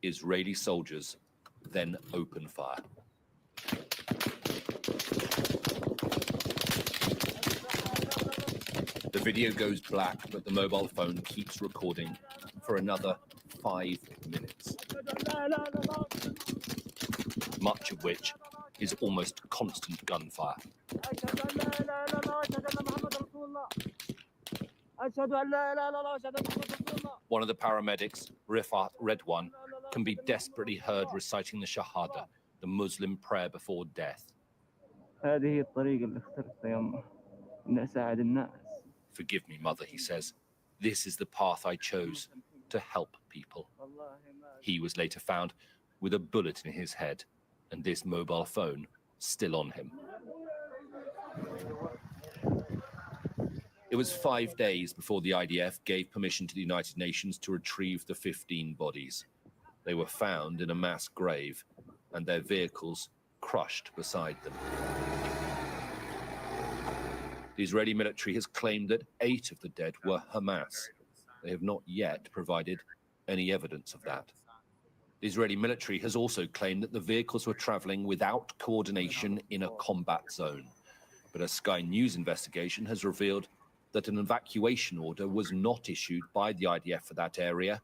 Israeli soldiers then open fire. The video goes black, but the mobile phone keeps recording for another 5 minutes, much of which is almost constant gunfire. One of the paramedics, Rifat Redwan, can be desperately heard reciting the Shahada, the Muslim prayer before death. Forgive me, mother, he says. This is the path I chose to help people. He was later found with a bullet in his head and this mobile phone still on him. It was 5 days before the IDF gave permission to the United Nations to retrieve the 15 bodies. They were found in a mass grave and their vehicles crushed beside them. The Israeli military has claimed that 8 of the dead were Hamas. They have not yet provided any evidence of that. The Israeli military has also claimed that the vehicles were traveling without coordination in a combat zone. But a Sky News investigation has revealed that an evacuation order was not issued by the IDF for that area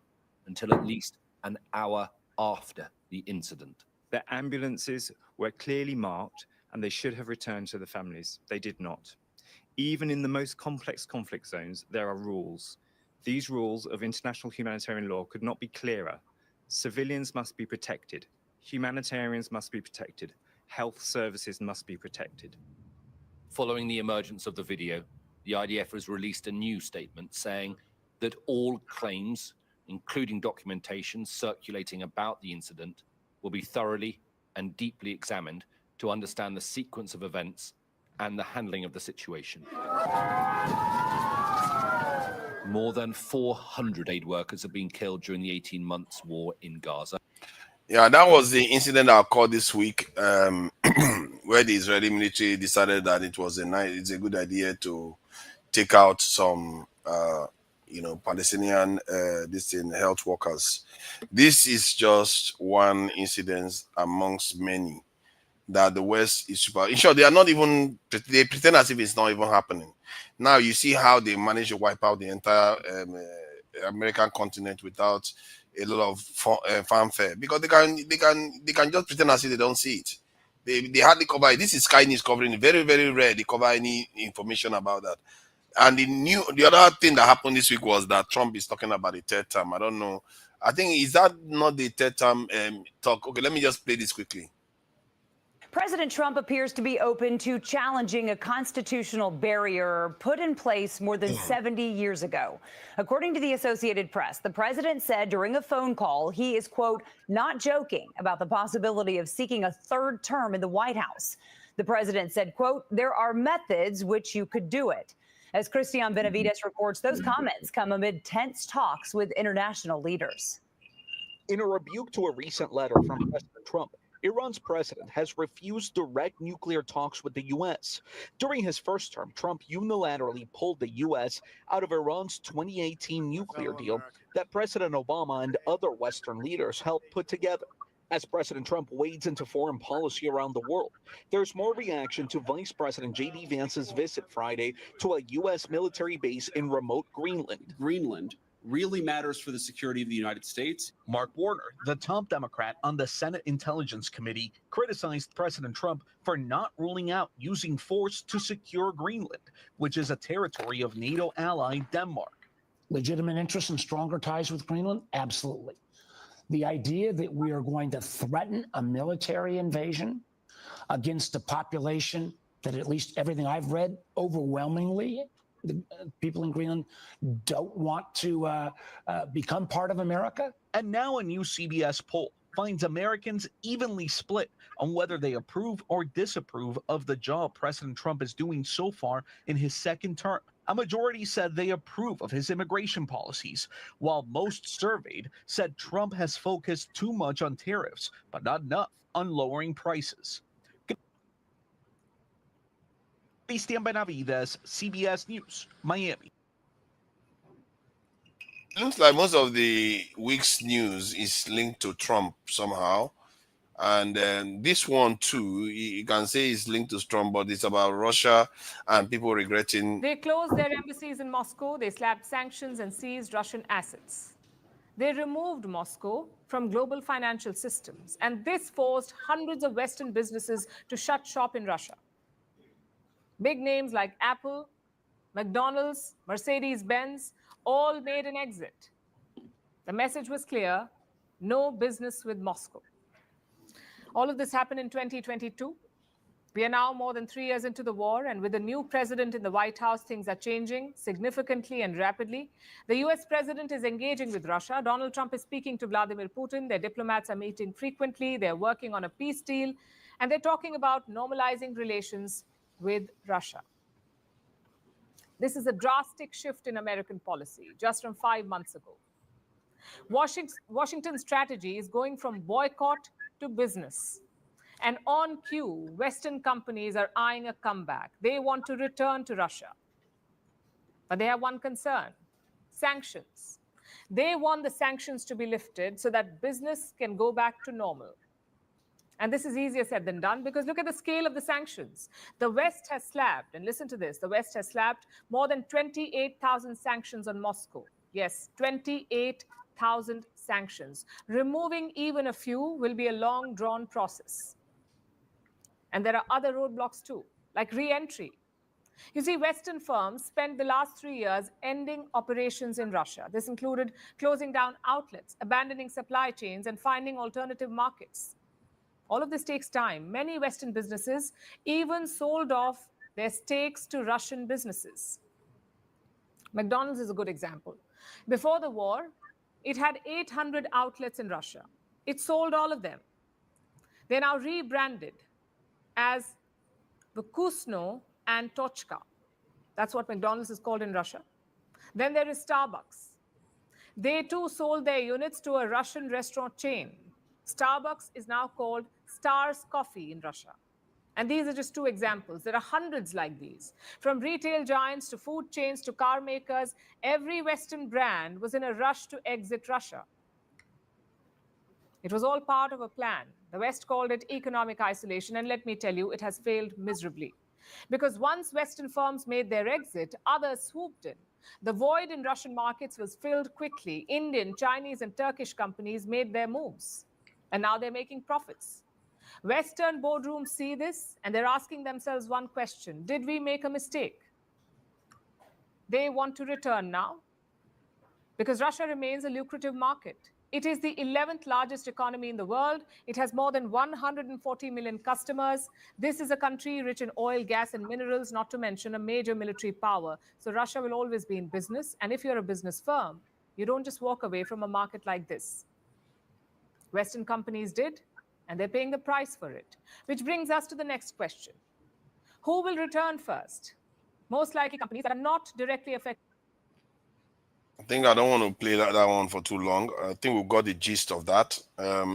until at least an hour after the incident. Their ambulances were clearly marked and they should have returned to the families. They did not. Even in the most complex conflict zones, there are rules. These rules of international humanitarian law could not be clearer. Civilians must be protected. Humanitarians must be protected. Health services must be protected. Following the emergence of the video, the IDF has released a new statement saying that all claims, including documentation circulating about the incident, will be thoroughly and deeply examined to understand the sequence of events and the handling of the situation. More than 400 aid workers have been killed during the 18 months war in Gaza. Yeah, that was the incident I called this week, where the Israeli military decided that it's a good idea to take out some, Palestinian health workers. This is just one incident amongst many. that the West is super. In short, they are not even. They pretend as if it's not even happening. Now you see how they manage to wipe out the entire American continent without a lot of fanfare, because they can just pretend as if they don't see it. They hardly cover it. This is Sky News covering it. Very, very rare they cover any information about that. And the other thing that happened this week was that Trump is talking about the third term. I don't know. I think, is that not the third term talk? Okay, let me just play this quickly. President Trump appears to be open to challenging a constitutional barrier put in place more than 70 years ago. According to the Associated Press, the president said during a phone call he is, quote, not joking about the possibility of seeking a third term in the White House. The president said, quote, there are methods which you could do it. As Christian Benavides reports, those comments come amid tense talks with international leaders. In a rebuke to a recent letter from President Trump, Iran's president has refused direct nuclear talks with the U.S. During his first term, Trump unilaterally pulled the U.S. out of Iran's 2018 nuclear deal that President Obama and other Western leaders helped put together. As President Trump wades into foreign policy around the world, there's more reaction to Vice President J.D. Vance's visit Friday to a U.S. military base in remote Greenland. Greenland really matters for the security of the United States. Mark Warner, the top Democrat on the Senate Intelligence Committee, criticized President Trump for not ruling out using force to secure Greenland, which is a territory of NATO ally Denmark. Legitimate interest and stronger ties with Greenland? Absolutely. The idea that we are going to threaten a military invasion against a population that, at least everything I've read, overwhelmingly, the people in Greenland don't want to become part of America. And now a new CBS poll finds Americans evenly split on whether they approve or disapprove of the job President Trump is doing so far in his second term. A majority said they approve of his immigration policies, while most surveyed said Trump has focused too much on tariffs, but not enough on lowering prices. Christian Benavides, CBS News, Miami. Looks like most of the week's news is linked to Trump somehow. And then this one too, you can say is linked to Trump, but it's about Russia and people regretting. They closed their embassies in Moscow. They slapped sanctions and seized Russian assets. They removed Moscow from global financial systems. And this forced hundreds of Western businesses to shut shop in Russia. Big names like Apple, McDonald's, Mercedes-Benz, all made an exit. The message was clear: no business with Moscow. All of this happened in 2022. We are now more than 3 years into the war, and with a new president in the White House, things are changing significantly and rapidly. The US president is engaging with Russia. Donald Trump is speaking to Vladimir Putin. Their diplomats are meeting frequently. They're working on a peace deal, and they're talking about normalizing relations with Russia. This is a drastic shift in American policy just from 5 months ago. Washington's strategy is going from boycott to business. And on cue, Western companies are eyeing a comeback. They want to return to Russia. But they have one concern: sanctions. They want the sanctions to be lifted so that business can go back to normal. And this is easier said than done, because look at the scale of the sanctions. The West has slapped, and listen to this, the West has slapped more than 28,000 sanctions on Moscow. Yes, 28,000 sanctions. Removing even a few will be a long, drawn process. And there are other roadblocks too, like re-entry. You see, Western firms spent the last 3 years ending operations in Russia. This included closing down outlets, abandoning supply chains, and finding alternative markets. All of this takes time. Many Western businesses even sold off their stakes to Russian businesses. McDonald's is a good example. Before the war, it had 800 outlets in Russia. It sold all of them. They're now rebranded as Vkusno and Tochka. That's what McDonald's is called in Russia. Then there is Starbucks. They too sold their units to a Russian restaurant chain. Starbucks is now called Stars Coffee in Russia. And these are just 2 examples. There are hundreds like these. From retail giants to food chains to car makers, every Western brand was in a rush to exit Russia. It was all part of a plan. The West called it economic isolation, and let me tell you, it has failed miserably. Because once Western firms made their exit, others swooped in. The void in Russian markets was filled quickly. Indian, Chinese, and Turkish companies made their moves, and now they're making profits. Western boardrooms see this, and they're asking themselves one question: did we make a mistake? They want to return now, because Russia remains a lucrative market. It is the 11th largest economy in the world. It has more than 140 million customers. This is a country rich in oil, gas, and minerals, not to mention a major military power. So Russia will always be in business. And if you're a business firm, you don't just walk away from a market like this. Western companies did, and they're paying the price for it. Which brings us to the next question. Who will return first? Most likely companies that are not directly affected. I think I don't want to play that one for too long. I think we've got the gist of that.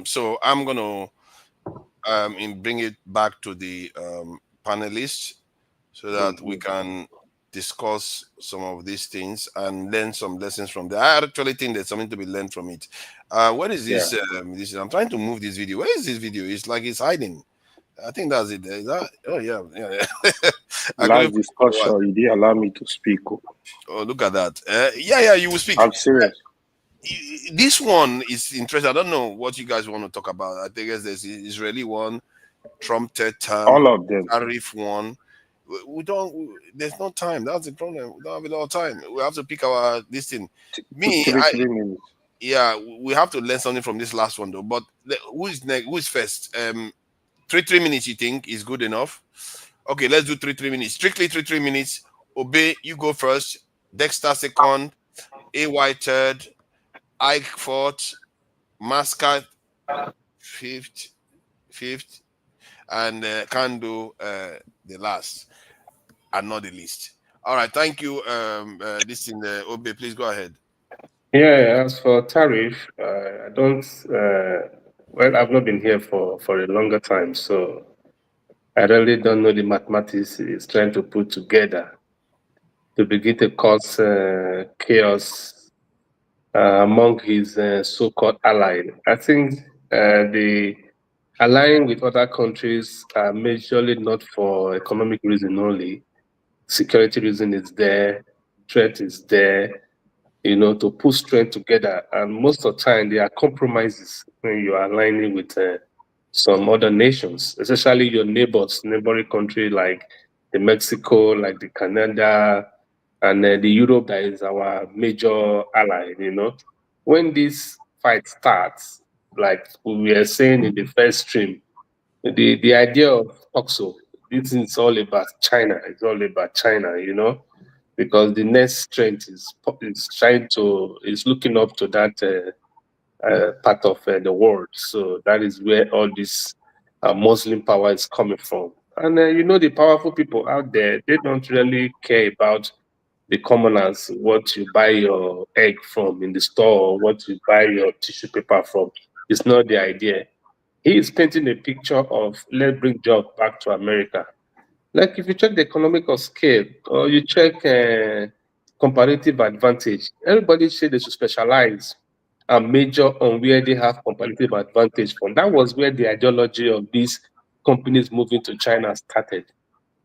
So I'm going to bring it back to the panelists so that we can discuss some of these things and learn some lessons from there. I actually think there's something to be learned from it. What is this? Yeah. I'm trying to move this video. Where is this video? It's like it's hiding. I think that's it. Is that? Oh yeah. Last discussion, you didn't allow me to speak. Oh, look at that. Yeah, you will speak. I'm serious. This one is interesting. I don't know what you guys want to talk about. I think there's the Israeli one, Trump third term, all of them, tariff one. We don't. There's no time. That's the problem. We don't have a lot of time. We have to pick our this thing. Three minutes. Yeah, we have to learn something from this last one though. But who is next? Who is first? 3 minutes. You think is good enough? Okay, let's do 3 minutes. Strictly 3 minutes. Obey, you go first. Dexter second. AY third. Ike fourth. Mascot fifth, and Kando the last, and not the least. All right, thank you. This in the Obey, please go ahead. Yeah, as for tariff, I don't. Well, I've not been here for a longer time, so I really don't know the mathematics he's trying to put together to begin to cause chaos among his so-called allies. I think the allying with other countries are majorly not for economic reason only. Security reason is there, threat is there, to put strength together. And most of the time, there are compromises when you are aligning with some other nations, especially your neighboring country like the Mexico, like the Canada, and the Europe that is our major ally. When this fight starts, like we were saying in the first stream, the idea of OXO, this is all about China. It's all about China, because the next strength is looking up to that part of the world. So that is where all this Muslim power is coming from. And the powerful people out there, they don't really care about the commoners, what you buy your egg from in the store, what you buy your tissue paper from. It's not the idea. He is painting a picture of let's bring jobs back to America. Like if you check the economical scale or you check comparative advantage, everybody said they should specialize and major on where they have comparative advantage from. That was where the ideology of these companies moving to China started.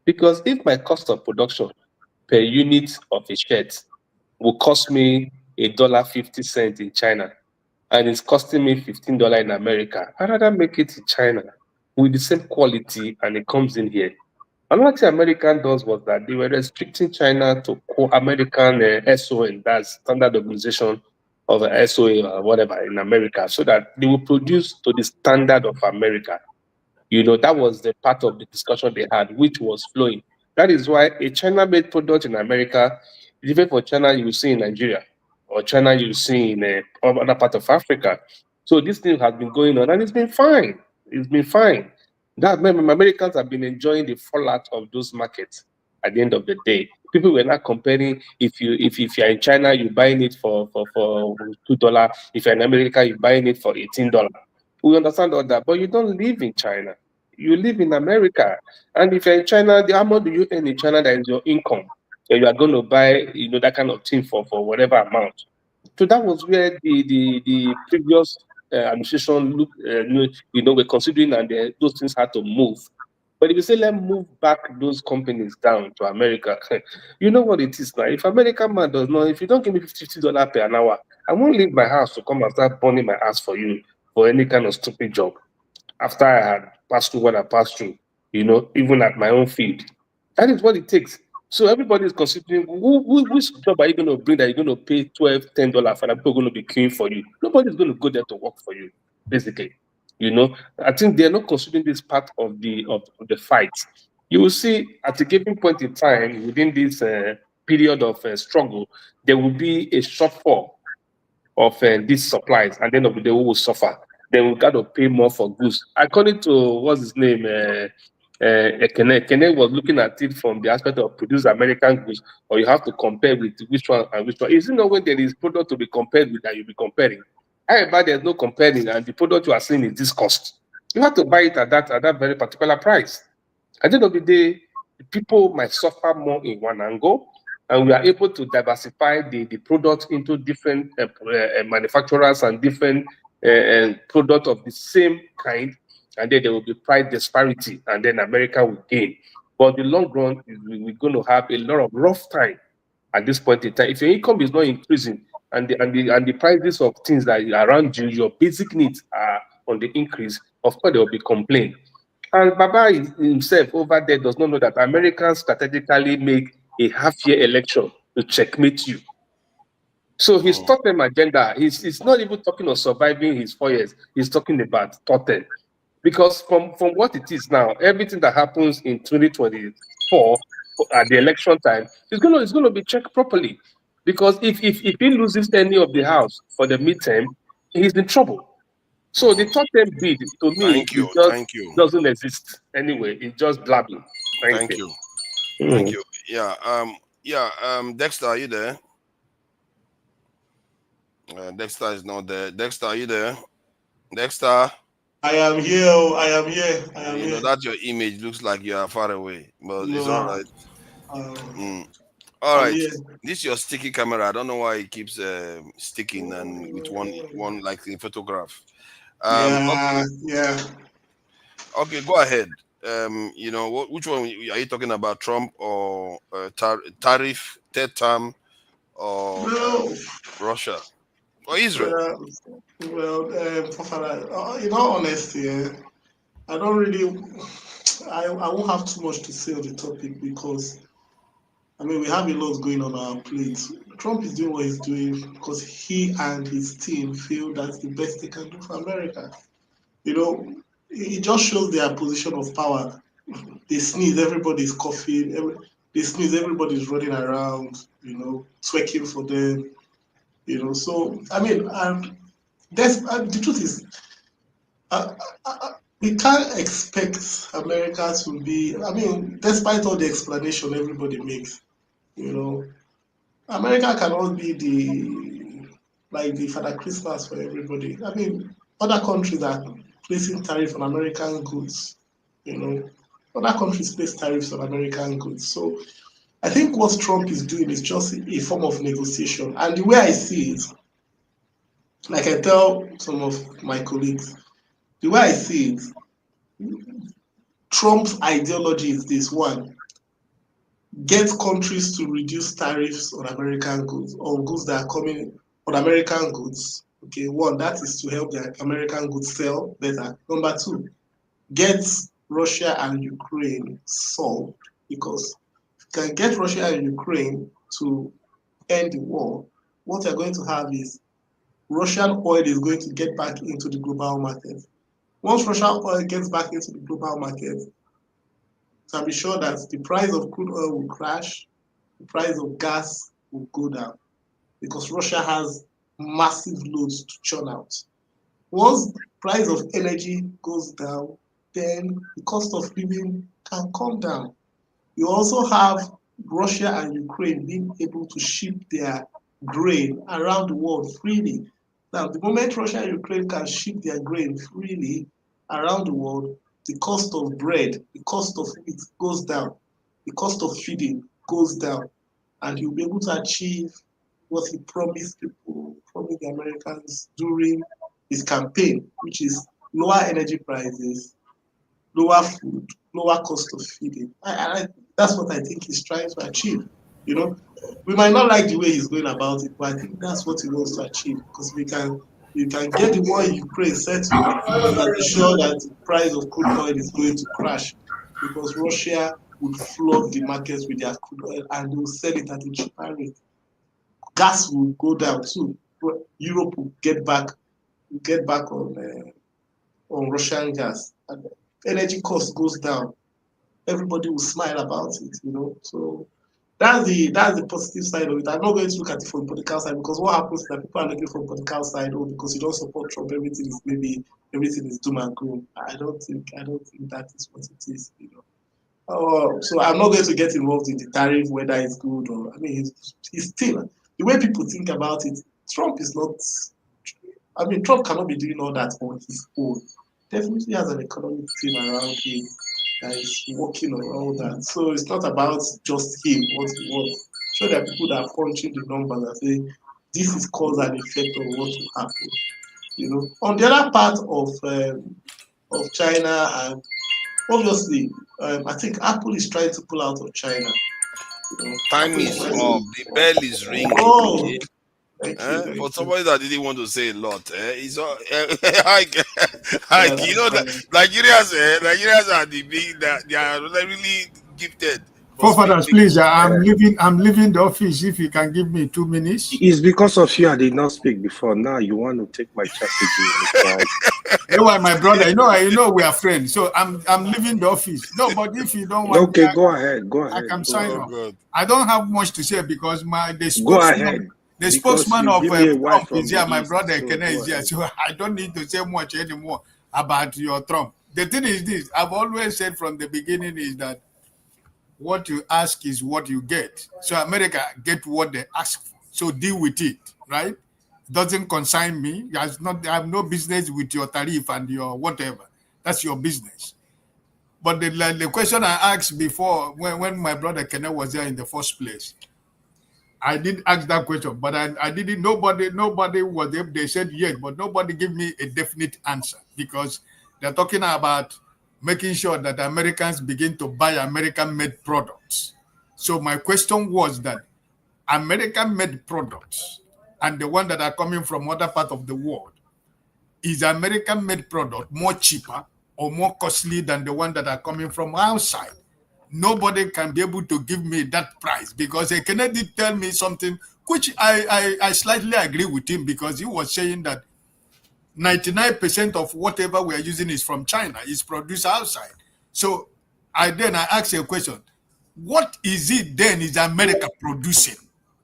Because if my cost of production per unit of a shirt will cost me $1.50 in China, and it's costing me $15 in America, I'd rather make it in China with the same quality and it comes in here. Another thing American does was that they were restricting China to American SON, that's Standard Organization of SOA or whatever in America, so that they will produce to the standard of America. That was the part of the discussion they had, which was flowing. That is why a China-made product in America is different for China you will see in Nigeria, or China you will see in other part of Africa. So this thing has been going on, and it's been fine. It's been fine. That Americans have been enjoying the fallout of those markets. At the end of the day, people were not comparing. If you're in China, you're buying it for $2. If you're in America, you're buying it for $18. We understand all that, but you don't live in China. You live in America. And if you're in China, how much do you earn in China that is your income? So you are going to buy, that kind of thing for whatever amount. So that was where the previous administration were considering, and those things had to move. But if you say, let's move back those companies down to America, you know what it is now. If American man does not, if you don't give me $50 per hour, I won't leave my house to come and start burning my ass for you for any kind of stupid job. After I had passed through what I passed through, even at my own field. That is what it takes. So everybody is considering which job are you going to bring that you're going to pay $12, $10 for, and people are going to be queuing for you. Nobody's going to go there to work for you, basically. I think they're not considering this part of the fight. You will see at a given point in time within this period of struggle, there will be a shortfall of these supplies, and then they will suffer. Then we got to pay more for goods. According to what's his name, Kene was looking at it from the aspect of produce American goods, or you have to compare with which one and which one. Is it not when there is product to be compared with that you'll be comparing? However, there's no comparing, and the product you are seeing is this cost. You have to buy it at that very particular price. At the end of the day, people might suffer more in one angle, and we are able to diversify the product into different manufacturers and different product of the same kind, and then there will be price disparity, and then America will gain. But the long run, we're going to have a lot of rough time at this point in time. If your income is not increasing and the prices of things that are around you, your basic needs are on the increase, of course there will be complaint. And Baba himself over there does not know that Americans strategically make a half-year election to checkmate you. So his totem agenda, he's not even talking of surviving his 4 years. He's talking about totem. Because from what it is now, everything that happens in 2024 at the election time is going to be checked properly. Because if he loses any of the house for the midterm, he's in trouble. So the totem bid to me doesn't exist anyway. It's just blabbing. Thank you. Thank you. Yeah. Dexter, are you there? Dexter is not there. Dexter, are you there? Dexter. I am here. I am here. I am here. That your image looks like you are far away, but No, it's all right. All right. This is your sticky camera. I don't know why it keeps sticking and with one like the photograph. Yeah. Okay, go ahead. Which one are you talking about? Trump or tariff, third term, or Russia or Israel? In all honesty, I don't really. I won't have too much to say on the topic because, we have a lot going on our plate. Trump is doing what he's doing because he and his team feel that's the best they can do for America. It just shows their position of power. They sneeze, everybody's coughing. They sneeze, everybody's running around, twerking for them. So, the truth is, we can't expect America to be, despite all the explanation everybody makes, America cannot be the Father Christmas for everybody. Other countries are placing tariffs on American goods, Other countries place tariffs on American goods. So I think what Trump is doing is just a form of negotiation. And the way I see it, like I tell some of my colleagues, the way I see it, Trump's ideology is this: one, get countries to reduce tariffs on American goods, on goods that are coming on American goods. Okay, one, that is to help the American goods sell better. Number two, get Russia and Ukraine solved, because if you can get Russia and Ukraine to end the war, what you're going to have is Russian oil is going to get back into the global market. Once Russian oil gets back into the global market, so be sure that the price of crude oil will crash, the price of gas will go down, because Russia has massive loads to churn out. Once the price of energy goes down, then the cost of living can come down. You also have Russia and Ukraine being able to ship their grain around the world freely. Now, the moment Russia and Ukraine can ship their grain freely around the world, the cost of bread, the cost of it goes down, the cost of feeding goes down, and he'll be able to achieve what he promised people, promised the Americans during his campaign, which is lower energy prices, lower food, lower cost of feeding. That's what I think he's trying to achieve. You know, we might not like the way he's going about it, but I think that's what he wants to achieve. Because we can get the war in Ukraine settled, you can be sure that the price of crude oil is going to crash because Russia would flood the markets with their crude oil and they will sell it at a cheaper rate. Gas will go down too. Europe will get back on Russian gas. And energy cost goes down. Everybody will smile about it, you know. So that's the positive side of it. I'm not going to look at it from the political side because what happens is that people are looking from the political side, oh, because you don't support Trump, everything is doom and gloom. I don't think that is what it is, you know. So I'm not going to get involved in the tariff, whether it's good or, I mean, he's still, the way people think about it, Trump is not, I mean, Trump cannot be doing all that on his own. Definitely has an economic team around him that is working on all that. So it's not about just him, what he wants. So there are people that are punching the numbers and say, this is cause and effect of what will happen. You know, on the other part of China, and obviously, I think Apple is trying to pull out of China. You know, Time Apple is trying up. to- The bell is ringing. Oh, Okay? thank you. For somebody that didn't want to say a lot, it's all, you know that Nigerians are the big that they are really gifted for Forefathers, speaking. please, I'm leaving the office. If you can give me 2 minutes. It's because of you I did not speak before. Now you want to take my chance again. Anyway, my brother, you know we are friends, so I'm leaving the office. No, but if you don't want, Okay, go ahead. I can sign Oh off. God. I don't have much to say because the Go ahead. spokesman Because of you give me a wife Trump from is here. the My east, brother so Kene go is here, ahead. so I don't need to say much anymore about your Trump. The thing is this: I've always said from the beginning is that what you ask is what you get. So America get what they ask for. So deal with it, right? Doesn't concern me. I have no business with your tariff and your whatever. That's your business. But the question I asked before, when my brother Kenneth was there in the first place, I did ask that question, but I didn't. Nobody was there. They said yes, but nobody gave me a definite answer because they're talking about making sure that Americans begin to buy American-made products. So my question was that American-made products and the one that are coming from other part of the world, is American-made product more cheaper or more costly than the one that are coming from outside? Nobody can be able to give me that price because Kennedy tell me something which I slightly agree with him because he was saying that 99% of whatever we are using is from China, is produced outside. So I asked a question: what is it then is America producing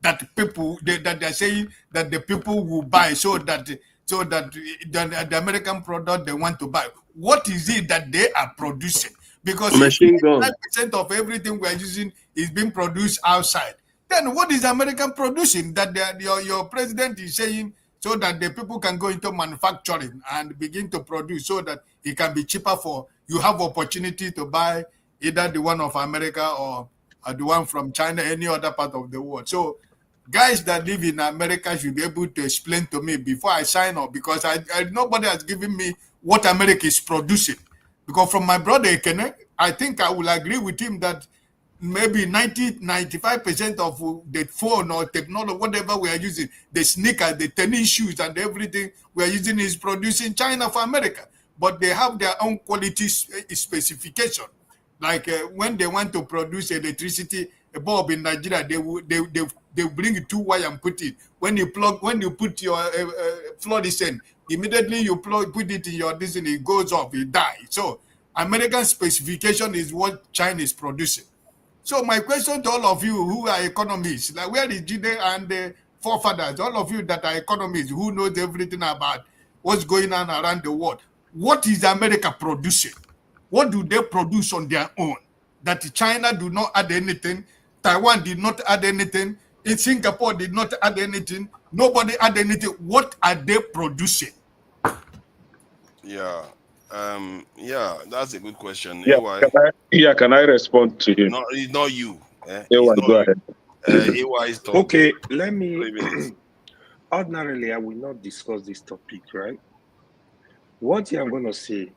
that that they're saying that the people will buy so that the American product they want to buy? What is it that they are producing? Because if Machine gun. 99% of everything we are using is being produced outside, then what is American producing that your president is saying so that the people can go into manufacturing and begin to produce so that it can be cheaper for you have opportunity to buy either the one of America or the one from China, any other part of the world. So guys that live in America should be able to explain to me before I sign up because nobody has given me what America is producing. Because from my brother Ekene, I think I will agree with him that maybe 95% of the phone or technology, whatever we are using, the sneakers, the tennis shoes and everything we are using is produced in China for America. But they have their own quality specification. Like when they want to produce electricity, a bulb in Nigeria, they bring 2 wire and put it. When you put your fluorescent, immediately you put it in your this and it goes off, it dies. So American specification is what China is producing. So my question to all of you who are economists, like where is Jide and the forefathers, all of you that are economists who knows everything about what's going on around the world, what is America producing? What do they produce on their own? That China do not add anything, Taiwan did not add anything, in Singapore did not add anything, nobody add anything. What are they producing? Yeah. Yeah, that's a good question. Yeah, can I respond to him? No, it's not you. It's AY, not go you. ahead. AY is talking. Okay, let me. 3 minutes. Ordinarily, I will not discuss this topic, right? One thing I'm going to say,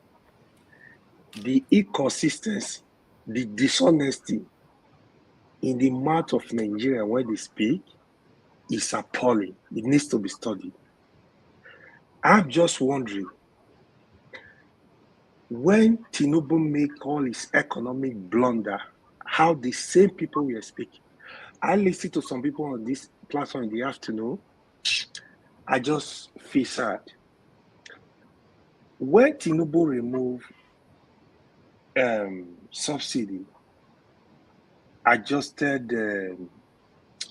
the inconsistency, the dishonesty in the mouth of Nigeria when they speak is appalling. It needs to be studied. I'm just wondering, when Tinubu make all his economic blunder, how the same people were speaking. I listened to some people on this platform in the afternoon. I just feel sad. When Tinubu removed subsidy, adjusted the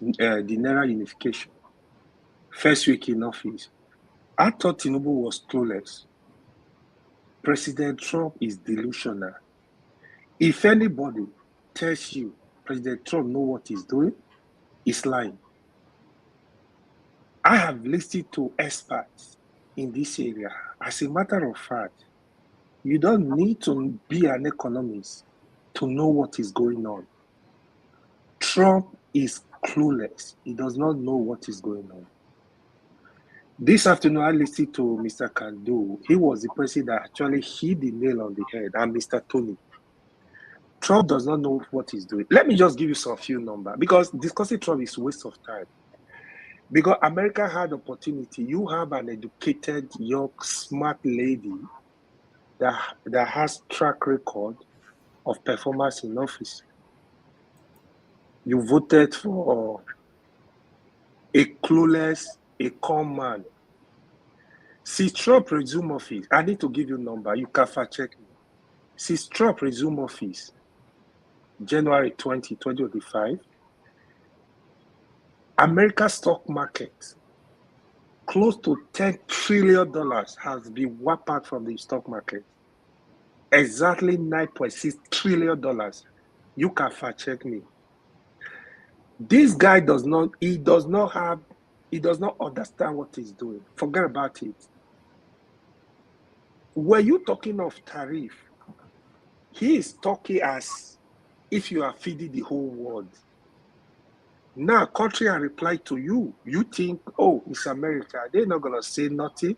Naira unification, first week in office, I thought Tinubu was clueless. President Trump is delusional. If anybody tells you President Trump knows what he's doing, he's lying. I have listened to experts in this area. As a matter of fact, you don't need to be an economist to know what is going on. Trump is clueless. He does not know what is going on. This afternoon, I listened to Mr. Kandu. He was the person that actually hit the nail on the head, and Mr. Tony. Trump does not know what he's doing. Let me just give you some few numbers, because discussing Trump is a waste of time. Because America had opportunity. You have an educated, young, smart lady that has track record of performance in office. You voted for a clueless, a calm man. Since Trump resumed office, I need to give you a number. You can fact check me. Since Trump resumed office, January 20, 2025, America's stock market, close to $10 trillion has been wiped out from the stock market. Exactly $9.6 trillion. You can fact check me. This guy does not understand what he's doing. Forget about it. Were you talking of tariff? He is talking as if you are feeding the whole world. Now, country are reply to you. You think, oh, it's America. They're not going to say nothing.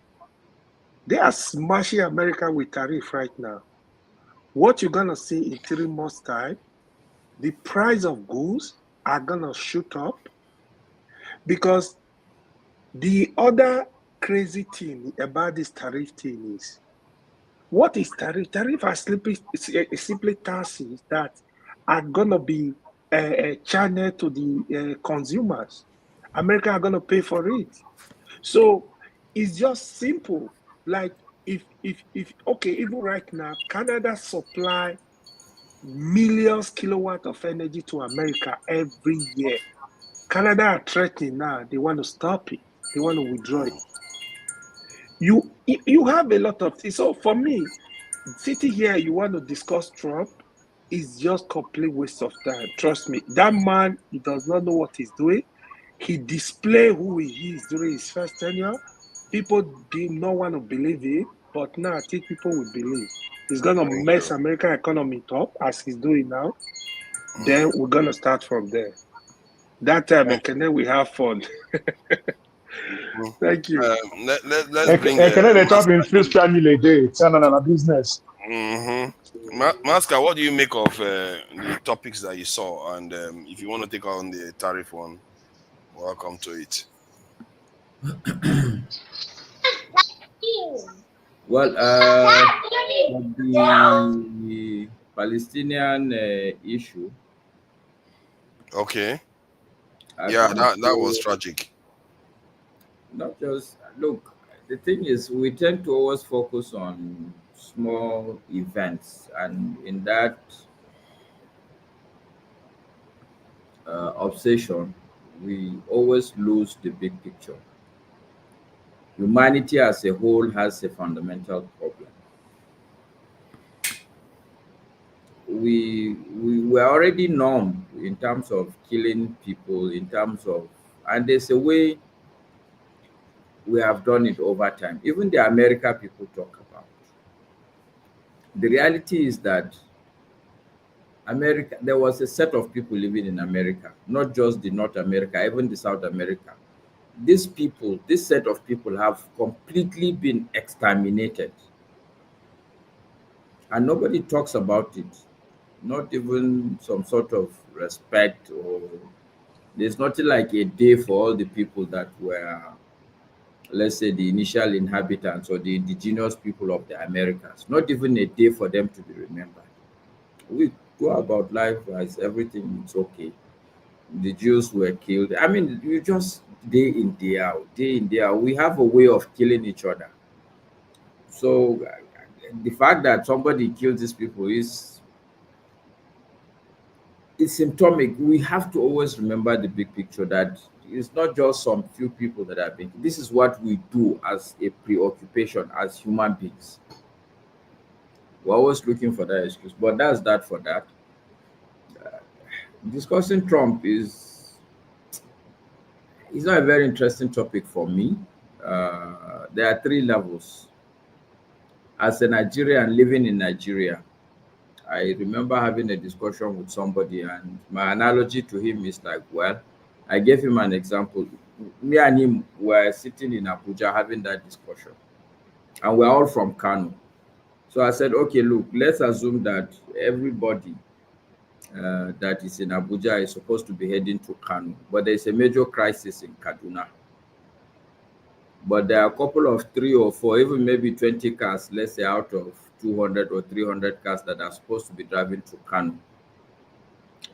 They are smashing America with tariff right now. What you're going to see in 3 months' time, the price of goods are going to shoot up, because the other crazy thing about this tariff thing is, what is tariff? Tariff are simply taxes that are going to be channeled to the consumers. America are going to pay for it. So it's just simple. Like if okay, even right now, Canada supply millions kilowatt of energy to America every year. Canada are threatening now. They want to stop it. They want to withdraw it. You have a lot of things. So for me, sitting here, you want to discuss Trump is just complete waste of time. Trust me. That man, he does not know what he's doing. He displayed who he is during his first tenure. People did not want to believe him, but now I think people will believe. He's going to mess American economy up as he's doing now. Then we're going to start from there. That time, and we have fun. Thank you. Let's bring the top in first family day. It's another business. Maska, what do you make of the topics that you saw? And if you want to take on the tariff one, welcome to it. Well, the Palestinian issue. Okay. That was tragic. Not just, look, the thing is, we tend to always focus on small events, and in that obsession, we always lose the big picture. Humanity as a whole has a fundamental problem. We were already numb in terms of killing people, in terms of, and there's a way we have done it over time. Even the America people talk about. The reality is that America, there was a set of people living in America, not just the North America, even the South America. These people, this set of people have completely been exterminated. and nobody talks about it. Not even some sort of respect, or there's nothing like a day for all the people that were, let's say, the initial inhabitants or the indigenous people of the Americas. Not even a day for them to be remembered. We go about life as everything is okay. The Jews were killed. I mean, you just day in, day out, day in, day out. We have a way of killing each other. So the fact that somebody killed these people is symptomatic. We have to always remember the big picture, that it's not just some few people that are being. This is what we do as a preoccupation as human beings. We're always looking for that excuse, but that's that for that. Discussing Trump is not a very interesting topic for me. There are three levels. As a Nigerian living in Nigeria, I remember having a discussion with somebody, and my analogy to him is like, well, I gave him an example. Me and him were sitting in Abuja having that discussion, and we're all from Kano. So I said, okay, look, let's assume that everybody that is in Abuja is supposed to be heading to Kano, but there's a major crisis in Kaduna. But there are a couple of 3 or 4, even maybe 20 cars, let's say, out of 200 or 300 cars that are supposed to be driving to Kano.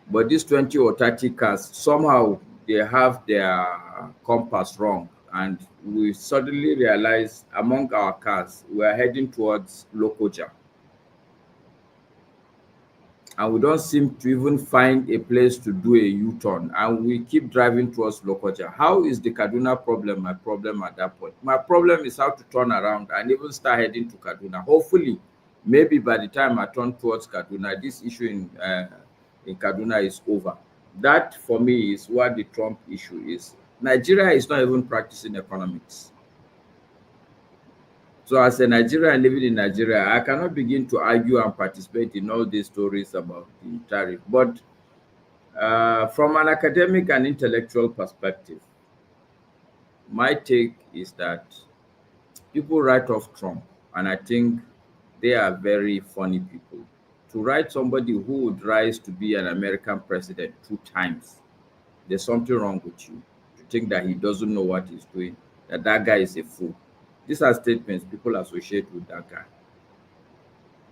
But these 20 or 30 cars, somehow they have their compass wrong. And we suddenly realize among our cars, we are heading towards Lokoja. And we don't seem to even find a place to do a U-turn, and we keep driving towards Lokoja. How is the Kaduna problem my problem at that point? My problem is how to turn around and even start heading to Kaduna. Hopefully, maybe by the time I turn towards Kaduna, this issue in Kaduna is over. That, for me, is what the Trump issue is. Nigeria is not even practicing economics. So as a Nigerian living in Nigeria, I cannot begin to argue and participate in all these stories about the tariff. But from an academic and intellectual perspective, my take is that people write off Trump, and I think they are very funny people. To write somebody who would rise to be an American president 2 times, there's something wrong with you. To think that he doesn't know what he's doing, that guy is a fool. These are statements people associate with that guy.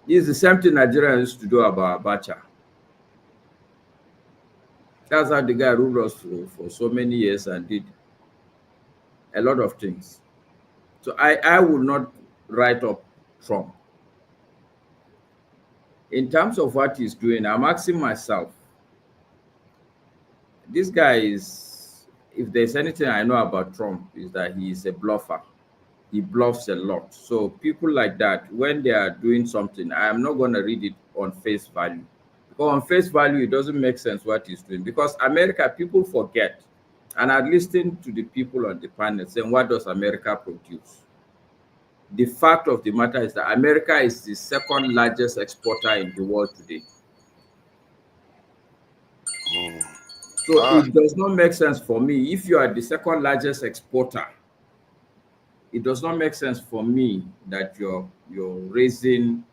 It's the same thing Nigeria used to do about Abacha. That's how the guy ruled us for so many years and did a lot of things. So I will not write up Trump. In terms of what he's doing, I'm asking myself, this guy is, if there's anything I know about Trump, is that he is a bluffer. He bluffs a lot. So people like that, when they are doing something, I am not going to read it on face value. Because on face value, it doesn't make sense what he's doing. Because America, people forget. And I listened to the people on the panel saying, what does America produce? The fact of the matter is that America is the 2nd largest exporter in the world today. So it does not make sense for me. If you are the 2nd largest exporter, it does not make sense for me that you're raising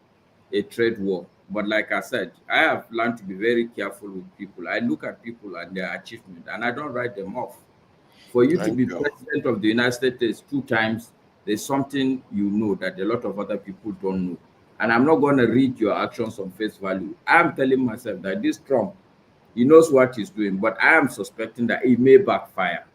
a trade war. But like I said, I have learned to be very careful with people. I look at people and their achievement, and I don't write them off. For you to be president of the United States 2 times, there's something you know that a lot of other people don't know. And I'm not going to read your actions on face value. I'm telling myself that this Trump, he knows what he's doing, but I am suspecting that it may backfire.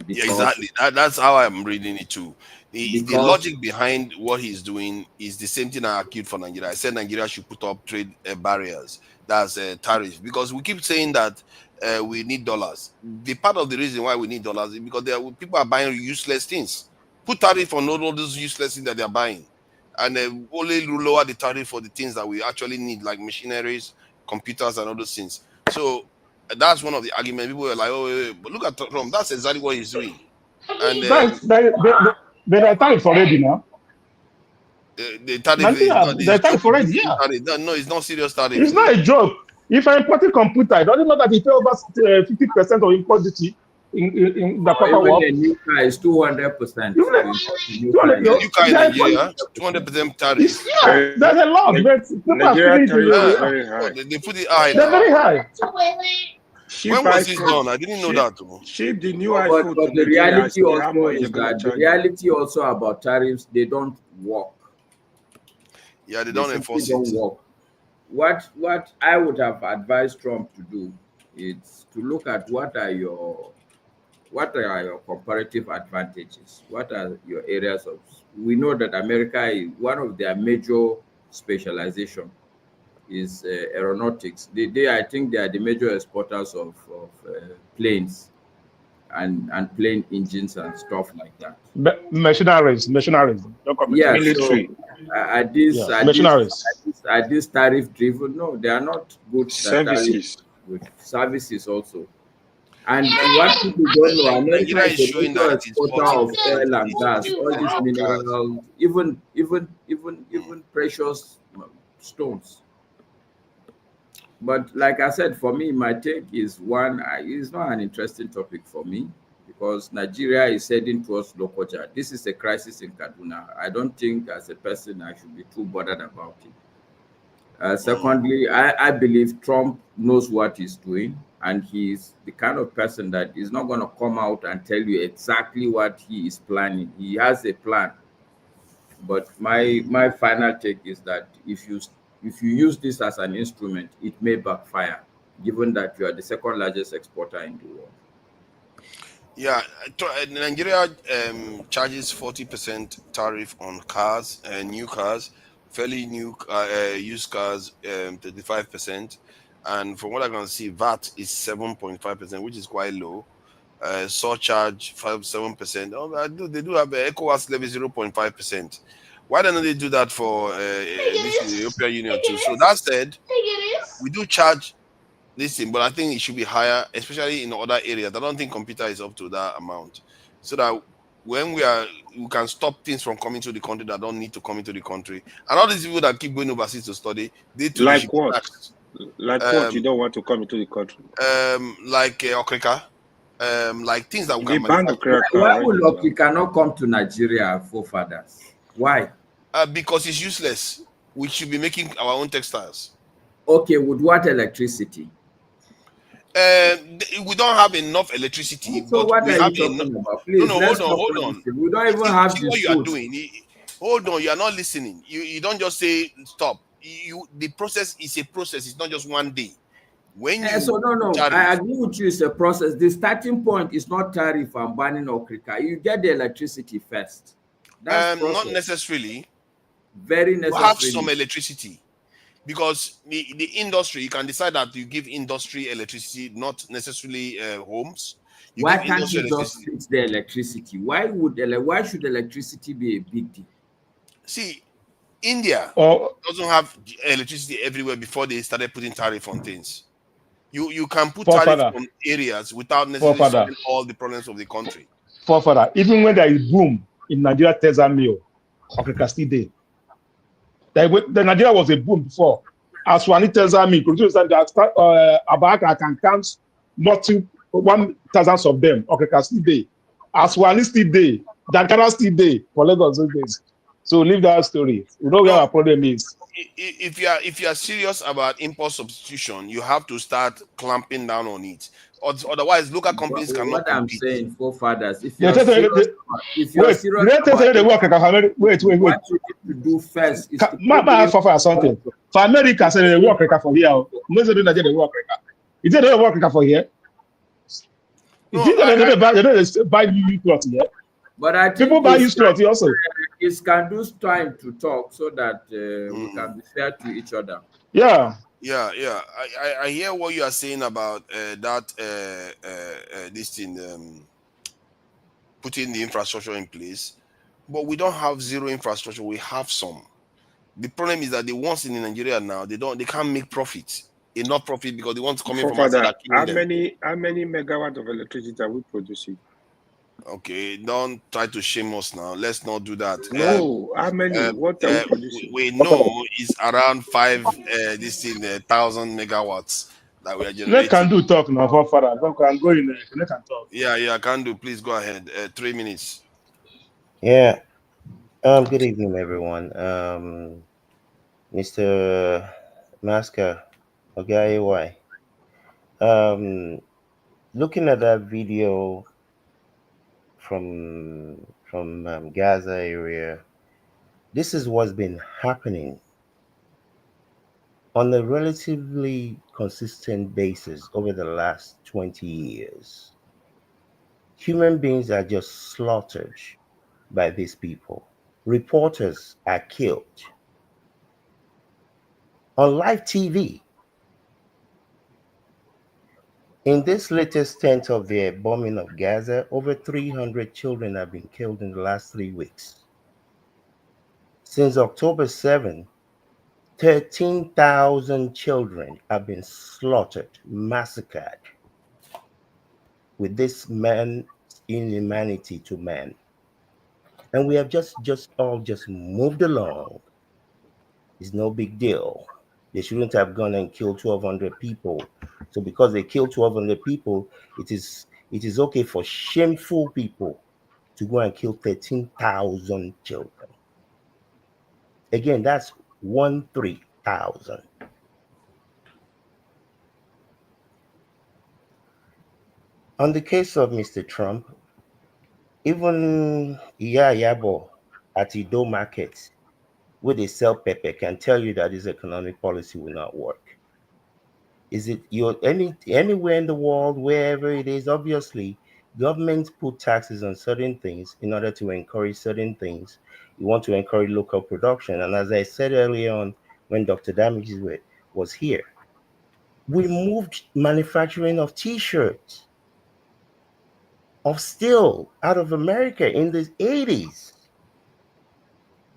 Yeah, exactly. That's how I'm reading it too. The logic behind what he's doing is the same thing I argued for Nigeria. I said Nigeria should put up trade barriers. That's tariffs, because we keep saying that we need dollars. The part of the reason why we need dollars is because people are buying useless things. Put tariff on all those useless things that they're buying, and only lower the tariff for the things that we actually need, like machineries, computers, and other things. So that's one of the arguments. People were like, "Oh, wait, but look at Trump. That's exactly what he's doing." And they are tariff already now. The tariff is tariff already. Yeah. No, it's not serious tariff. It's not a joke. If I import a computer, it doesn't know that he pay over 50% of import duty. in the proper Even work. a new car is 200%. Even a, New car in Nigeria, 200% tariff. Yeah, there's a lot, but people are Nigeria feeling tariff is it. very high. They put it high They're now. very high. When was this done? I didn't know that. Ship the new But iPhone to the Nigeria. reality See how also much is they're going to that the charge you. reality also about tariffs, they don't work. Yeah, they They don't simply enforce don't it. work. What I would have advised Trump to do is to look at what are your comparative advantages, what are your areas of. We know that America is one of their major specialization is aeronautics. I think they are the major exporters of planes and plane engines and stuff like that. Machineries. Don't come Yeah, military. so at this machineries. at this tariff driven, no, they are not goods that are Services. with services also. And what people don't know, America Nigeria is is a showing major that it is exporter of 40%. oil and gas, It's all these 40% minerals, even precious stones. But like I said, for me, my take is it's not an interesting topic for me because Nigeria is heading towards Lokoja. This is a crisis in Kaduna. I don't think as a person I should be too bothered about it. Secondly, I believe Trump knows what he's doing, and he's the kind of person that is not going to come out and tell you exactly what he is planning. He has a plan. But my final take is that if you use this as an instrument, it may backfire, given that you are the second largest exporter in the world. Yeah, Nigeria charges 40% tariff on cars, new cars, fairly new used cars, 35%, and from what I can see, VAT is 7.5%, which is quite low. Surcharge 7%. Oh, they do have ECOWAS levy 0.5%. Why don't they do that for this European Union too? So that said, we do charge this thing, but I think it should be higher, especially in other areas. I don't think computer is up to that amount, so that when we can stop things from coming to the country that don't need to come into the country. And all these people that keep going overseas to study, they too they should be taxed. Like what you don't want to come into the country? Like Okrika, like things that we can manufacture. Why would Okrika not come to Nigeria, forefathers? Why? Because it's useless. We should be making our own textiles. Okay, with what electricity? We don't have enough electricity. So but what we are have you talking about? Please, hold on. We don't even have see the what you are suits. doing. Hold on, you are not listening. You don't just say stop. The process is a process. It's not just one day. When you So no, I agree with you. It's a process. The starting point is not tariff and banning Okrika. You get the electricity first. That's not necessarily. Very necessary. You have some electricity. Because the industry, you can decide that you give industry electricity, not necessarily homes. Why can't you just fix the electricity? Why should electricity be a big deal? See, India doesn't have electricity everywhere before they started putting tariff on things. You can put tariff on areas without necessarily solving all the problems of the country. Even when there is boom in Nigeria, Tesla mill, Africa still there. The Nigeria was a boom before. As Swani tells me, Abaka can count not 1,000 of them. Okay, can still day. As Swani still day, Dankara still day for Lagos those days. So leave that story. We know where our problem is. If you are serious about import substitution, you have to start clamping down on it. Otherwise, local companies cannot compete. I'm saying, forefathers, if you're serious about wait. What you need to do first is for something. For America, say they work for here. Most of them they work. Is it they work for here? They buy new clothes here. But I think people buy used clothes also. It can do time to talk so that we can be fair to each other. Yeah. I hear what you are saying about this thing, putting the infrastructure in place, but we don't have zero infrastructure. We have some. The problem is that the ones in Nigeria now they can't make profit, enough profit, because the ones coming from outside are killing them. How many megawatts of electricity are we producing? Okay, don't try to shame us now. Let's not do that. No, how many? What are we producing? We know it's around 5,000 megawatts. that we are Let can generating. do talk now for father. Can go in there. Let can talk. Yeah, can do. Please go ahead. 3 minutes. Yeah. Good evening, everyone. Mr. Masker, okay, looking at that video from Gaza area, this is what's been happening on a relatively consistent basis over the last 20 years. Human beings are just slaughtered by these people. Reporters are killed on live TV. In this latest tenth of the bombing of Gaza, over 300 children have been killed in the last 3 weeks. Since October 7, 13,000 children have been slaughtered, massacred, with this man's inhumanity to man. And we have just moved along. It's no big deal. They shouldn't have gone and killed 1,200 people. So because they killed 1,200 people, it is okay for shameful people to go and kill 13,000 children. Again, that's 13,000. On the case of Mr. Trump, even Yabo at Ido Market, where they sell pepper, can tell you that his economic policy will not work. Is it anywhere in the world, wherever it is? Obviously, governments put taxes on certain things in order to encourage certain things. You want to encourage local production. And as I said earlier on, when Dr. Damages was here, we moved manufacturing of T-shirts, of steel out of America in the 80s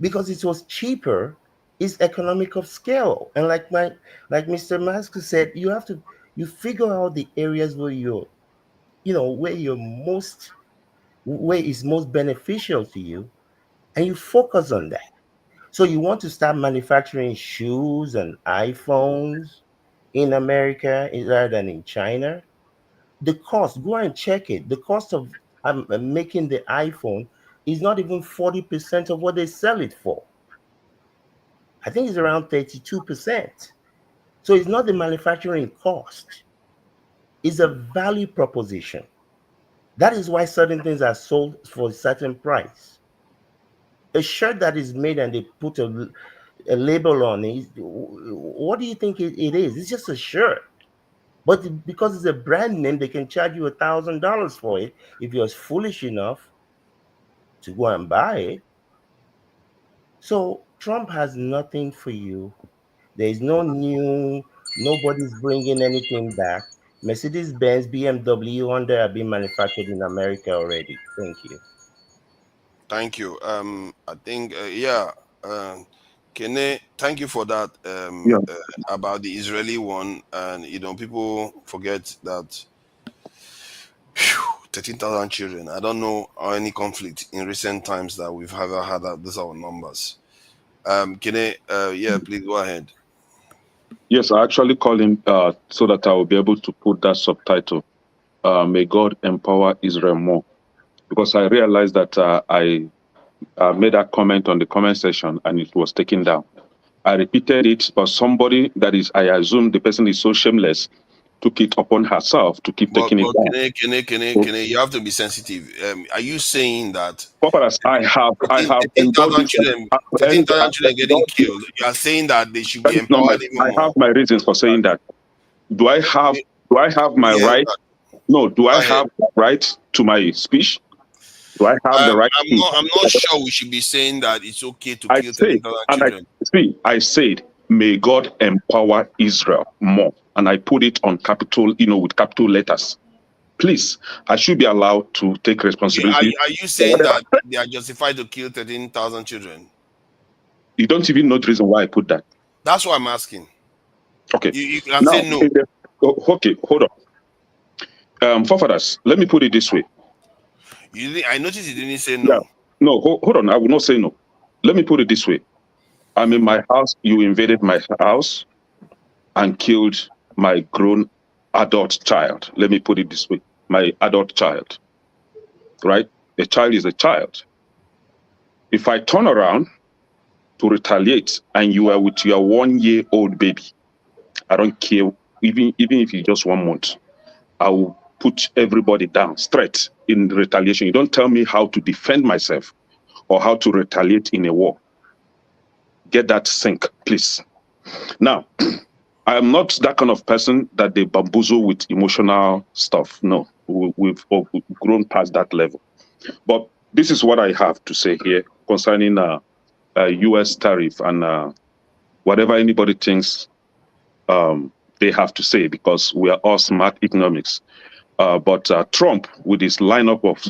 because it was cheaper. Is economic of scale. And like Mr. Musk said, you figure out the areas where where is most beneficial to you, and you focus on that. So you want to start manufacturing shoes and iPhones in America rather than in China. The cost, go and check it. The cost of making the iPhone is not even 40% of what they sell it for. I think it's around 32%. So it's not the manufacturing cost. It's a value proposition. That is why certain things are sold for a certain price. A shirt that is made and they put a label on it, what do you think it is? It's just a shirt. But because it's a brand name, they can charge you $1,000 for it if you're foolish enough to go and buy it. So Trump has nothing for you. There is nobody's bringing anything back. Mercedes-Benz, BMW, Honda are being manufactured in America already. Thank you. Thank you. I think, Kene, thank you for that. About the Israeli one, and people forget that 13,000 children. I don't know any conflict in recent times that we've ever had that. These are our numbers. Kene, please go ahead. Yes, I actually called him so that I will be able to put that subtitle. May God empower Israel more, because I realized that I made a comment on the comment section and it was taken down. I repeated it, but somebody I assume the person is so shameless, took it upon herself to keep taking it down. Kene, you have to be sensitive. Are you saying that? I have 13,000 children getting killed. You are saying that they should be empowered even more. I have my reasons for saying that. Do I have my right? No, do I have the right to my speech? Do I have the right? I'm not sure we should be saying that it's okay to kill 13,000 children. I said, may God empower Israel more. And I put it on capital, with capital letters. Please, I should be allowed to take responsibility. Are you saying that they are justified to kill 13,000 children? You don't even know the reason why I put that. That's what I'm asking. Okay. You can say no. Okay, hold on. Forefathers, let me put it this way. I noticed you didn't say no. Yeah. No, hold on. I will not say no. Let me put it this way. I'm in my house. You invaded my house and killed my grown adult child. Let me put it this way. My adult child, right? A child is a child. If I turn around to retaliate and you are with your 1-year-old baby, I don't care, even if it's just 1 month, I will put everybody down straight in retaliation. You don't tell me how to defend myself or how to retaliate in a war. Get that sink, please. Now, I am not that kind of person that they bamboozle with emotional stuff. No, we've grown past that level. But this is what I have to say here concerning U.S. tariff and whatever anybody thinks they have to say, because we are all smart economics. But Trump, with his lineup of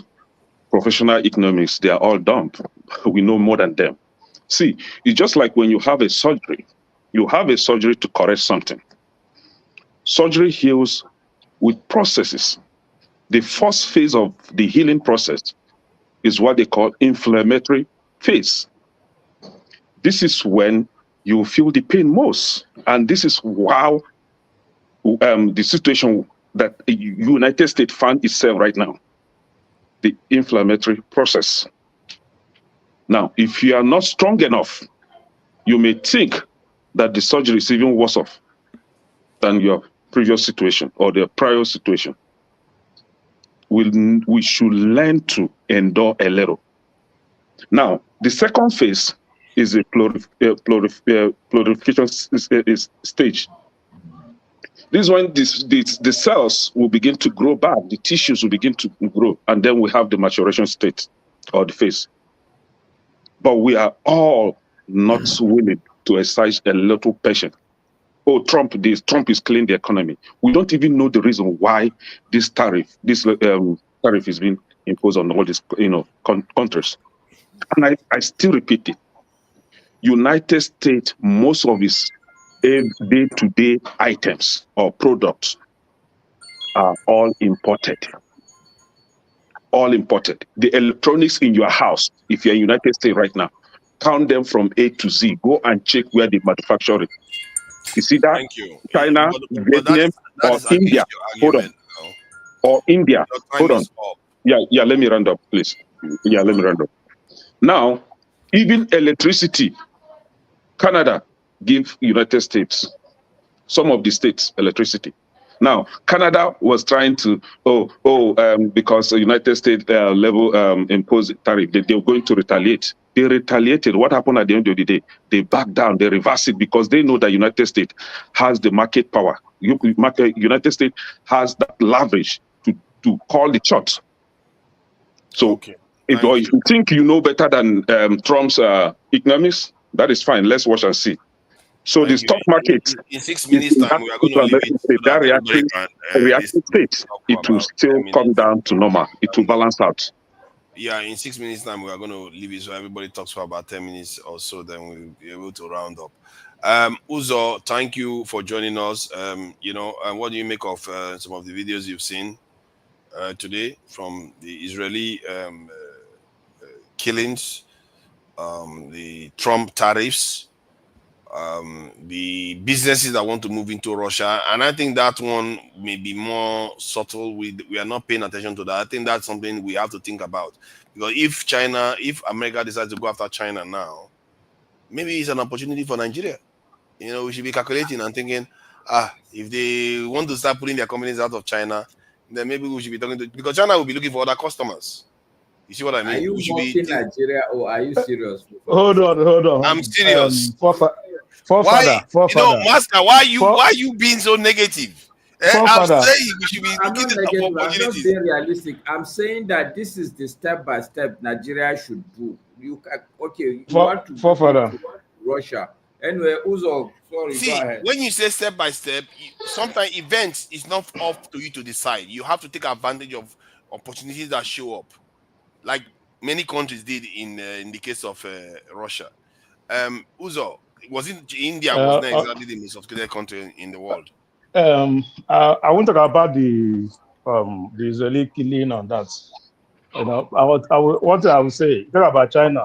professional economics, they are all dumb. We know more than them. See, it's just like when you have a surgery. You have a surgery to correct something. Surgery heals with processes. The first phase of the healing process is what they call inflammatory phase. This is when you feel the pain most. And this is how the situation that the United States found itself right now, the inflammatory process. Now, if you are not strong enough, you may think that the surgery is even worse off than your previous situation or the prior situation. We should learn to endure a little. Now, the second phase is a proliferation stage. This is when the cells will begin to grow back, the tissues will begin to grow, and then we have the maturation state or the phase. But we are all not willing to exercise a little patience. Oh, Trump is killing the economy. We don't even know the reason why this tariff is being imposed on all these countries. And I still repeat it. United States, most of its day-to-day items or products are all imported. All imported. The electronics in your house, if you're in the United States right now, count them from A to Z. Go and check where they manufacture it. You see that? Thank you. China, But Vietnam, or India. Hold on. Or India. Hold on. Yeah, let me round up, please. Yeah, let me round up. Now, even electricity, Canada give United States, some of the states, electricity. Now, Canada was trying to, because the United States level imposed tariff, they were going to retaliate. They retaliated. What happened at the end of the day? They backed down, they reversed it because they know that United States has the market power. United States has that leverage to call the shots. So if you think you know better than Trump's economics, that is fine. Let's watch and see. So the stock market, in 6 minutes time, we are going to leave it so that reactive state, it will still come down to normal. It will balance out. Yeah, in 6 minutes time, we are going to leave it so everybody talks for about 10 minutes or so, then we'll be able to round up. Uzo, thank you for joining us. What do you make of some of the videos you've seen today from the Israeli killings, the Trump tariffs, the businesses that want to move into Russia? And I think that one may be more subtle. We are not paying attention to that. I think that's something we have to think about, because if America decides to go after China now, maybe it's an opportunity for Nigeria. We should be calculating and thinking, if they want to start putting their companies out of China, then maybe we should be talking to, because China will be looking for other customers. You see what I mean? Are you mocking Nigeria, or are you serious? Hold on. I'm serious. Forefather. Master, why are you being so negative? I'm saying we should be looking at opportunities. I'm not being realistic. I'm saying that this is the step-by-step Nigeria should do. You want to go to Russia. Anyway, Uzo, sorry, see, go ahead. When you say step-by-step, sometimes events is not up to you to decide. You have to take advantage of opportunities that show up, like many countries did in the case of Russia. Uzo, was it India was not exactly the most sophisticated country in the world? I won't talk about the Israeli killing on that. What I would say, talk about China.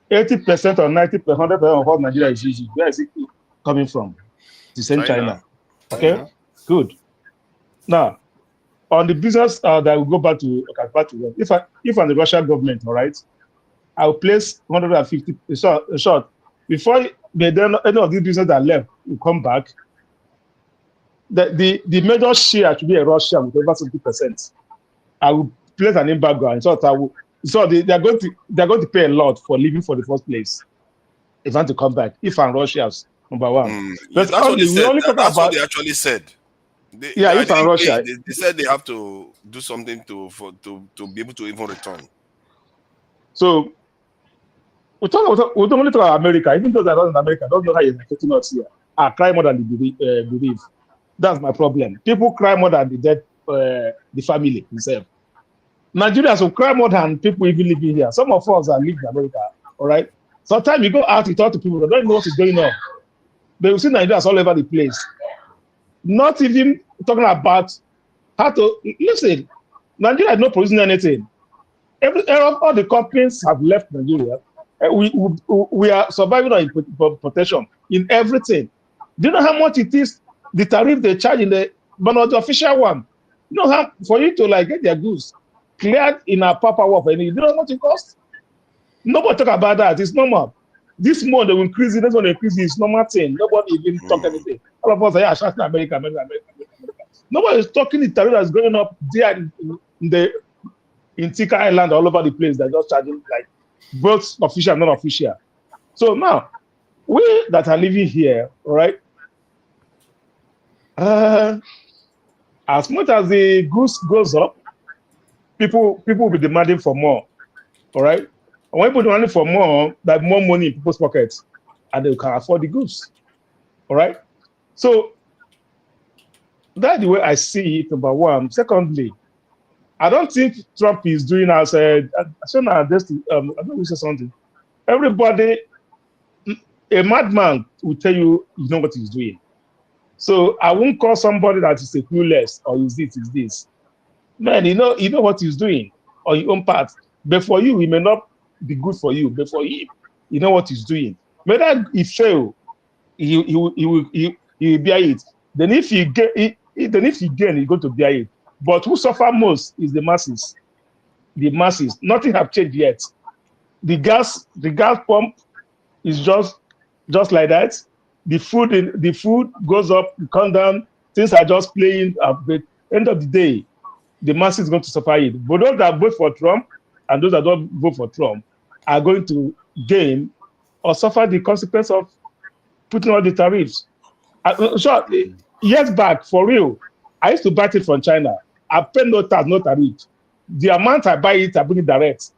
80% or 90%, 100% of what Nigeria is using, where is it coming from? The same China. Okay, good. Now, on the business that will go back to if I'm the Russian government, all right, I'll place 150 short before any of these business that left will come back. The major share should be a Russia with over 70%. I will place an embargo, and they're going to pay a lot for leaving for the first place. If I want to come back, if I'm Russia's number one. That's what they said. That's what they actually said. If I'm Russia, they said they have to do something to be able to even return. So we don't only talk about America, even those that are not in America don't know how you're affecting us here. I cry more than they believe. That's my problem. People cry more than the family himself. Nigerians will cry more than people even living here. Some of us are living in America, all right? Sometimes you go out, you talk to people, they don't know what is going on. They will see Nigerians all over the place. Not even talking about how to listen. Nigeria is not producing anything. All the companies have left Nigeria. We are surviving on protection in everything. Do you know how much it is? The tariff they charge in the official one. You know how for you to get their goods cleared in a proper way for any. You know how much it costs? Nobody talk about that. It's normal. This month they will increase it. That's when they increase it. It's normal thing. Nobody even talk anything. All of us are shouting America. Nobody is talking the tariff that's going up there in Tika Island all over the place. They're just charging both official and non-official. So now we that are living here, all right? As much as the goods goes up, people will be demanding for more. All right. And when people demanding for more, that more money in people's pockets, and they can afford the goods. All right. So that's the way I see it, number one. Secondly, I don't think Trump is doing as I don't know say something. Everybody, a madman will tell you know what he's doing. So I won't call somebody that is a clueless or is this. Man, you know what he's doing on your own part. But for you, it may not be good for you. But for him, you know what he's doing. Whether he fail, he will bear it. Then if he gain, he's going to bear it. But who suffer most is the masses. The masses. Nothing have changed yet. The gas pump is just like that. The food goes up, comes down. Things are just playing. But end of the day, the masses is going to suffer it. But those that vote for Trump and those that don't vote for Trump are going to gain or suffer the consequence of putting all the tariffs. Years back, for real, I used to buy it from China. I paid no tax, no tariff. The amount I buy it, I bring it direct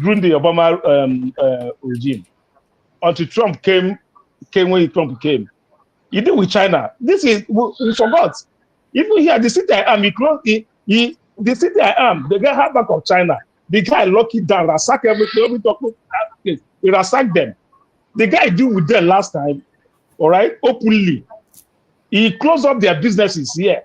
during the Obama regime. Until Trump came when Trump came. He did with China. This is, we forgot. Even here, the city I am, the city I am, the guy had back of China. The guy locked it down, ransacked everything, he ransacked them. The guy did with them last time, all right, openly. He closed up their businesses here.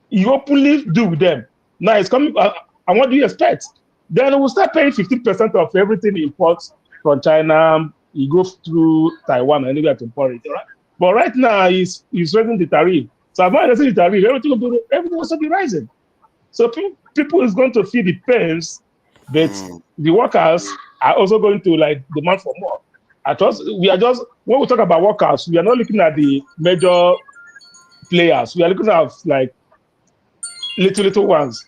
He openly do with them. Now it's coming, and what do you expect? Then we'll start paying 15% of everything he imports from China. He goes through Taiwan and anywhere to import it, all right? But right now, he's raising the tariff. So as long as the tariff, everything will also be rising. So people is going to feel the pains, but the workers are also going to demand for more. When we talk about workers, we are not looking at the major players. We are looking at little ones.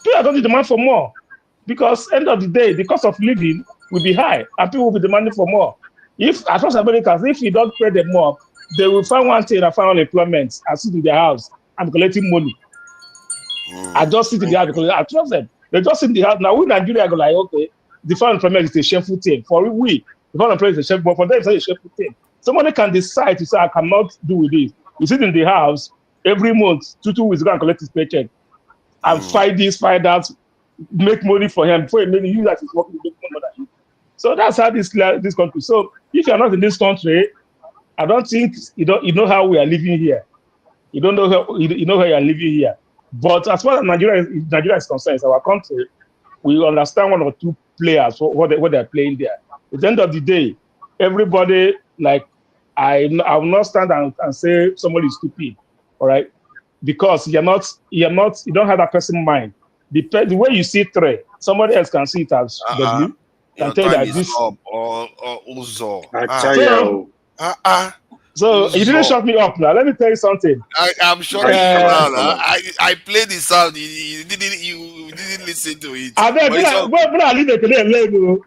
People are going to demand for more because end of the day, the cost of living will be high and people will be demanding for more. If across Americans, if you don't pay them more, they will find one thing and find unemployment and sit in their house and collecting money. I just sit in the house because I trust them. They just sit in the house. Now we Nigeria go okay, the unemployment is a shameful thing. For we, the unemployment is a shameful, but for them it's not a shameful thing. Somebody can decide to say, I cannot do with this. You sit in the house every month, 2 weeks, go and collect his paycheck and fight this, fight that, make money for him. Before maybe you that is working, make more than you. So that's how this country. So if you're not in this country, I don't think you know how we are living here. You don't know how you know how you are living here. But as far as Nigeria is concerned, it's our country. We understand one or two players what they're playing there. At the end of the day, everybody I will not stand and say somebody is stupid. All right. because you don't have that person mind. The way you see 3, somebody else can see it as W. Your Can tell time that is this. up or Uzo. So you didn't shut me up now. Let me tell you something. I'm shutting you down. I played the sound. You didn't listen to it. I bet I leave it alone.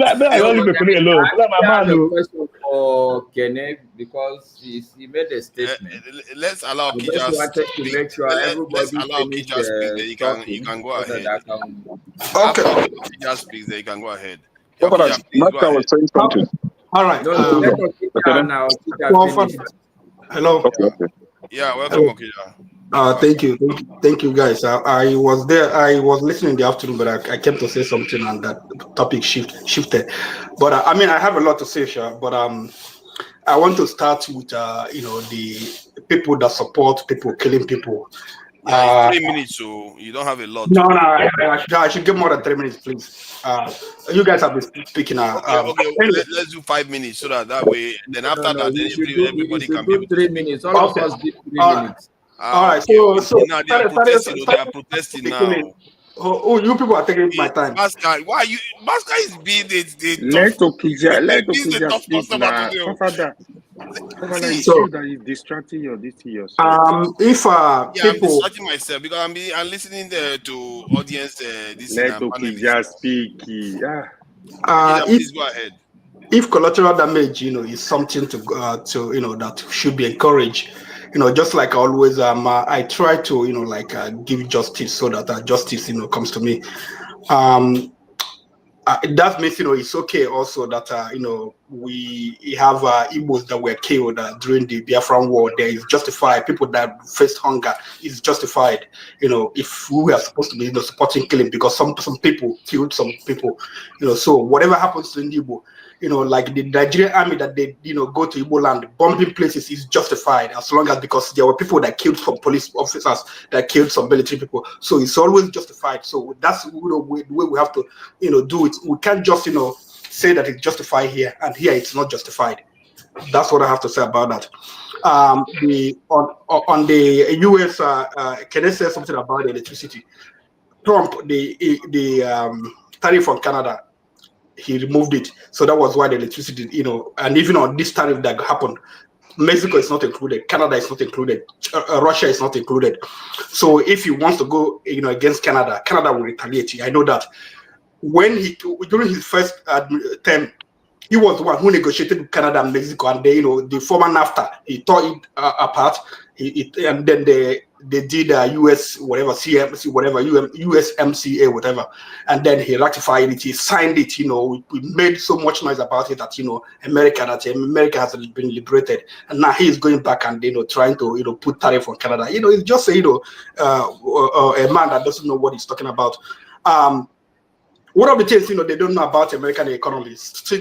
I don't leave it alone. I have a question for Kenneth because he made a statement. Let's allow I Kija just wanted to speak. make sure Let's everybody allow finished Kija speak. Then you talking. can go ahead. Okay. After Kija speaks, then you can go ahead. What about Kija, please go Master ahead. was saying something? All right. No, let us Kija now. Kija finish. Hello. Okay. Yeah, welcome, Kija. Thank you, guys. I was there. I was listening in the afternoon, but I came to say something, and that topic shifted. But I mean, I have a lot to say, sure. But I want to start with the people that support people killing people. Yeah, it's 3 minutes, so you don't have a lot. No, I should give more than 3 minutes, please. You guys have been speaking. Okay. Let's do 5 minutes so that way. Then after that, then everybody can be able to 3 minutes. All of us did 3 minutes. All right. Okay. So Now they are protesting. They are protesting now. Oh, you people are taking my time. Masca, why you? Masca is being the Let tough. Okija tough speak customer now. today. Father, it's So, you that is distracting your yourself. if I'm people, distracting myself because I'm listening to audience. This Let and Okija speak. Okija, please go ahead. if collateral damage, is something to that should be encouraged. Just like always, I try to give justice so that justice comes to me. That means it's okay also that we have Igbos that were killed during the Biafran War. There is justified. People that faced hunger is justified. If we are supposed to be supporting killing because some people killed some people. So whatever happens to Igbo, like the Nigerian army that they go to Igbo land bombing places is justified as long as because there were people that killed some police officers that killed some military people. So it's always justified. So that's the way we have to do it. We can't just say that it's justified here and here it's not justified. That's what I have to say about that. On the US, can I say something about the electricity? Trump, the tariff on Canada, he removed it. So that was why the electricity, and even on this tariff that happened, Mexico is not included, Canada is not included, Russia is not included. So if he wants to go, against Canada, Canada will retaliate. I know that. When during his first term, he was the one who negotiated with Canada and Mexico, and the former NAFTA, he tore it apart. And then they did US whatever CMC whatever USMCA whatever, and then he ratified it. He signed it. We made so much noise about it that America has been liberated, and now he is going back and trying to put tariff on Canada. It's just a man that doesn't know what he's talking about. One of the things they don't know about American economy.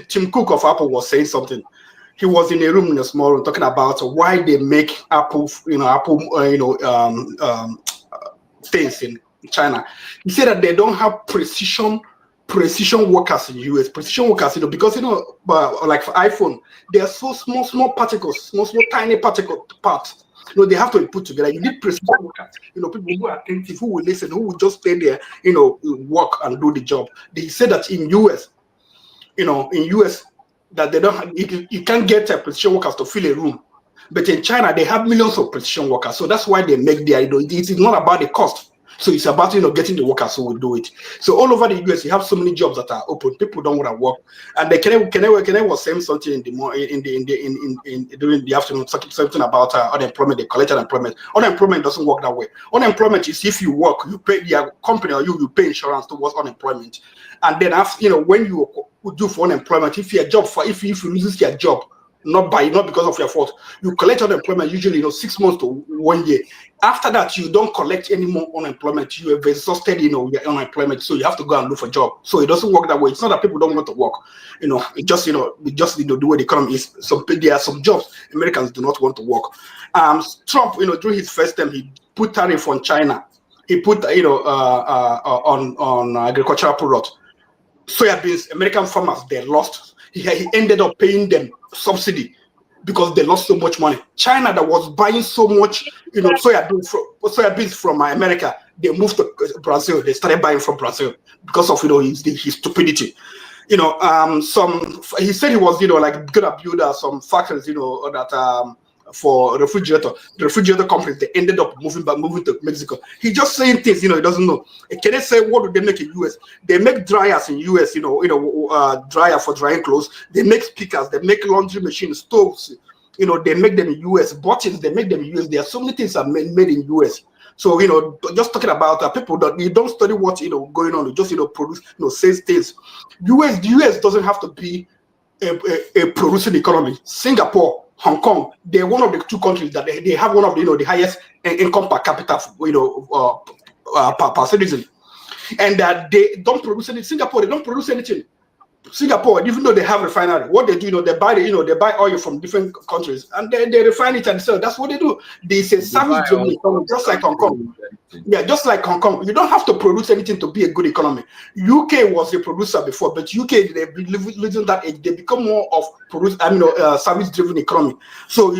Tim Cook of Apple was saying something. He was in a room in a small room talking about why they make Apple, things in China. He said that they don't have precision workers in the US. Precision workers, because like for iPhone, they are so small particles, small tiny particle parts. They have to be put together. You need precision workers. People who are attentive, who will listen, who will just stay there, work and do the job. They said that in US, that they don't have, you can't get precision workers to fill a room. But in China, they have millions of precision workers. So that's why they make their, it is not about the cost. So it's about, getting the workers who will do it. So all over the US, you have so many jobs that are open. People don't want to work. And Kene was saying something in the during the afternoon, something about unemployment, the collected unemployment. Unemployment doesn't work that way. Unemployment is if you work, you pay the company or you pay insurance towards unemployment. And then after, when you do for unemployment, if you lose your job, not because of your fault, you collect unemployment usually 6 months to 1 year. After that, you don't collect any more unemployment. You have exhausted your unemployment, so you have to go and look for a job. So it doesn't work that way. It's not that people don't want to work. It just the way the economy is. There are some jobs Americans do not want to work. Trump, during his first term, he put tariff on China. He put on agricultural product. Soybeans, American farmers, they lost. He ended up paying them subsidy. because they lost so much money. China that was buying so much, soybeans from America, they moved to Brazil. They started buying from Brazil because of his stupidity. He said he was gonna build some factories, that for refrigerator companies. They ended up moving to Mexico. He just saying things, he doesn't know. Can they say what do they make in US? They make dryers in US, dryer for drying clothes. They make speakers. They make laundry machines, stoves. They make them in US. Bottles, they make them in US. There are so many things that are made in US. So just talking about people that you don't study what going on, you just produce, say things. The US doesn't have to be a producing economy. Singapore, Hong Kong, they're one of the two countries that they have one of the highest income per capita, per citizen, and that they don't produce anything. Singapore, they don't produce anything. Singapore, even though they have refinery, what they do, they buy oil from different countries and they refine it and sell. That's what they do. They say service-driven economy, just like Hong Kong. Yeah, just like Hong Kong. You don't have to produce anything to be a good economy. UK was a producer before, but UK, they've been losing that age. They become more of service-driven economy. So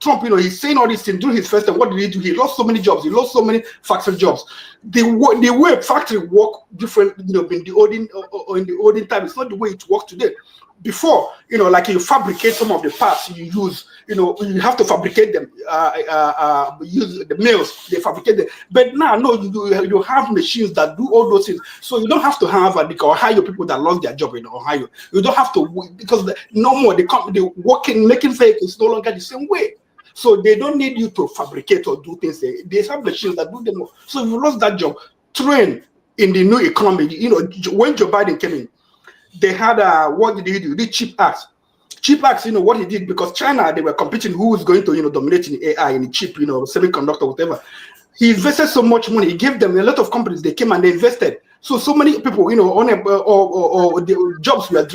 Trump, he's saying all these things during his first term. What did he do? He lost so many jobs. He lost so many factory jobs. The way factory work different, in the olden time, it's not the way it works today. Before, like you fabricate some of the parts you use, you have to fabricate them, use the mills, they fabricate them. But now, no, you have machines that do all those things. So you don't have to have Ohio people that lost their job in Ohio. You don't have to, because no more, the working, making vehicles no longer the same way. So they don't need you to fabricate or do things. They have machines that do them all. So if you lost that job, train in the new economy. When Joe Biden came in, they had what did he do? The CHIP Act. CHIP Act, what he did, because China, they were competing who was going to dominate in AI, in the chip, semiconductor, whatever. He invested so much money. He gave them a lot of companies. They came and they invested. So many people, on the jobs were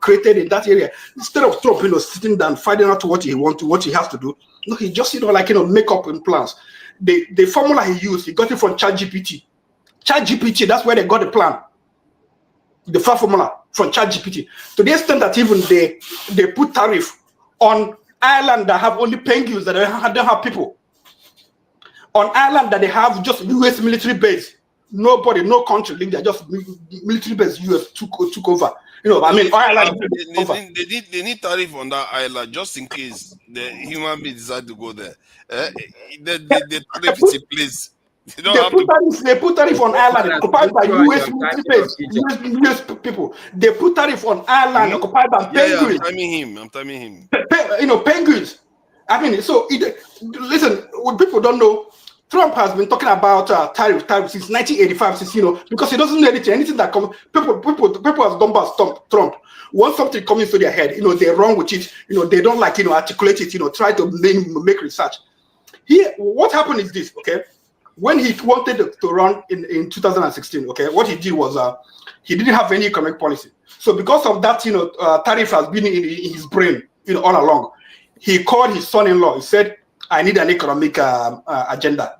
created in that area. Instead of Trump, sitting down, finding out what he wants, what he has to do. No, he just make up in plans. The formula he used, he got it from ChatGPT. ChatGPT, that's where they got the plan. The formula from ChatGPT, to the extent that even they put tariff on Ireland that have only penguins, that don't have people. On Ireland that they have just US military base. Nobody, no country, they're just military base. US took over. Ireland. They need tariff on that island just in case the human beings decide to go there. The tariff is in place. They put tariff on Ireland occupied by US military base, US people. They put tariff on Ireland occupied by penguins. I'm timing him. Penguins. Listen, what people don't know, Trump has been talking about tariff since 1985, because he doesn't know anything that comes. People have done about Trump. Once something comes into their head, they run with it. They don't articulate it. Try to make research. Here, what happened is this, okay? When he wanted to run in 2016, okay, what he did was he didn't have any economic policy. So because of that, tariff has been in his brain, all along. He called his son-in-law. He said, "I need an economic agenda.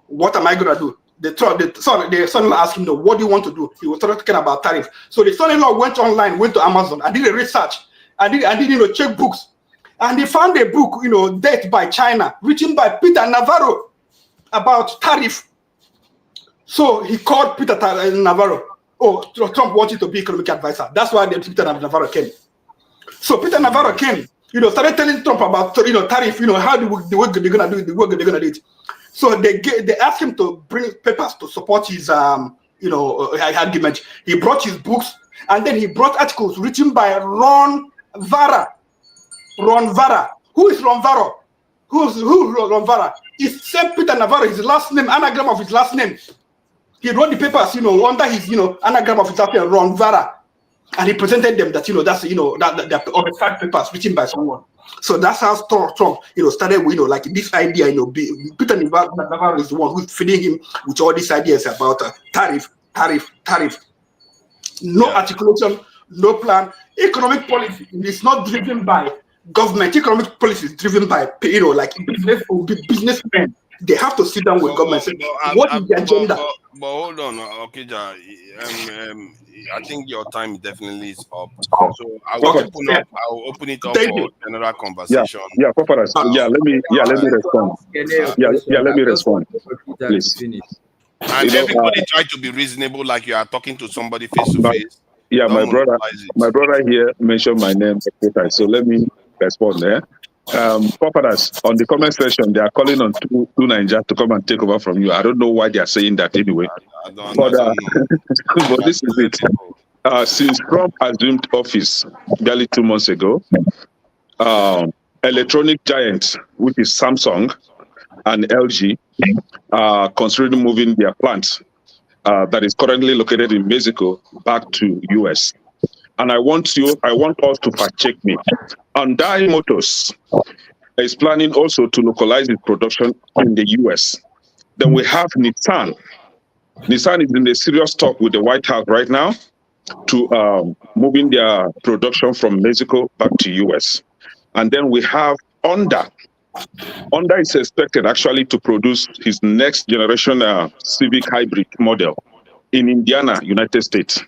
What am I gonna do?" The son-in-law asked him, "What do you want to do?" He was talking about tariff. So the son-in-law went online, went to Amazon, and did a research. I did check books, and he found a book, Death by China, written by Peter Navarro, about tariff. So he called Peter Navarro. Oh, Trump wanted to be economic advisor. That's why Peter Navarro came. So Peter Navarro came, started telling Trump about tariff, how the work they're gonna do it. So they asked him to bring papers to support his argument. He brought his books, and then he brought articles written by Ron Vara. Ron Vara. Who is Ron Vara? Who's Ron Vara? It's Saint Peter Navarro, his last name, anagram of his last name. He wrote the papers, under his, anagram of his last name, Ron Vara. And he presented them that, that's, that all the fact papers written by someone. So that's how Trump, started with, this idea, Peter Navarro is the one who's feeding him with all these ideas about tariff. No articulation, no plan. Economic policy is not driven by government. Economic policy is driven by businessmen They have to sit down with government and say, what is the agenda? But hold on, Okija. I think your time definitely is up. So I will open it up for general conversation. Yeah, Papa. Let me respond. Let me respond. Please. And everybody try to be reasonable, like you are talking to somebody face to face. Yeah, my brother here mentioned my name, so let me respond there. Papadas, on the comment section, they are calling on two Nigeria to come and take over from you. I don't know why they are saying that anyway. But this is it. Since Trump assumed office barely 2 months ago, electronic giants, which is Samsung and LG, are considering moving their plant that is currently located in Mexico back to US. And I want us to fact check me. Hyundai Motors is planning also to localize its production in the US. Then we have Nissan. Nissan is in a serious talk with the White House right now to moving their production from Mexico back to US. And then we have Honda. Honda is expected actually to produce his next generation Civic hybrid model in Indiana, United States.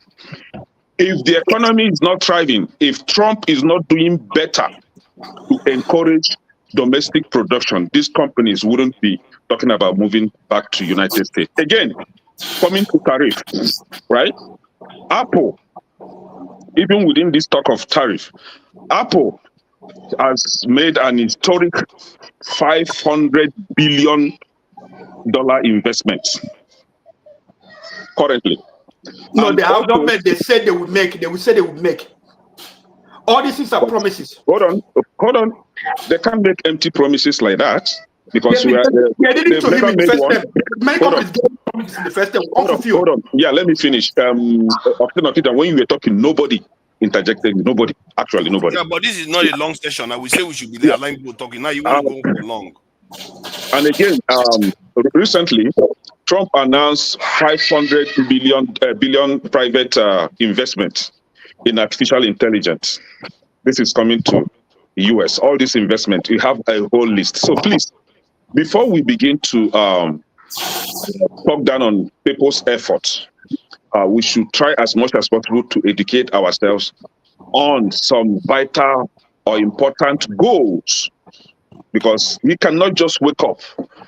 If the economy is not thriving, if Trump is not doing better to encourage domestic production, these companies wouldn't be talking about moving back to United States. Again, coming to tariff, right? Apple, even within this talk of tariff, Apple has made an historic $500 billion investment currently. No, And they have also, not made. They said they would make. They will say they would make. All these things are promises. Hold on. They can't make empty promises like that because they didn't to him in the first one. step. Many companies get promises in the first step. Hold on. Yeah, let me finish. When you were talking, nobody interjected. Nobody. Yeah, but this is not a long session. I will say we should be allowing people talking. Now you want to go for long. And again, recently, Trump announced $500 billion private investment in artificial intelligence. This is coming to the US. All this investment, we have a whole list. So please, before we begin to talk down on people's efforts, we should try as much as possible to educate ourselves on some vital or important goals, because we cannot just wake up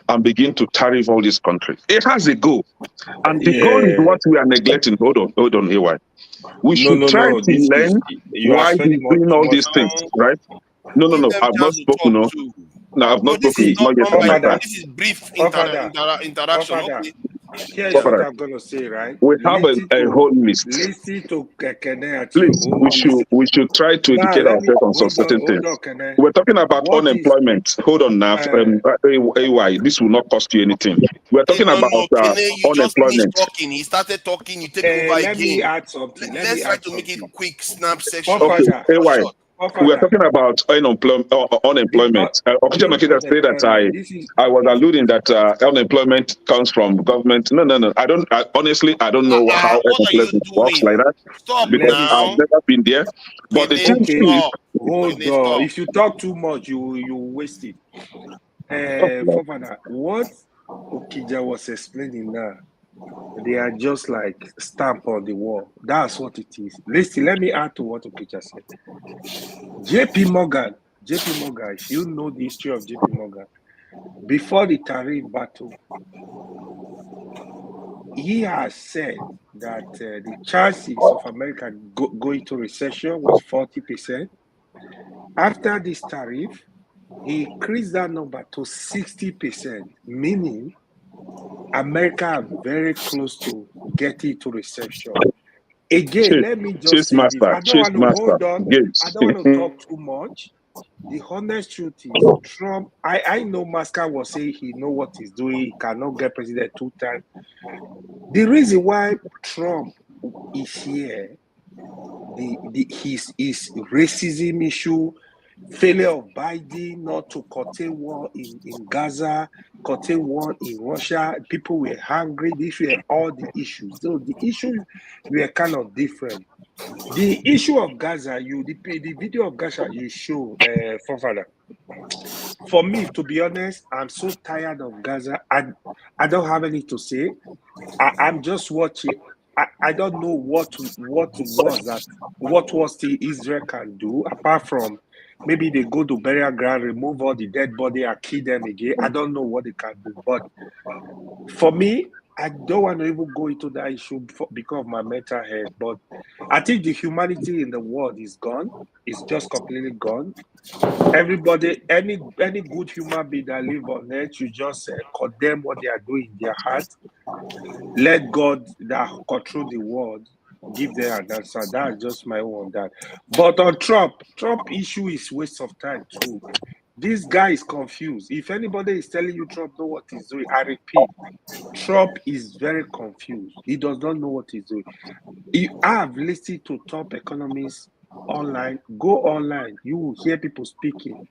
and begin to tariff all these countries. It has a goal, and the goal is what we are neglecting. Hold on, AY. We should try to learn why he's doing all these things, right? No. I've not spoken. No, I've not spoken. It's not yet my time. This is brief interaction. Okay. Here's what I'm going to say, right? We have a whole list. Listen to Kekene. Please, we should try to educate ourselves on some certain things. We're talking about unemployment. Hold on now. AY, this will not cost you anything. We're talking about unemployment. He started talking. You take over again. Let me add something. Let's try to make it quick, snap section. Okay, AY. We are talking about unemployment. Official Makita said that I was alluding that unemployment comes from government. No. Honestly, I don't know how unemployment works like that. Because I've never been there. But the thing is, hold on. If you talk too much, you waste it. What Okija was explaining now, they are just like stamp on the wall. That's what it is. Listen, let me add to what Okija said. JP Morgan, if you know the history of JP Morgan, before the tariff battle, he has said that the chances of America going to recession was 40%. After this tariff, he increased that number to 60%, meaning America are very close to getting to recession. Again, let me just say this. I don't want to talk too much. The honest truth is, Trump, I know Masca was saying he know what he's doing, he cannot get president 2 times. The reason why Trump is here, his racism issue, failure of Biden not to curtail war in Gaza, curtail war in Russia, people were hungry. These were all the issues. So the issues were kind of different. The issue of Gaza, the video of Gaza you show, Fofana, for me, to be honest, I'm so tired of Gaza. I don't have anything to say. I'm just watching. I don't know what was the Israel can do apart from maybe they go to burial ground, remove all the dead body and kill them again. I don't know what they can do. But for me, I don't want to even go into that issue because of my mental health. But I think the humanity in the world is gone. It's just completely gone. Everybody, any good human being that live on earth, you just condemn what they are doing in their heart. Let God that control the world give them an answer. That's just my own on that. But on Trump issue is waste of time too. This guy is confused. If anybody is telling you Trump know what he's doing, I repeat, Trump is very confused. He does not know what he's doing. I have listened to top economists online. Go online. You will hear people speaking.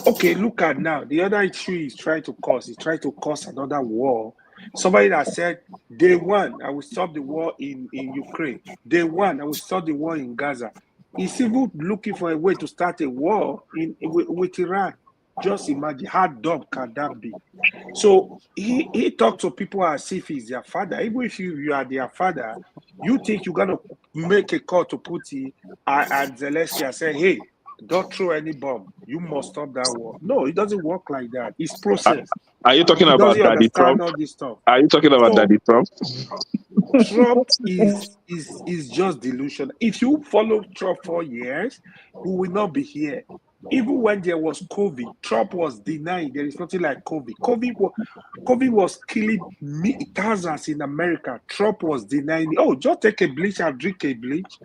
Okay, look at now. The other issue he's trying to cause. He's trying to cause another war. Somebody that said, day one, I will stop the war in Ukraine. Day one, I will stop the war in Gaza. He's even looking for a way to start a war with Iran. Just imagine how dumb can that be? So he talks to people as if he's their father. Even if you are their father, you think you're going to make a call to Putin and Zelensky and say, hey, don't throw any bomb. You must stop that war. No, it doesn't work like that. It's process. Are you talking about Daddy Trump? All this stuff. Are you talking about Daddy Trump? Trump is just delusional. If you follow Trump for years, we will not be here. Even when there was COVID, Trump was denying there is nothing like COVID. COVID was killing thousands in America. Trump was denying it. Oh, just take a bleach and drink a bleach.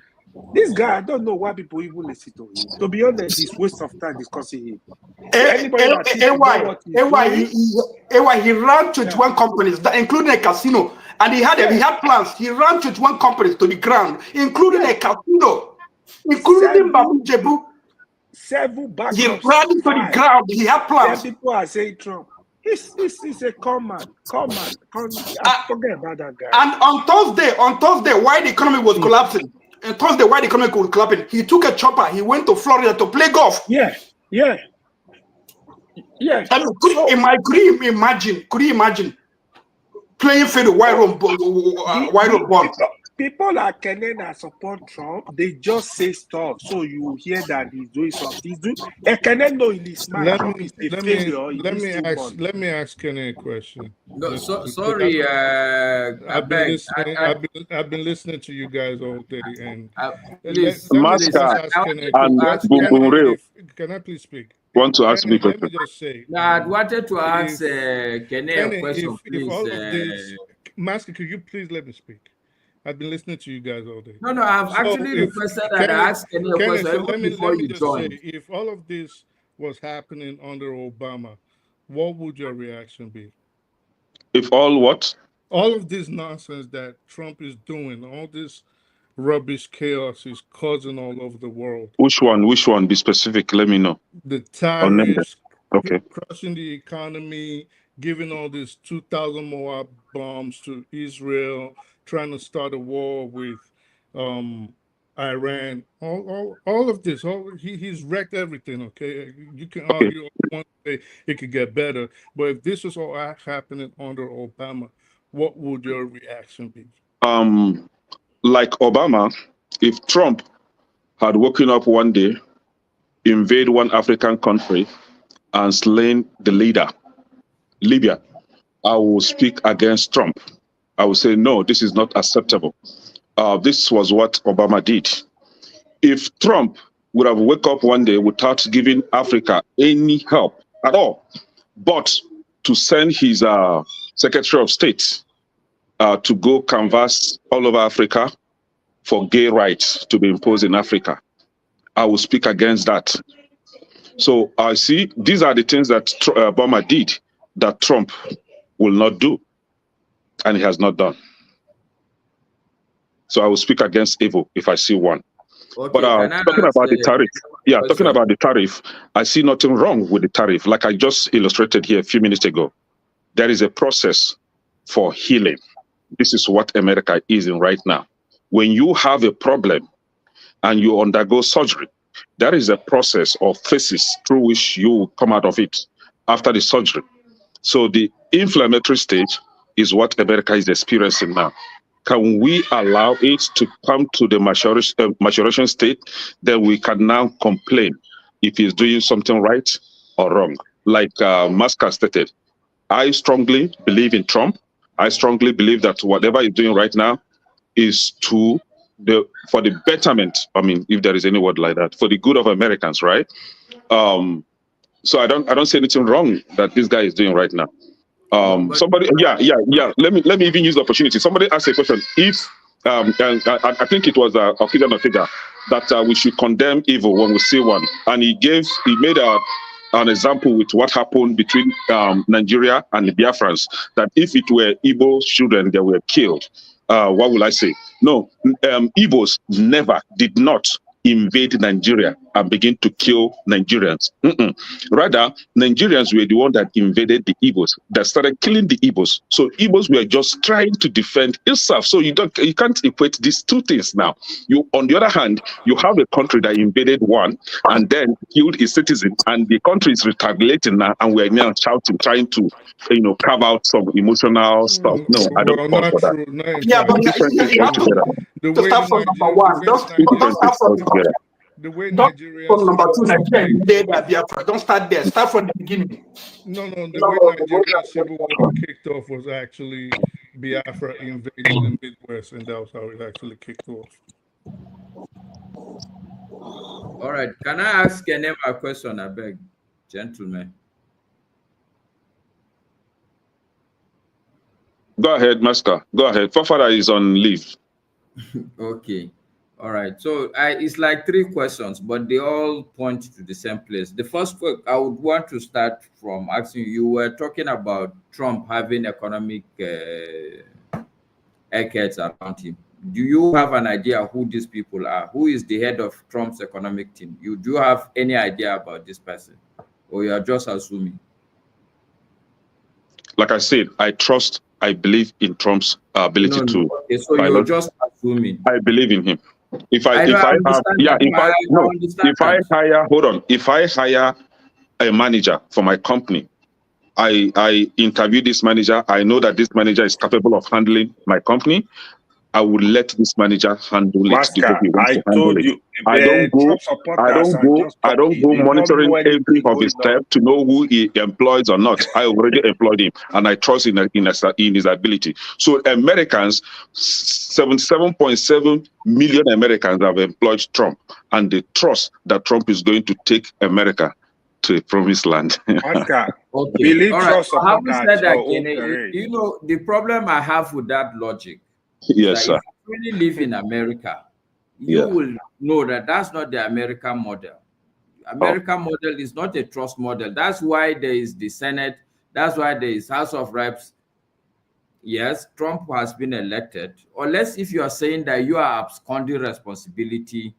This guy, I don't know why people even listen to him. To be honest, it's waste of time discussing him. Anybody he ran 21 companies, including a casino, and he had plans. He ran 21 companies to the ground, including a casino, including Babu Jebu. 7 back. He ran to the ground. He had plans. People are saying Trump. He's a con man. Forget about that guy. And on Thursday, while the economy was collapsing, he took a chopper. He went to Florida to play golf. Yeah. And could you imagine playing for the white room ball? People are Kenyan that support Trump. They just say stuff, so you hear that he's doing something. Kenyan know in his mind Trump is a failure. Let me ask Kenyan a question. No, sorry, I've been listening to you guys all day, and Master and Bubunreo. Can I please speak? Want to ask me a question? Let me just say. I wanted to ask Kenyan a question, please. If all of this, Master, could you please let me speak? I've been listening to you guys all day. No, I've actually requested that I ask Kenyan a question before you join. If all of this was happening under Obama, what would your reaction be? If all what? All of this nonsense that Trump is doing, all this rubbish chaos is causing all over the world. Which one? Be specific. Let me know. The tariffs, okay, crushing the economy, giving all these 2,000 more bombs to Israel, trying to start a war with Iran. All of this. He's wrecked everything. Okay, you can argue one day it could get better, but if this was all happening under Obama, what would your reaction be? Like Obama, if Trump had woken up one day, invade one African country, and slain the leader, Libya, I will speak against Trump. I will say, no, this is not acceptable. This was what Obama did. If Trump would have woken up one day without giving Africa any help at all, but to send his Secretary of State to go canvass all over Africa for gay rights to be imposed in Africa, I will speak against that. So I see these are the things that Obama did that Trump will not do, and he has not done. So I will speak against evil if I see one. Okay, but talking about the tariff, talking about the tariff, I see nothing wrong with the tariff. Like I just illustrated here a few minutes ago, there is a process for healing. This is what America is in right now. When you have a problem and you undergo surgery There is a process or phases through which you come out of it after the surgery. So the inflammatory stage is what America is experiencing now. Can we allow it to come to the maturation state? Then we can now complain if he's doing something right or wrong. Like Musk stated, I strongly believe in Trump. I strongly believe that whatever he's doing right now is for the betterment. I mean, if there is any word like that, for the good of Americans, right? So I don't see anything wrong that this guy is doing right now. Somebody, yeah. Let me even use the opportunity. Somebody asked a question. If and I think it was Okida that we should condemn evil when we see one, and he made an example with what happened between Nigeria and the Biafrans. That if it were Igbo children that were killed, what will I say? No, Igbos did not invade Nigeria and begin to kill Nigerians. Rather, Nigerians were the one that invaded the Igbos, that started killing the Igbos. So Igbos were just trying to defend itself. So you can't equate these two things now. On the other hand, you have a country that invaded one and then killed its citizens, and the country is retaliating now, and we're now shouting, trying to carve out some emotional stuff. No, I don't fall for that. Yeah, but you have to start from number one. Don't start from the way don't Nigeria from number two, Nigeria, don't start there. Start from the beginning. No, the way Nigerian civil war kicked off was actually Biafra invading the Midwest, and that was how it actually kicked off. All right. Can I ask a question, I beg, gentlemen? Go ahead, Master. Go ahead. Forefather is on leave. Okay. All right. So it's like 3 questions, but they all point to the same place. The first one, I would want to start from asking you were talking about Trump having economic eggheads around him. Do you have an idea who these people are? Who is the head of Trump's economic team? Do you have any idea about this person, or you are just assuming? Like I said, I believe in Trump's ability to. Okay, so you're just assuming. I believe in him. If I hire a manager for my company, I interview this manager. I know that this manager is capable of handling my company. I would let this manager handle it the way he wants to handle it. I don't go monitoring every of his steps to know who he employs or not. I already employed him, and I trust in his ability. So Americans, 77.7 million Americans have employed Trump, and they trust that Trump is going to take America to a promised land. Okay. All right. Having said that, you know, the problem I have with that logic. Yes, sir. If you really live in America, you will know that that's not the American model. American model is not a trust model. That's why there is the Senate. That's why there is House of Reps. Yes, Trump has been elected. Unless if you are saying that you are absconding responsibility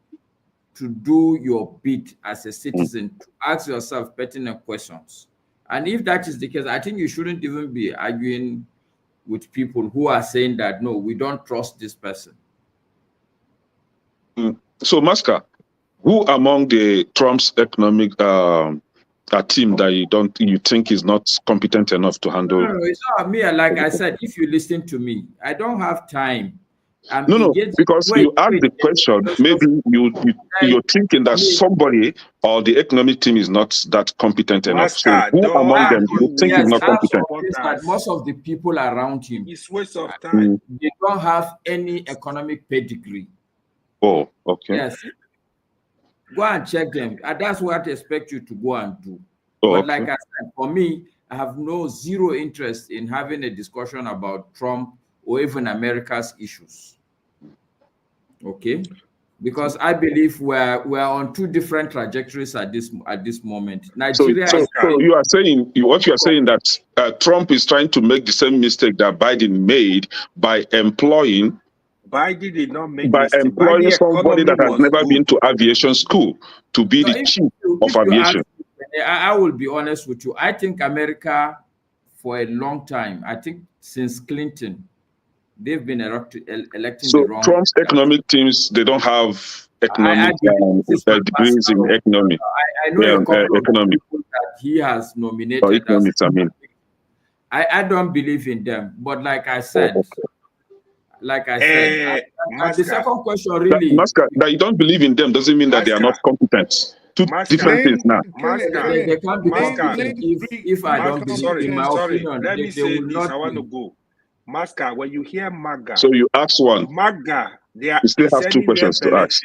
to do your bit as a citizen, to ask yourself pertinent questions. And if that is the case, I think you shouldn't even be arguing with people who are saying that, no, we don't trust this person. So, Maska, who among the Trump's economic team that you think is not competent enough to handle? No, it's not me. Like I said, if you listen to me, I don't have time. Because you asked the question, maybe you're thinking that somebody or the economic team is not that competent enough. So who among them do you think is not competent? That most of the people around him, it's waste of time. They don't have any economic pedigree. Oh, okay. Yes. Go and check them. That's what I expect you to go and do. Oh, but like I said, for me, I have zero interest in having a discussion about Trump or even America's issues. Okay, because I believe we're on 2 different trajectories at this moment. Nigeria. So you are saying what you are saying that Trump is trying to make the same mistake that Biden made by employing. Biden did not make by employing somebody that has never been to aviation school to be the chief of aviation. I will be honest with you. I think America, for a long time, I think since Clinton, they've been electing so the wrong. Trump's economic teams, they don't have economic degrees in economy. I know a couple of economy. people that he has nominated. Or economics, I mean. I don't believe in them, but like I said, and the second question really, that you don't believe in them doesn't mean that they are not competent. Two different things now. they can't be competent if I don't believe in my opinion. Let me They say will this. not I want be. to go. Masca, when you hear MAGA, So you ask one. MAGA, they are You still have two questions to ask.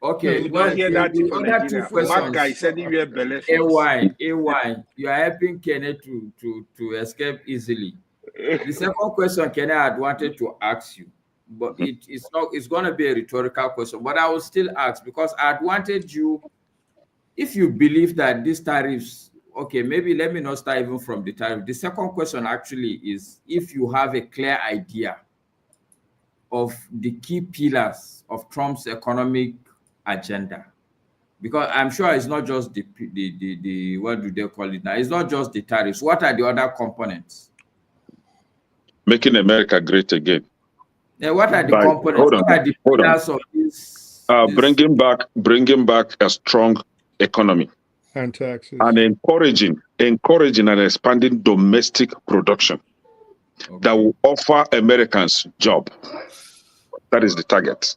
Okay, you well, don't hear that the from other two Nigeria. questions. MAGA is anywhere benefits. AY, you are helping Kenneth to escape easily. The second question Kenneth had wanted to ask you, but it's going to be a rhetorical question, but I will still ask because I had wanted you, if you believe that these tariffs, okay, maybe let me not start even from the tariff. The second question actually is if you have a clear idea of the key pillars of Trump's economic agenda, because I'm sure it's not just the what do they call it now? It's not just the tariffs. What are the other components? Making America great again. Yeah, what are the components? What are the pillars of this? Bringing back a strong economy and taxes, and encouraging and expanding domestic production that will offer Americans job. That is the target.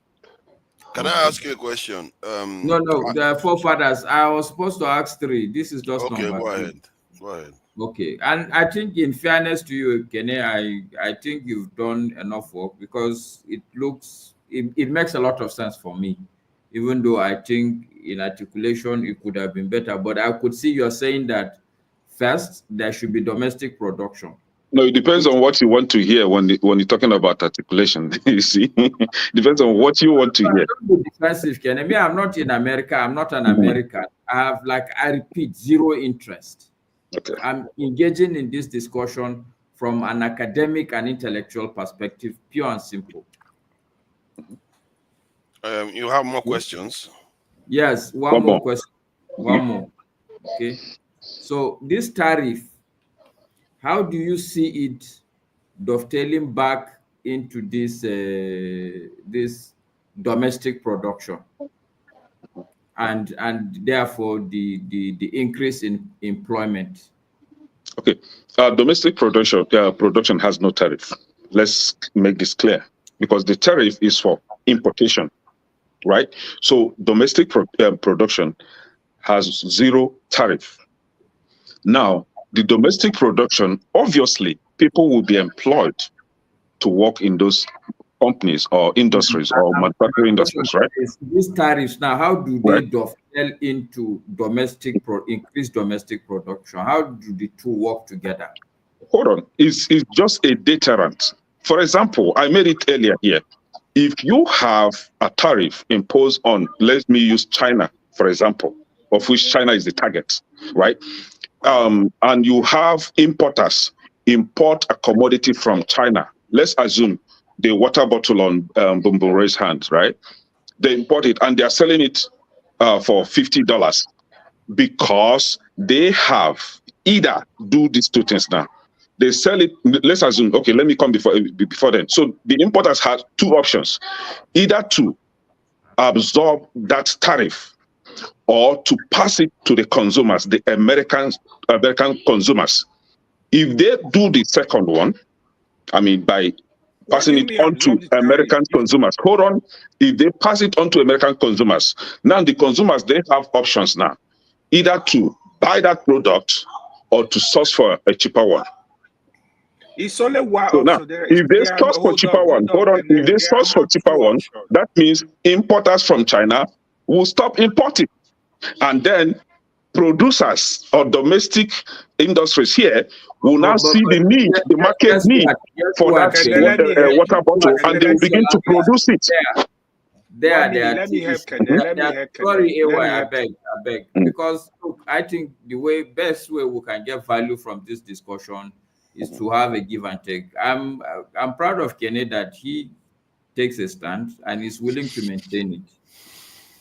Can I ask you a question? No, the forefathers. I was supposed to ask 3. This is just okay. Number 3. Go ahead. Okay, and I think in fairness to you, Kene, I think you've done enough work because it makes a lot of sense for me, even though I think in articulation it could have been better. But I could see you're saying that first there should be domestic production. No, it depends on what you want to hear when you're talking about articulation. You see, depends on what you want to hear. Don't be defensive, Kene. Me, I'm not in America. I'm not an American. I repeat, zero interest. Okay. I'm engaging in this discussion from an academic and intellectual perspective, pure and simple. You have more questions? Yes, one more question. One more. Okay. So this tariff, how do you see it dovetailing back into this this domestic production? And therefore the increase in employment. Okay, domestic production has no tariff. Let's make this clear because the tariff is for importation, right? So domestic production has zero tariff. Now, the domestic production, obviously, people will be employed to work in those companies or industries or manufacturing industries, right? These tariffs now, how do they dovetail into increased domestic production? How do the two work together? Hold on, it's just a deterrent. For example, I made it earlier here. If you have a tariff imposed on, let me use China, for example, of which China is the target, right? And you have importers import a commodity from China. Let's assume the water bottle on Bumbura's hands, right? They import it and they're selling it for $50 because they have either do these two things now. They sell it, let's assume, okay, let me come before then. So the importers have two options, either to absorb that tariff or to pass it to the consumers, the American consumers. If they do the second one, I mean, by passing it on to American consumers. Hold on. If they pass it on to American consumers, now the consumers, they have options now, either to buy that product or to source for a cheaper one. It's only one so now, if they source for cheaper one, if they source for cheaper one, that means importers from China will stop importing. And then producers or domestic industries here will now see the need, the market need for that water bottle, and they will begin to produce it. Let me help. Sorry, AY, I beg. Because look, I think the best way we can get value from this discussion is to have a give and take. I'm proud of Kenny that he takes a stand and is willing to maintain it.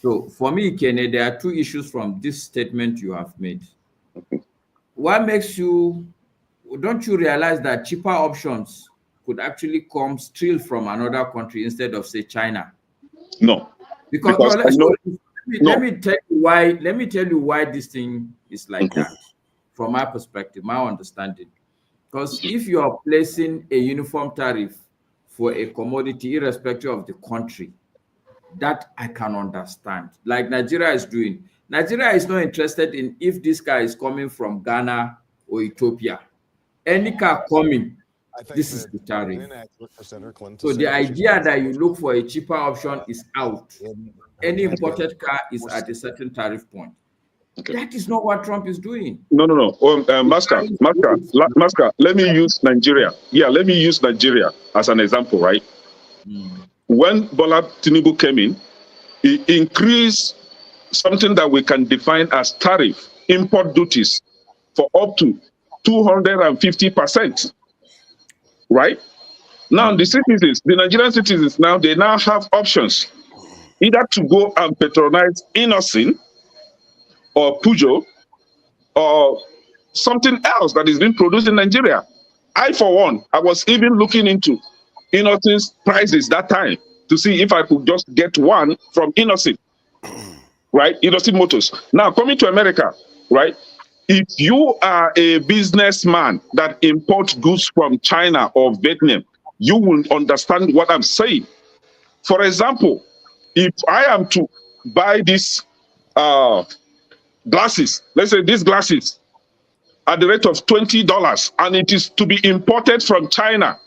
So for me, Kenny, there are two issues from this statement you have made. What makes you, don't you realize that cheaper options could actually come still from another country instead of, say, China? No. Because no, let me tell you why. Let me tell you why this thing is like that, from my perspective, my understanding. Because if you are placing a uniform tariff for a commodity, irrespective of the country, that I can understand. Like Nigeria is doing. Nigeria is not interested in if this car is coming from Ghana or Ethiopia. Any car coming, this is the tariff. So the idea that you look for a cheaper option is out. Any imported car is at a certain tariff point. Okay. That is not what Trump is doing. No. Masker, let me use Nigeria. Yeah, let me use Nigeria as an example, right? When Bola Tinubu came in, he increased something that we can define as tariff, import duties, for up to 250%. Right? Now, the citizens, the Nigerian citizens now, they now have options either to go and patronize Innocent or Pujo or something else that is being produced in Nigeria. I, for one, I was even looking into Innocent's prices that time to see if I could just get one from Innocent, right? Innocent Motors. Now, coming to America, right? If you are a businessman that imports goods from China or Vietnam, you will understand what I'm saying. For example, if I am to buy these glasses, let's say these glasses, at the rate of $20, and it is to be imported from China,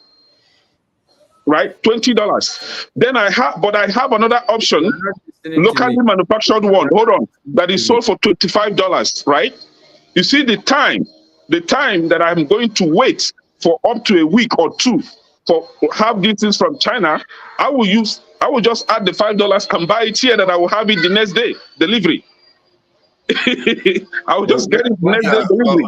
right? $20. Then I have another option, locally manufactured one. Hold on, that is sold for $25, right? You see the time that I'm going to wait for up to a week or two for have these things from China. I will just add the $5 and buy it here, that I will have it the next day delivery. I will just get it next day delivery.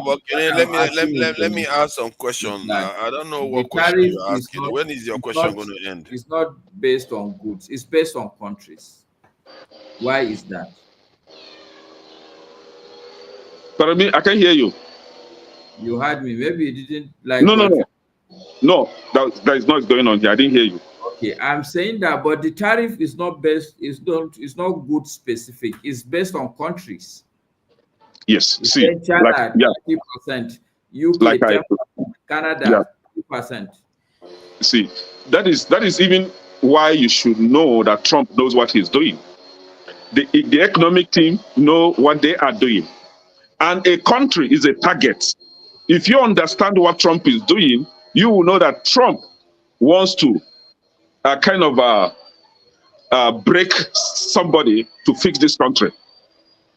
Let me ask some question. I don't know what question you're asking. When is your question going to end? It's not based on goods. It's based on countries. Why is that? Pardon me, I can't hear you. You heard me. Maybe you didn't like. No, that is not going on here. I didn't hear you. Okay, I'm saying that, but the tariff is not based. It's not good specific. It's based on countries. Yes. You See, China, like, 30%, UK, 10%, Canada, 2%. See, that is even why you should know that Trump knows what he's doing. The economic team know what they are doing. And a country is a target. If you understand what Trump is doing, you will know that Trump wants to break somebody to fix this country.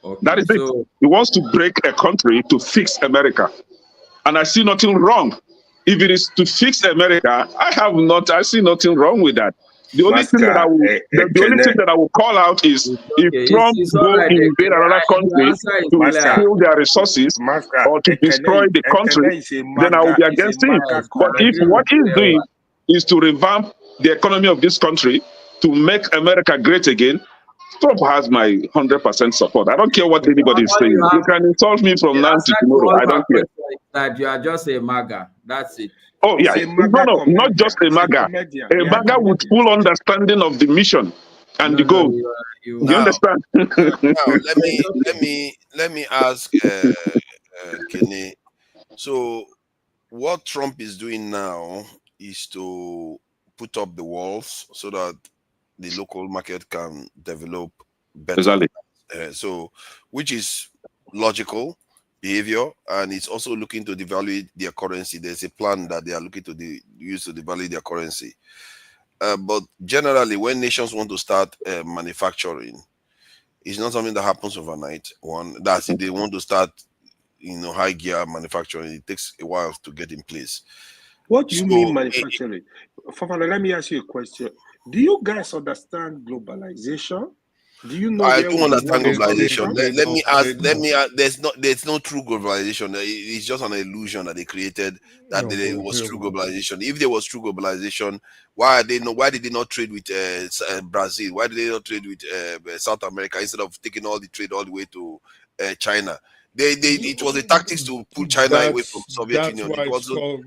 Okay, that is it. He wants to break a country to fix America. And I see nothing wrong. If it is to fix America, I see nothing wrong with that. The only thing that I will call out is if Trump go invade another country to steal their resources or to destroy the country, then I will be against him. But if what he's doing is to revamp the economy of this country, to make America great again, Trump has my 100% support. I don't care what anybody is saying. You can insult me from now to tomorrow. I don't care. That you are just a MAGA. That's it. Oh, yeah. No, not just a MAGA. A MAGA with full understanding of the mission and the goal. You understand? Now, let me ask Kenny. So, what Trump is doing now is to put up the walls so that the local market can develop better. Exactly. So, which is logical behavior, and it's also looking to devalue their currency. There's a plan that they are looking to use to devalue their currency. But generally, when nations want to start manufacturing, it's not something that happens overnight. That's if they want to start, high gear manufacturing, it takes a while to get in place. What do you mean manufacturing? Fafana, let me ask you a question. Do you guys understand globalization? Do you know? I do understand globalization. Let me ask. There's no true globalization. It's just an illusion that they created that there was true globalization. If there was true globalization, why did they not trade with Brazil? Why did they not trade with South America instead of taking all the trade all the way to China? It was a tactics to pull China away from Soviet Union.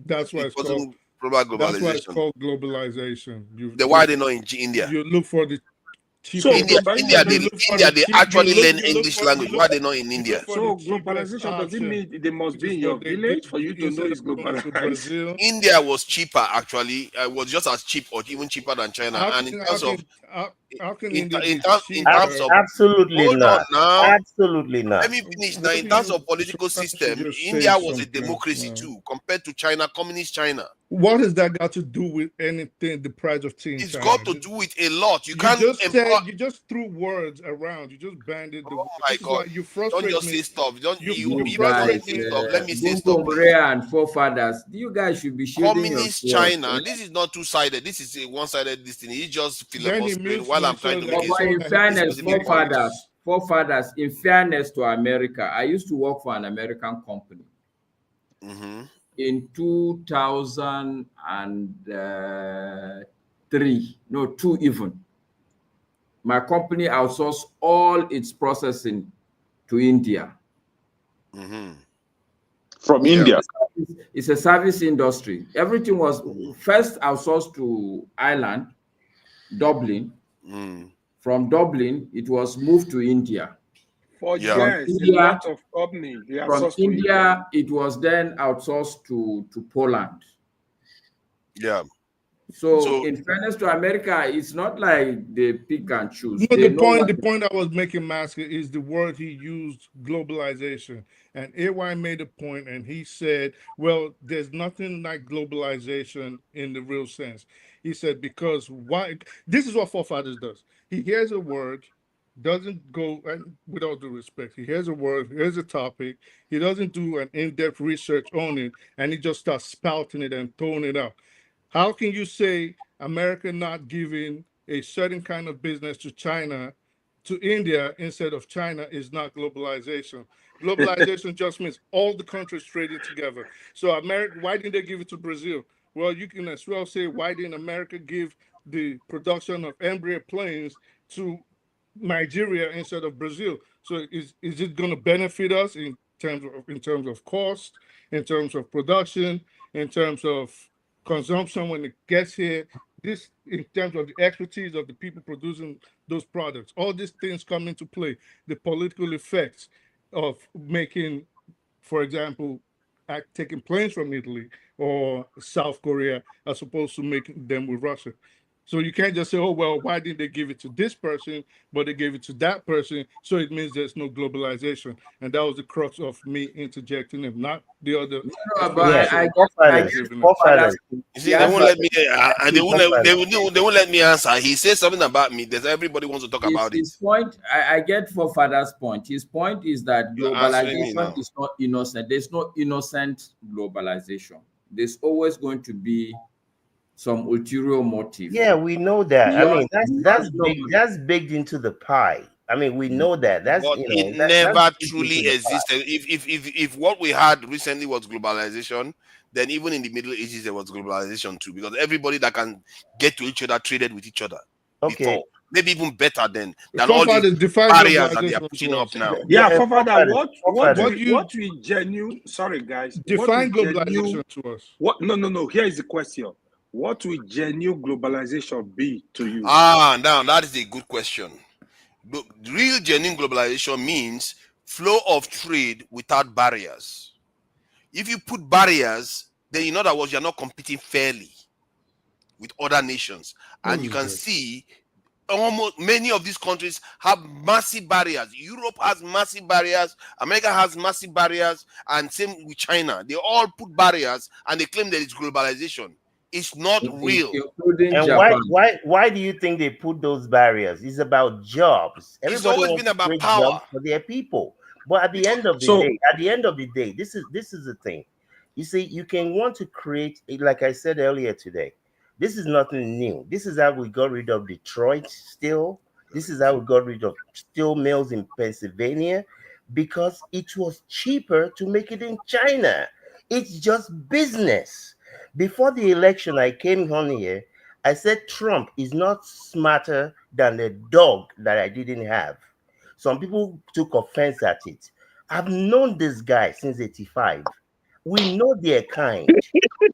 That's why it's called globalization. That's why it's called globalization. Why are they not in India? You look for the So India, they actually learn you English language. Why are they not in India? So globalization, does it mean they must be in your village for you to know it's globalized? India was cheaper actually. It was just as cheap or even cheaper than China. And in terms of how can India be in terms of Absolutely hold not. on now. Absolutely not. Let me finish now. In terms of political system, India was a democracy too, compared to China, communist China. What has that got to do with anything? The price of tea in It's China? got to do with a lot. You can't you just threw words around. You just banded the. Oh my God! You frustrate Don't just me. say stuff. Don't you guys, say stuff? Let me say stuff. and forefathers. You guys should be shielding Communist yourself. China. This is not two-sided. This is a one-sided destiny. He's just filibustering means while I'm to trying to say make But in fairness, forefathers, in fairness to America, I used to work for an American company. In 2003, no, 2 even, my company outsourced all its processing to India. From India. It's a service industry. Everything was first outsourced to Ireland, Dublin. From Dublin, it was moved to India. For From years, India, a lot of companies. from India, it was then outsourced to Poland. Yeah. So, in fairness to America, it's not like they pick and choose. No, They the point I was making, Masker, is the word he used, globalization. And AY made a point, and he said, well, there's nothing like globalization in the real sense. He said, because why? This is what Forefathers does. He hears a word, doesn't go, and with all due respect, he hears a word, here's a topic, he doesn't do an in-depth research on it, and he just starts spouting it and throwing it out. How can you say America not giving a certain kind of business to China, to India instead of China is not globalization? Globalization just means all the countries trading together. So America, why didn't they give it to Brazil? Well, you can as well say, why didn't America give the production of Embraer planes to Nigeria instead of Brazil? So is it going to benefit us in terms of cost, in terms of production, in terms of consumption when it gets here? This in terms of the expertise of the people producing those products. All these things come into play. The political effects of making, for example, taking planes from Italy or South Korea as opposed to making them with Russia. So you can't just say, oh, well, why didn't they give it to this person, but they gave it to that person? So it means there's no globalization. And that was the crux of me interjecting him, not the other. You see, they won't let me, and they won't let me answer. He says something about me. There's everybody wants to talk about his point, I get Forefathers' point. His point is that globalization is not innocent. There's no innocent globalization. There's always going to be some ulterior motive. Yeah, we know that. I mean, that's baked into the pie. I mean, we know that. That's it never truly existed. If what we had recently was globalization, then even in the Middle Ages there was globalization too, because everybody that can get to each other traded with each other before. Maybe even better than all these barriers that they are putting up now. Yeah, Forefather, what we genuine? Sorry, guys. Define globalization to us. What? No. Here is the question. What will genuine globalization be to you? Now that is a good question. Real genuine globalization means flow of trade without barriers. If you put barriers, then in other words, you're not competing fairly with other nations. And you can see almost many of these countries have massive barriers. Europe has massive barriers, America has massive barriers, and same with China. They all put barriers and they claim there is globalization. It's not real. And why do you think they put those barriers? It's about jobs. It's always been about power for their people. But at the end of the day, this is the thing. You see, you can want to create, like I said earlier today, this is nothing new. This is how we got rid of Detroit steel. This is how we got rid of steel mills in Pennsylvania, because it was cheaper to make it in China. It's just business. Before the election, I came on here, I said Trump is not smarter than the dog that I didn't have. Some people took offense at it. I've known this guy since 85. We know their kind.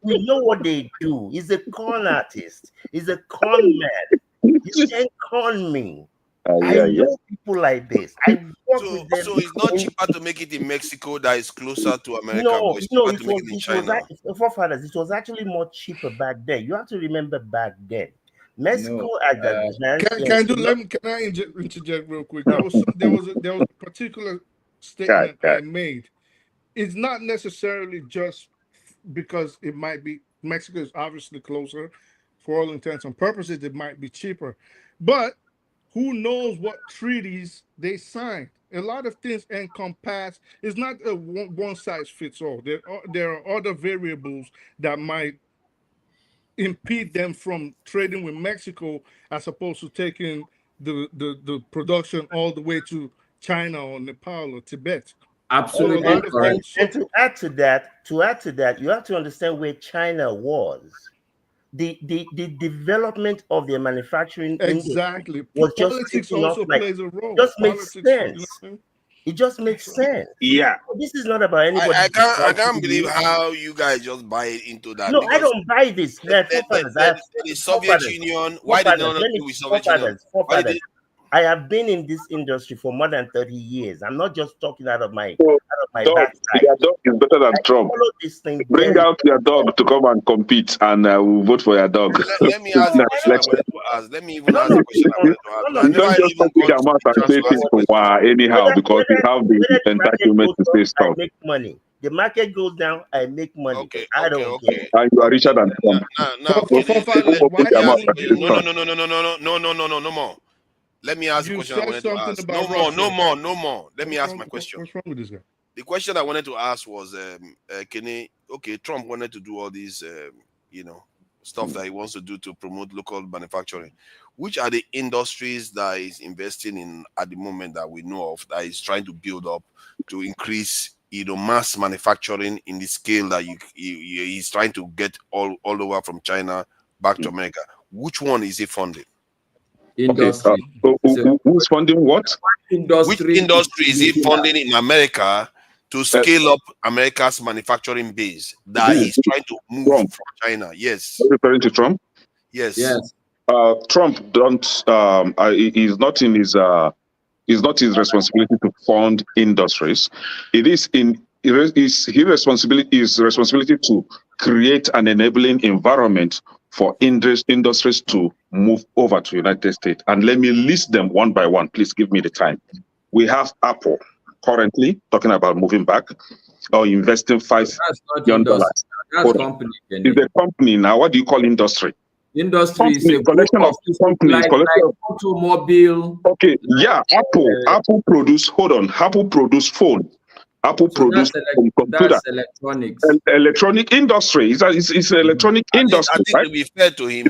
We know what they do. He's a con artist. He's a con man. You can't con me. I know people like this. I work with them. So it's not cheaper to make it in Mexico that is closer to America, No, but it's no, cheaper to make it in China. forefathers, it was actually more cheaper back then. You have to remember back then. Mexico at the Can I interject real quick? There was a particular statement I made. It's not necessarily just because it might be Mexico is obviously closer. For all intents and purposes, it might be cheaper, but who knows what treaties they signed? A lot of things encompass. It's not a one size fits all. There are other variables that might impede them from trading with Mexico as opposed to taking the production all the way to China or Nepal or Tibet. Absolutely. And to add to that, you have to understand where China was. The development of their manufacturing exactly was politics also plays a role. Just makes sense. It just makes sense. Yeah. This is not about anybody. I can't believe how you guys just buy into that. No, I don't buy this. The Soviet Union, why did not do with Soviet Union? I have been in this industry for more than 30 years. I'm not just talking out of my backside. Your dog is better than Trump. Bring out your dog to come and compete, and we'll vote for your dog. Let me ask you a question. Let me even ask a question I wanted to ask. You don't just take your mouth and say things anyhow because you have the entitlement to say stuff. I make money. The market goes down, I make money. Okay, I don't care. And you are richer than Trump. No more. Let me ask the question I wanted to ask. No more. Let me ask my question. What's wrong with this guy? The question I wanted to ask was, Trump wanted to do all these, stuff that he wants to do to promote local manufacturing. Which are the industries that he's investing in at the moment that we know of, that he's trying to build up to increase, mass manufacturing in the scale that he's trying to get all over from China back to America? Which one is he funding? Industry. Who's funding what? Which industry is he funding in America to scale up America's manufacturing base that he's trying to move from China? Yes. Referring to Trump? Yes. Trump is not in his it's not his responsibility to fund industries. It is his responsibility to create an enabling environment for industries to move over to United States. And let me list them one by one. Please give me the time. We have Apple currently talking about moving back or investing $5 billion. That's company. It's a company now. What do you call industry? Industry is a collection of companies. Like automobile. Okay, yeah. Apple produce phone. Apple produce computer. That's electronics. Electronic industry. It's electronic industry. I think to be fair to him,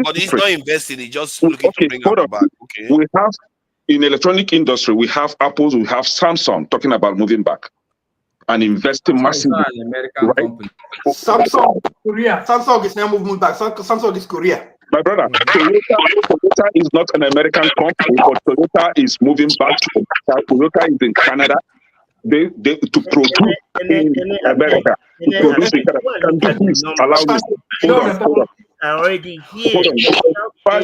but he's not investing. He's just looking to bring Apple back. Okay. We have in electronic industry. We have Apple. We have Samsung talking about moving back and investing massively. An American company. Samsung, Korea. Samsung is now moving back. Samsung is Korea. My brother, Toyota is not an American company, but Toyota is moving back to Toyota is in Canada. They to produce in America. To produce in Canada. Please allow me. Hold on. Already here.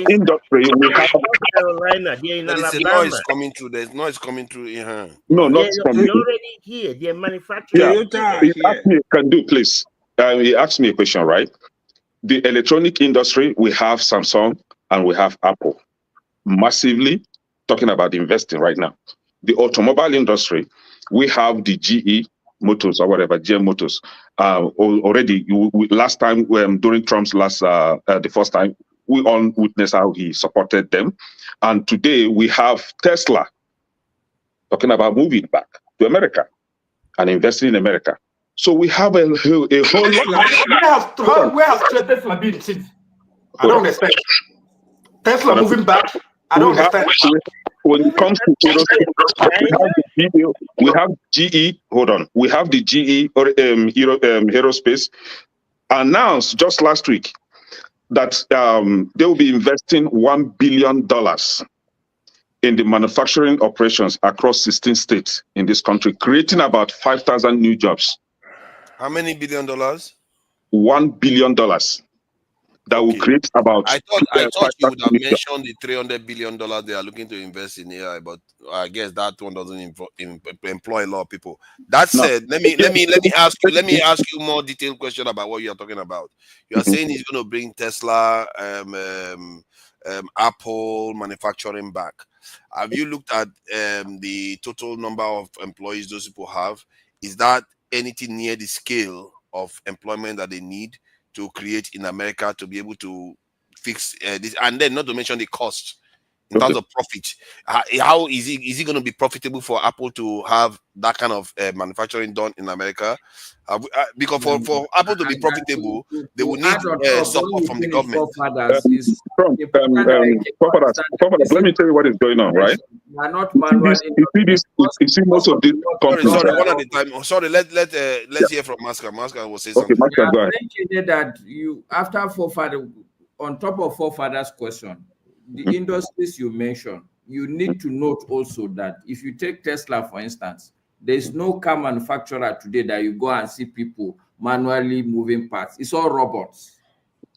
Industry, we have Carolina. They're in Alabama. Noise coming through. There's noise coming through in her. No, not from They're already here. They're manufacturing. Yeah. He asked me, please. He asked me a question, right? The electronic industry, we have Samsung and we have Apple. Massively talking about investing right now. The automobile industry, we have the GE Motors or whatever, GM Motors. Already, last time during Trump's the first time, we all witnessed how he supported them. And today we have Tesla talking about moving back to America and investing in America. So we have a whole lot. Where has Tesla been since? I don't understand. Tesla moving back. I don't understand. When it comes to we have GE. Hold on. We have the GE or Aerospace announced just last week that they will be investing $1 billion in the manufacturing operations across 16 states in this country, creating about 5,000 new jobs. How many $1 billion? $1 billion. that will create about I thought you would have 5,000 jobs. mentioned the $300 billion they are looking to invest in AI, but I guess that one doesn't employ a lot of people. That said, let me ask you more detailed question about what you are talking about. You are saying it's going to bring Tesla, Apple manufacturing back. Have you looked at the total number of employees those people have? Is that anything near the scale of employment that they need to create in America to be able to fix this? And then not to mention the cost in terms of profit. How is it going to be profitable for Apple to have that kind of manufacturing done in America? Because for Apple to be profitable, they will need support from the government. Let me tell you what is going on, right? You see most of these companies. Sorry, one at a time. Sorry, let's hear from Maska. Maska will say something. Okay, Maska, go ahead. That you, after forefather, on top of forefathers' question, the industries you mentioned, you need to note also that if you take Tesla, for instance, there's no car manufacturer today that you go and see people manually moving parts. It's all robots.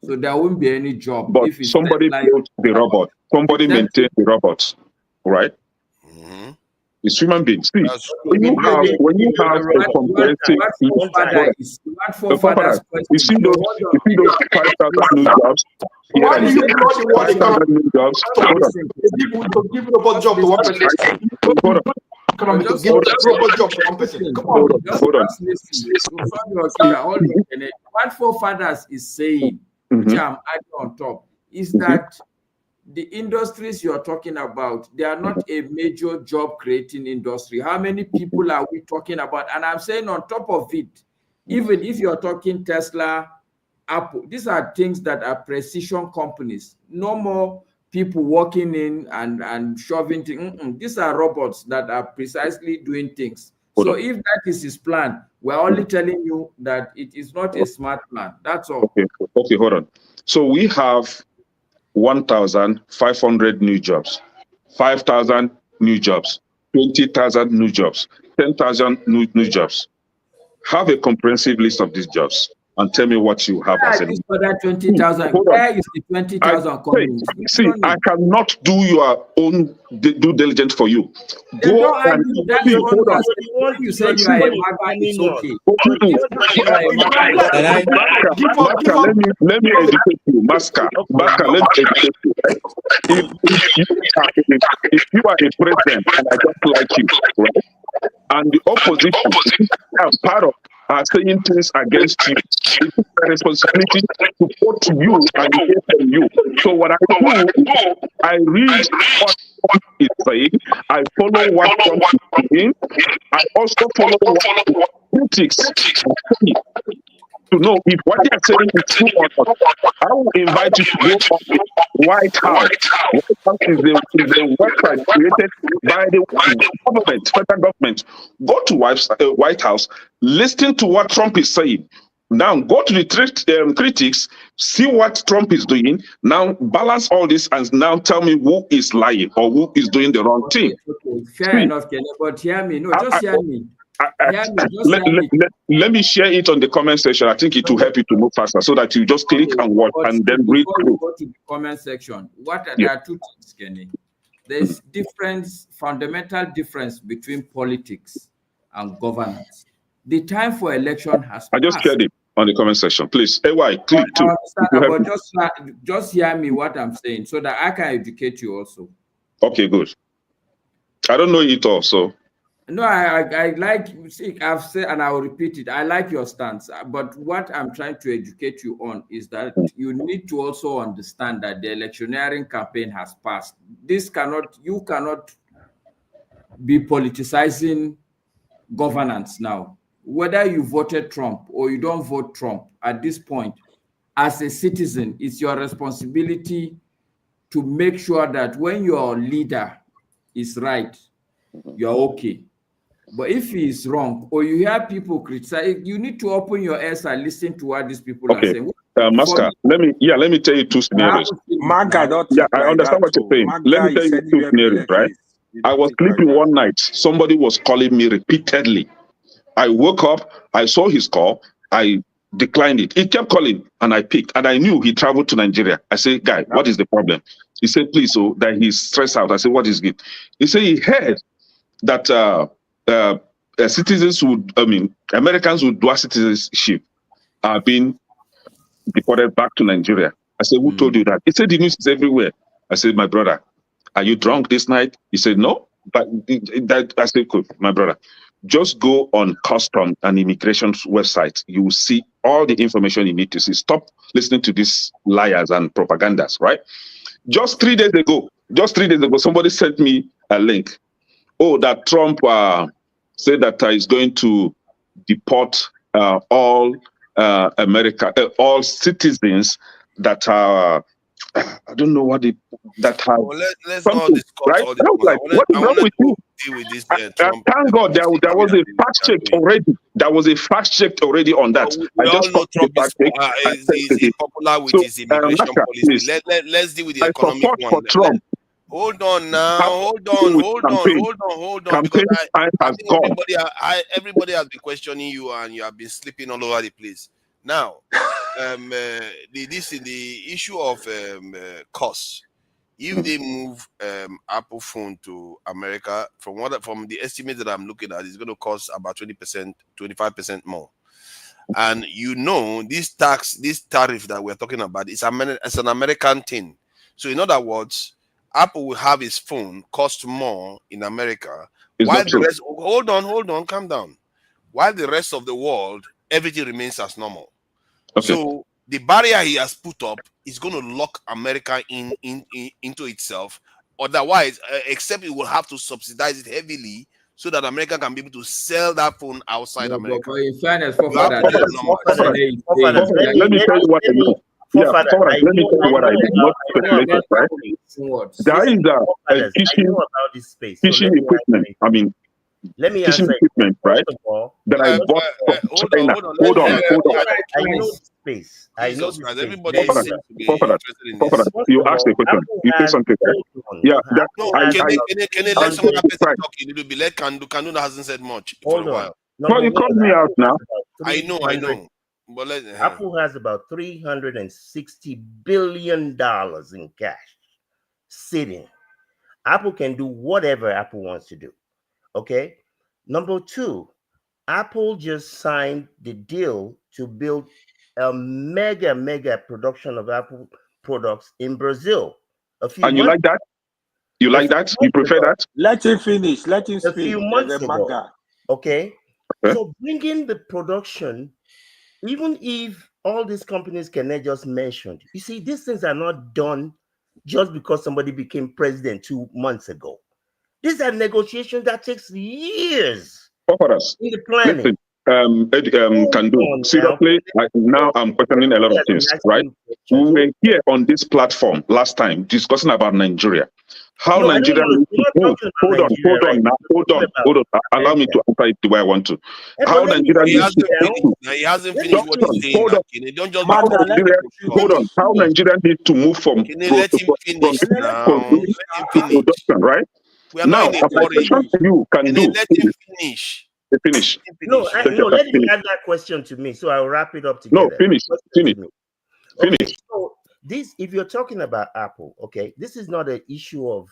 So there won't be any job. But if somebody built the robot, somebody maintains the robots, right? It's human beings. See, when you have a comprehensive, you see those 5,000 new jobs. Why do you not want 5,000 new jobs? Give it about job to one person. What forefathers is saying, which I'm adding on top, is that the industries you're talking about, they are not a major job creating industry. How many people are we talking about? And I'm saying on top of it, even if you're talking Tesla, Apple, these are things that are precision companies. No more people walking in and shoving things. These are robots that are precisely doing things. So if that is his plan, we're only telling you that it is not a smart plan. That's all. Okay, hold on. So we have 1,500 new jobs, 5,000 new jobs, 20,000 new jobs, 10,000 new jobs. Have a comprehensive list of these jobs and tell me what you have as a for that 20,000. Where is the 20,000 coming? See, I cannot do your own due diligence for you. Go and see. Hold on. You said you are a maga, it's okay. Let me educate you, Maska, let me educate you. If you are a president and I just like you, right? And the opposition are part of are saying things against you. It's a responsibility to quote you and hear from you. So what I do is I read what Trump is saying, I follow what Trump is doing, I also follow what critics are saying to know if what they are saying is true or not. I will invite you to go on the White House. White House is a website created by the government, federal government. Go to White House, listen to what Trump is saying. Now go to the critics, see what Trump is doing. Now balance all this and now tell me who is lying or who is doing the wrong thing. Fair enough, Kenny, but hear me. No, just hear me. Let me share it on the comment section. I think it will help you to move faster so that you just click and watch and then read through. Go to the comment section. There are two things, Kenny. There's fundamental difference between politics and governance. The time for election has passed. I just shared it on the comment section. Please, AY, click too. But just hear me what I'm saying so that I can educate you also. Okay, good. I don't know it all, so. No, I like, see, I've said, and I will repeat it, I like your stance, but what I'm trying to educate you on is that you need to also understand that the electioneering campaign has passed. You cannot be politicizing governance now. Whether you voted Trump or you don't vote Trump, at this point, as a citizen, it's your responsibility to make sure that when your leader is right, you're okay. But if he is wrong, or you hear people criticize, you need to open your ears and listen to what these people are saying. Maska, let me tell you two scenarios. I understand what you're saying. Let me tell you two scenarios, right? I was sleeping one night. Somebody was calling me repeatedly. I woke up, I saw his call, I declined it. He kept calling, and I picked, and I knew he traveled to Nigeria. I said, "Guy, what is the problem?" He said, "Please, so that he's stressed out." I said, "What is it?" He said he heard that citizens would, Americans with dual citizenship are being deported back to Nigeria. I said, "Who told you that?" He said, "The news is everywhere." I said, "My brother, are you drunk this night?" He said, "No." But I said, "Cool, my brother, just go on custom and immigration's website. You will see all the information you need to see. Stop listening to these liars and propagandas," right? Just 3 days ago, somebody sent me a link. Oh, that Trump said that he's going to deport all all citizens that are, I don't know what that have. Let's not discuss right? all this. I was like, what is wrong with you? Deal with this Thank God there was a fact check already. There was a fact check already on that. We I all just know Trump is popular with his immigration policy. Let's deal with the economic one. Hold on now. Hold on. Because I think everybody has been questioning you, and you have been sleeping all over the place. Now, the issue of costs. If they move Apple phone to America, from the estimate that I'm looking at, it's going to cost about 20%, 25% more. And this tariff that we're talking about is an American thing. So in other words, Apple will have its phone cost more in America. While the rest, hold on, calm down. While the rest of the world, everything remains as normal. Okay. So the barrier he has put up is going to lock America into itself. Otherwise, except it will have to subsidize it heavily so that America can be able to sell that phone outside America. But in fairness, let me tell you what I know. Let me tell you what I did. Not speculated, right? There is fishing equipment. Let me fishing answer equipment, right? That I bought from China. Hold on. I know the space. I know the space. Everybody seems to be interested in this. You asked a question. You say something. Yeah. Can you let someone person talk a little bit? Let Kandu hasn't said much for a while. No, you called me out now. I know. But Apple has about $360 billion in cash sitting. Apple can do whatever Apple wants to do. Okay. Number two, Apple just signed the deal to build a mega production of Apple products in Brazil. And you like that? You like that? You prefer that? Let him finish. Let him speak. A few months ago. Okay. So bring in the production, even if all these companies Kenneth just mentioned. You see, these things are not done just because somebody became president 2 months ago. These are negotiations that takes years. In the planning. Listen, can do. Seriously, now I'm questioning a lot of things, right? We were here on this platform last time discussing about Nigeria. How Nigeria needs to move. Hold on. Allow me to answer it the way I want to. How Nigeria needs to move. He hasn't finished what he's saying. Don't just hold on. How Nigeria needs to move from production, right? We are not in a hurry. You can do. Let him finish. Finish. No, let him add that question to me, so I'll wrap it up together. No, finish. Okay, so this, if you're talking about Apple, okay, this is not an issue of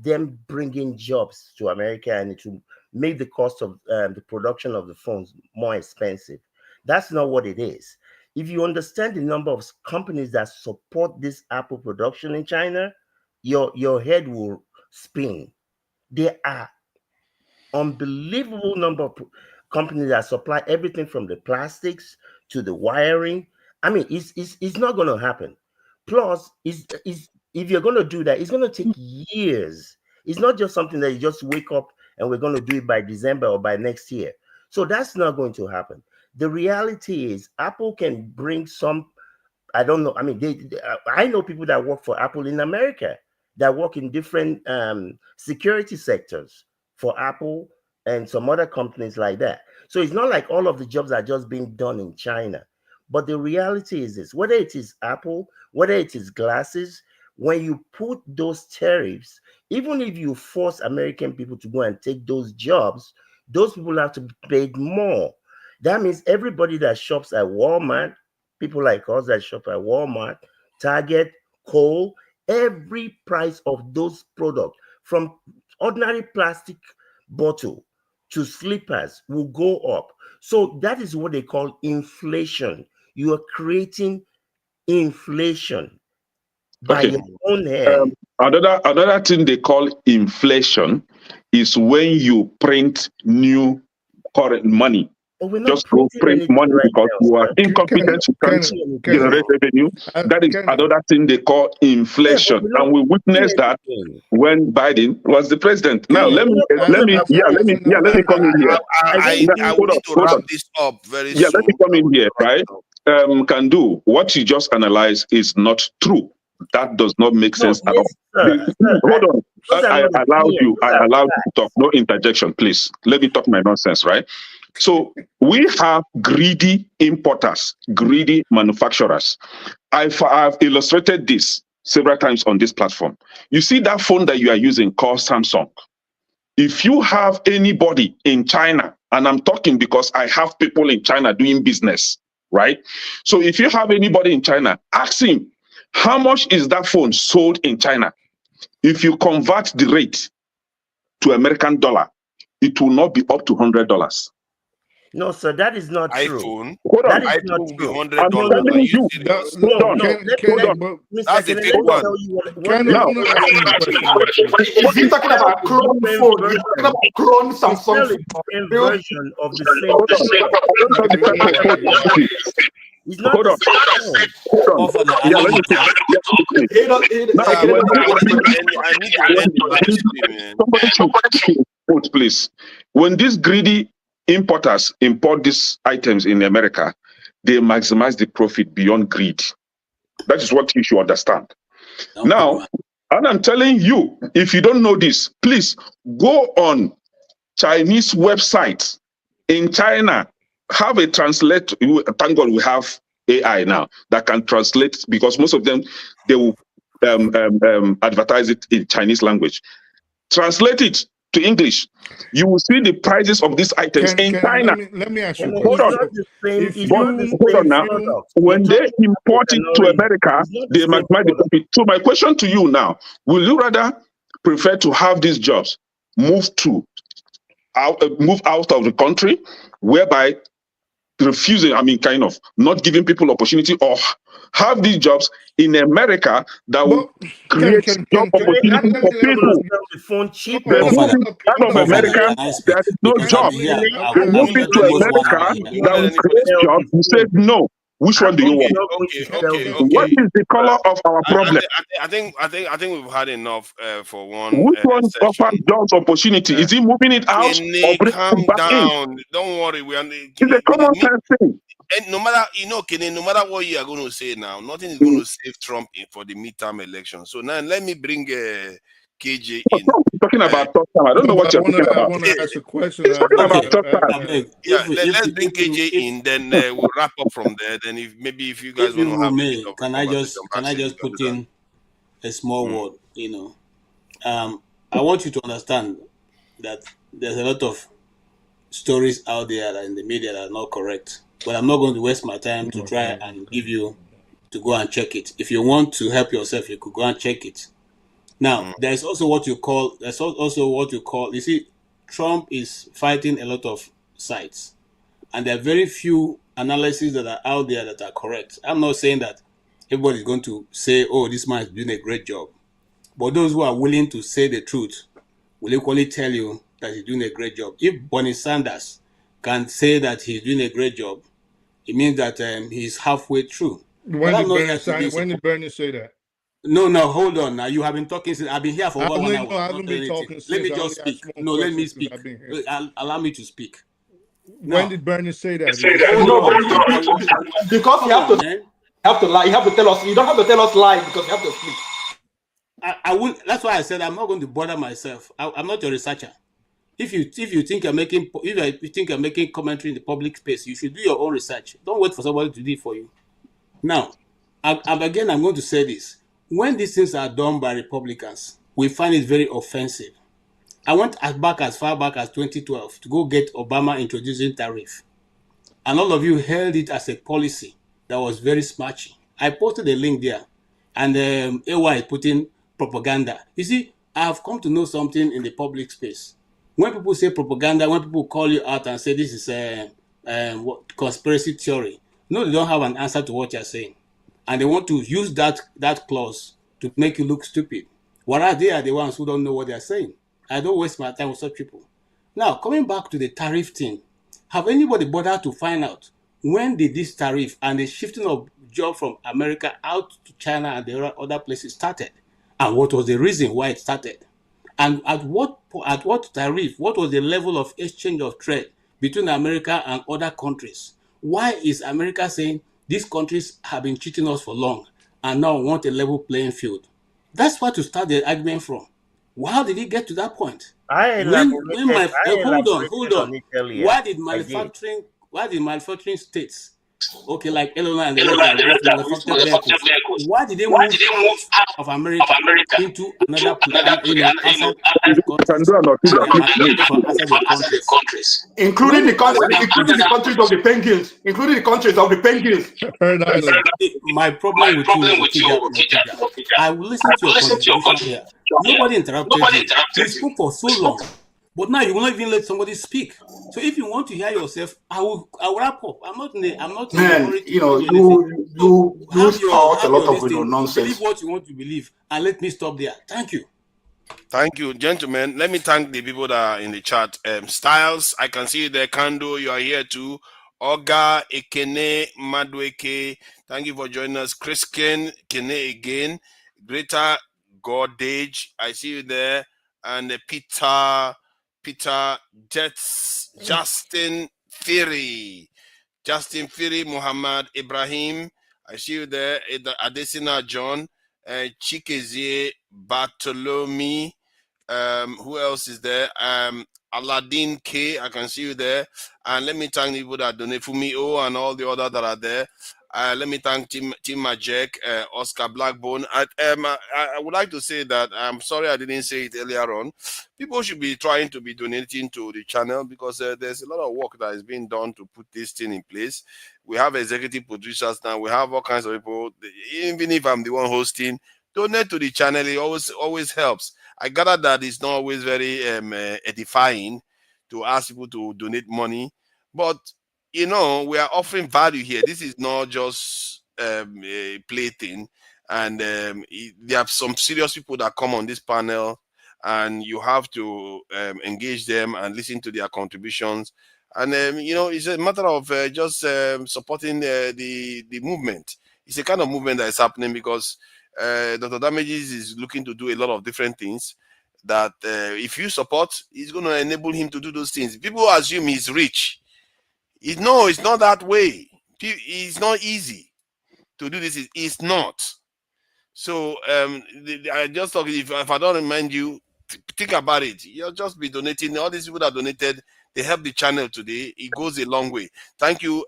them bringing jobs to America and to make the cost of the production of the phones more expensive. That's not what it is. If you understand the number of companies that support this Apple production in China, your head will spin. There are unbelievable number of companies that supply everything from the plastics to the wiring. I mean, it's not going to happen. Plus, if you're going to do that, it's going to take years. It's not just something that you just wake up and we're going to do it by December or by next year. So that's not going to happen. The reality is Apple can bring some, I don't know. I mean, I know people that work for Apple in America that work in different security sectors for Apple and some other companies like that. So it's not like all of the jobs are just being done in China. But the reality is this, whether it is Apple, whether it is glasses, when you put those tariffs, even if you force American people to go and take those jobs, those people have to be paid more. That means everybody that shops at Walmart, people like us that shop at Walmart, Target, Kohl, every price of those products, from ordinary plastic bottle to slippers, will go up. So that is what they call inflation. You are creating inflation by Okay. your own hand. Another thing they call inflation is when you print new current money. But we're not Just go printing print anything money right because now, you are sir. incompetent, you can't generate revenue. That is another thing they call inflation. we're not And we witnessed that anything. when Biden was the president. Now let me come in here. I Hold need to on. wrap this up very Yeah, let soon. me come in here, right? Can do what you just analyzed is not true. That does not make sense at all. Hold on. I allowed you to talk. No interjection, please. Let me talk my nonsense, right? So we have greedy importers, greedy manufacturers. I've illustrated this several times on this platform. You see that phone that you are using called Samsung. If you have anybody in China, and I'm talking because I have people in China doing business, right? So if you have anybody in China, ask him, how much is that phone sold in China? If you convert the rate to American dollar, it will not be up to $100. No, sir, that is not true. iPhone. Hold on. That is not iPhone will be true. I'm $100. telling Are you you. serious? Hold on. That's a fake Let me one. tell you what Can let I me want to tell ask you him a what question? Is he talking about clone phone? Is he talking about clone It's Samsung still a phone? different Real- version of the same Hold on. thing. I don't have the time for phone. It's not Hold the on. same phone. Hold on. Yeah, let me finish. Yeah, let me finish. Now, Yeah, when I need to end it very soon, man. somebody should quote, please. When these greedy importers import these items in America, they maximize the profit beyond greed. That is what you should understand. Now, and I'm telling you, if you don't know this, please go on Chinese websites in China. Have a translate. Thank God we have AI now that can translate, because most of them they will advertise it in Chinese language. Translate it to English. You will see the prices of these items in China. Let me ask you a It's question. not the same. If It's But not the hold on same now. product. When You're they talking import it about to origin. America, It's not the they same maximize the product. profit. So my question to you now: will you rather prefer to have these jobs move out of the country, whereby refusing, kind of not giving people opportunity, or have these jobs in America that will create job opportunity for people? The phone cheaper. They move it out of America, there is no job. They move it to America that will create jobs. You said no. Which one do you want? What is the color of our problem? I think we've had enough for one Which one offers session. jobs opportunity? Is he moving it out or bringing Calm it back in? down. Don't worry. We are. It's a common sense thing. And no matter, Kenny, no matter what you are going to say now, nothing is going to save Trump for the midterm election. So now let me bring KJ in. Talking about tough time. I don't know what you're talking I about. want to ask a question. He's talking about tough time. Let's bring KJ in, then we'll wrap up from there. Then if you guys want to have a bit of a can I just put in a small word? I want you to understand that there's a lot of stories out there that in the media that are not correct. But I'm not going to waste my time to try and give you to go and check it. If you want to help yourself, you could go and check it. Now, there's also what you call, you see, Trump is fighting a lot of sides. And there are very few analyses that are out there that are correct. I'm not saying that everybody's going to say, oh, this man is doing a great job. But those who are willing to say the truth will equally tell you that he's doing a great job. If Bernie Sanders can say that he's doing a great job, it means that he's halfway through. When did Bernie say that? No, hold on. Now you have been talking since I've been here for over 1 hour. I haven't been talking since. Let me just speak. No, let me speak. Allow me to speak. When did Bernie say that? Because you have to lie. You have to tell us. You don't have to tell us lie because you have to speak. I will. That's why I said I'm not going to bother myself. I'm not a researcher. If you think you're making commentary in the public space, you should do your own research. Don't wait for somebody to do it for you. Now, I'm going to say this. When these things are done by Republicans, we find it very offensive. I went as far back as 2012 to go get Obama introducing tariff. and all of you held it as a policy that was very smarchy. I posted a link there, and AY is putting propaganda. You see, I've come to know something in the public space. When people say propaganda, when people call you out and say this is what conspiracy theory, no, they don't have an answer to what you're saying, and they want to use that clause to make you look stupid. Whereas they are the ones who don't know what they are saying. I don't waste my time with such people. Now, coming back to the tariff thing, have anybody bothered to find out when did this tariff and the shifting of jobs from America out to China and the other places started? And what was the reason why it started? And at what tariff, what was the level of exchange of trade between America and other countries? Why is America saying these countries have been cheating us for long and now want a level playing field? That's why to start the argument from. How did it get to that point? I Hold on. it earlier. Why did manufacturing states, okay, like Illinois and the rest that used to manufacture vehicles, why did they move out of America into another outside countries? Including the countries of the penguins. My problem with you, I will listen to your contribution here. Nobody interrupted you. You spoke for so long, but now you will not even let somebody speak. So if you want to hear yourself, I will wrap up. I'm not in Man, you spout a lot of nonsense. Believe what you want to believe, and let me stop there. Thank you. Thank you, gentlemen. Let me thank the people that are in the chat. Styles, I can see you there. Kando, you are here too. Oga, Ekene, Madweke, thank you for joining us. Chris Kene again. Greater Gordage, I see you there. And Peter Jets, Justin Fury, Muhammad Ibrahim, I see you there. Adesina John, Chikezie Bartolome, who else is there? Aladdin K, I can see you there. And let me thank the people that donate Fumio and all the others that are there. Let me thank Tim Majek, Oscar Blackbone. I would like to say that I'm sorry I didn't say it earlier on. People should be trying to be donating to the channel because there's a lot of work that is being done to put this thing in place. We have executive producers now. We have all kinds of people. Even if I'm the one hosting, donate to the channel. It always helps. I gather that it's not always very edifying to ask people to donate money, but we are offering value here. This is not just a plaything, and there are some serious people that come on this panel, and you have to engage them and listen to their contributions. And it's a matter of just supporting the movement. It's a kind of movement that is happening because Dr. Damages is looking to do a lot of different things that if you support, it's going to enable him to do those things. People assume he's rich. No, it's not that way. It's not easy to do this. It's not. So I just thought if I don't remind you, think about it. You'll just be donating. All these people that donated, they help the channel today. It goes a long way. Thank you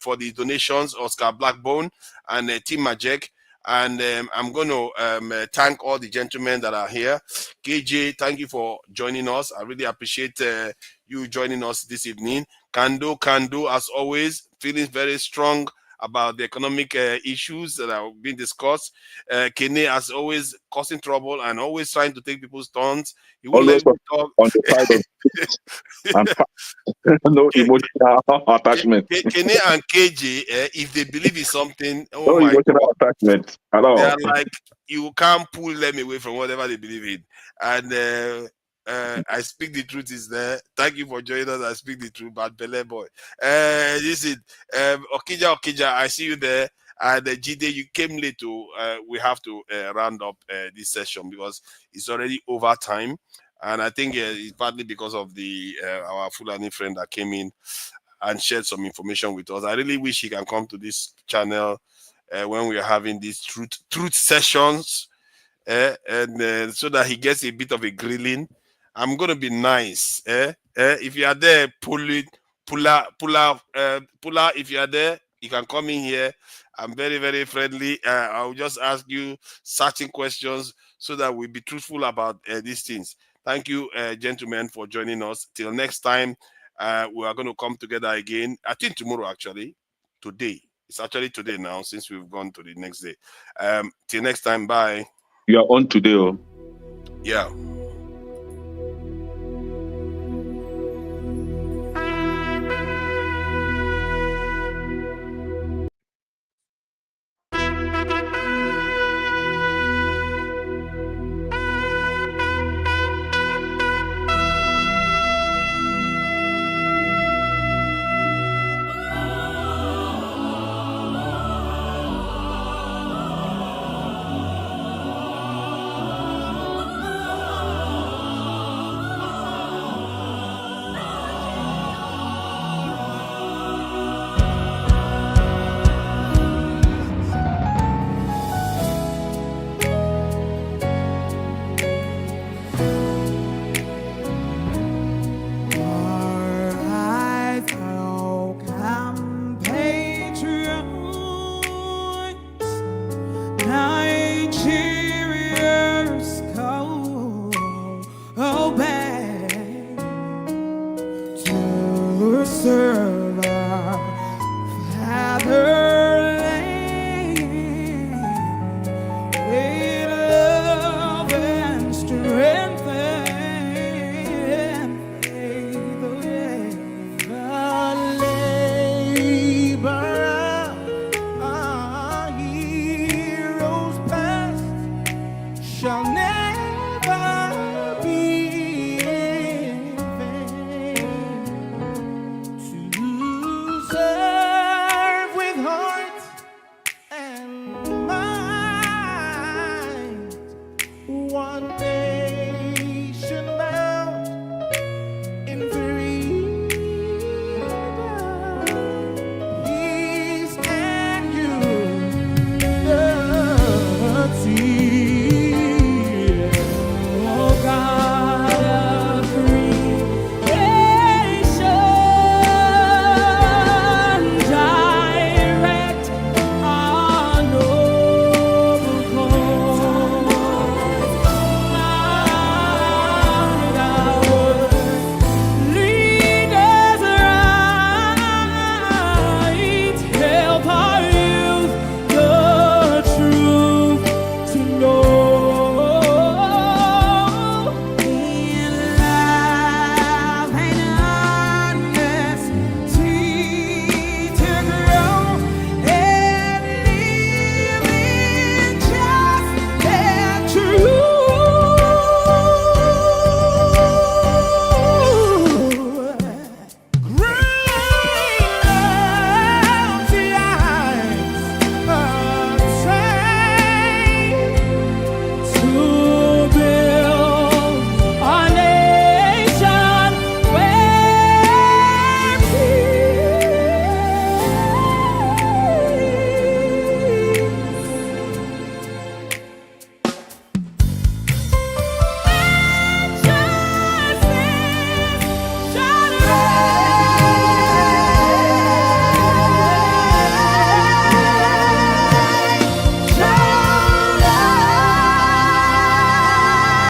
for the donations, Oscar Blackbone and Tim Majek. And I'm going to thank all the gentlemen that are here. KJ, thank you for joining us. I really appreciate you joining us this evening. Kando, as always, feeling very strong about the economic issues that are being discussed. Kene, as always, causing trouble and always trying to take people's turns. He won't let you talk. On the side of no emotional attachment. Kene and KJ, if they believe in something, no emotional attachment at all. They are like, you can't pull them away from whatever they believe in. And I speak the truth is there. Thank you for joining us. I speak the truth, bad Bele boy. This is Okija, I see you there. And Jide, you came late to we have to round up this session because it's already over time. And I think it's partly because of the our Fulani friend that came in and shared some information with us. I really wish he can come to this channel when we are having these truth sessions, and so that he gets a bit of a grilling. I'm gonna be nice. If you are there, pull out. If you are there, you can come in here. I'm very, very friendly. I'll just ask you certain questions so that we'll be truthful about these things. Thank you, gentlemen, for joining us. Till next time, We are going to come together again. I think tomorrow, actually. Today. It's actually today now, since we've gone to the next day. Till next time, bye. You are on today, oh. Yeah.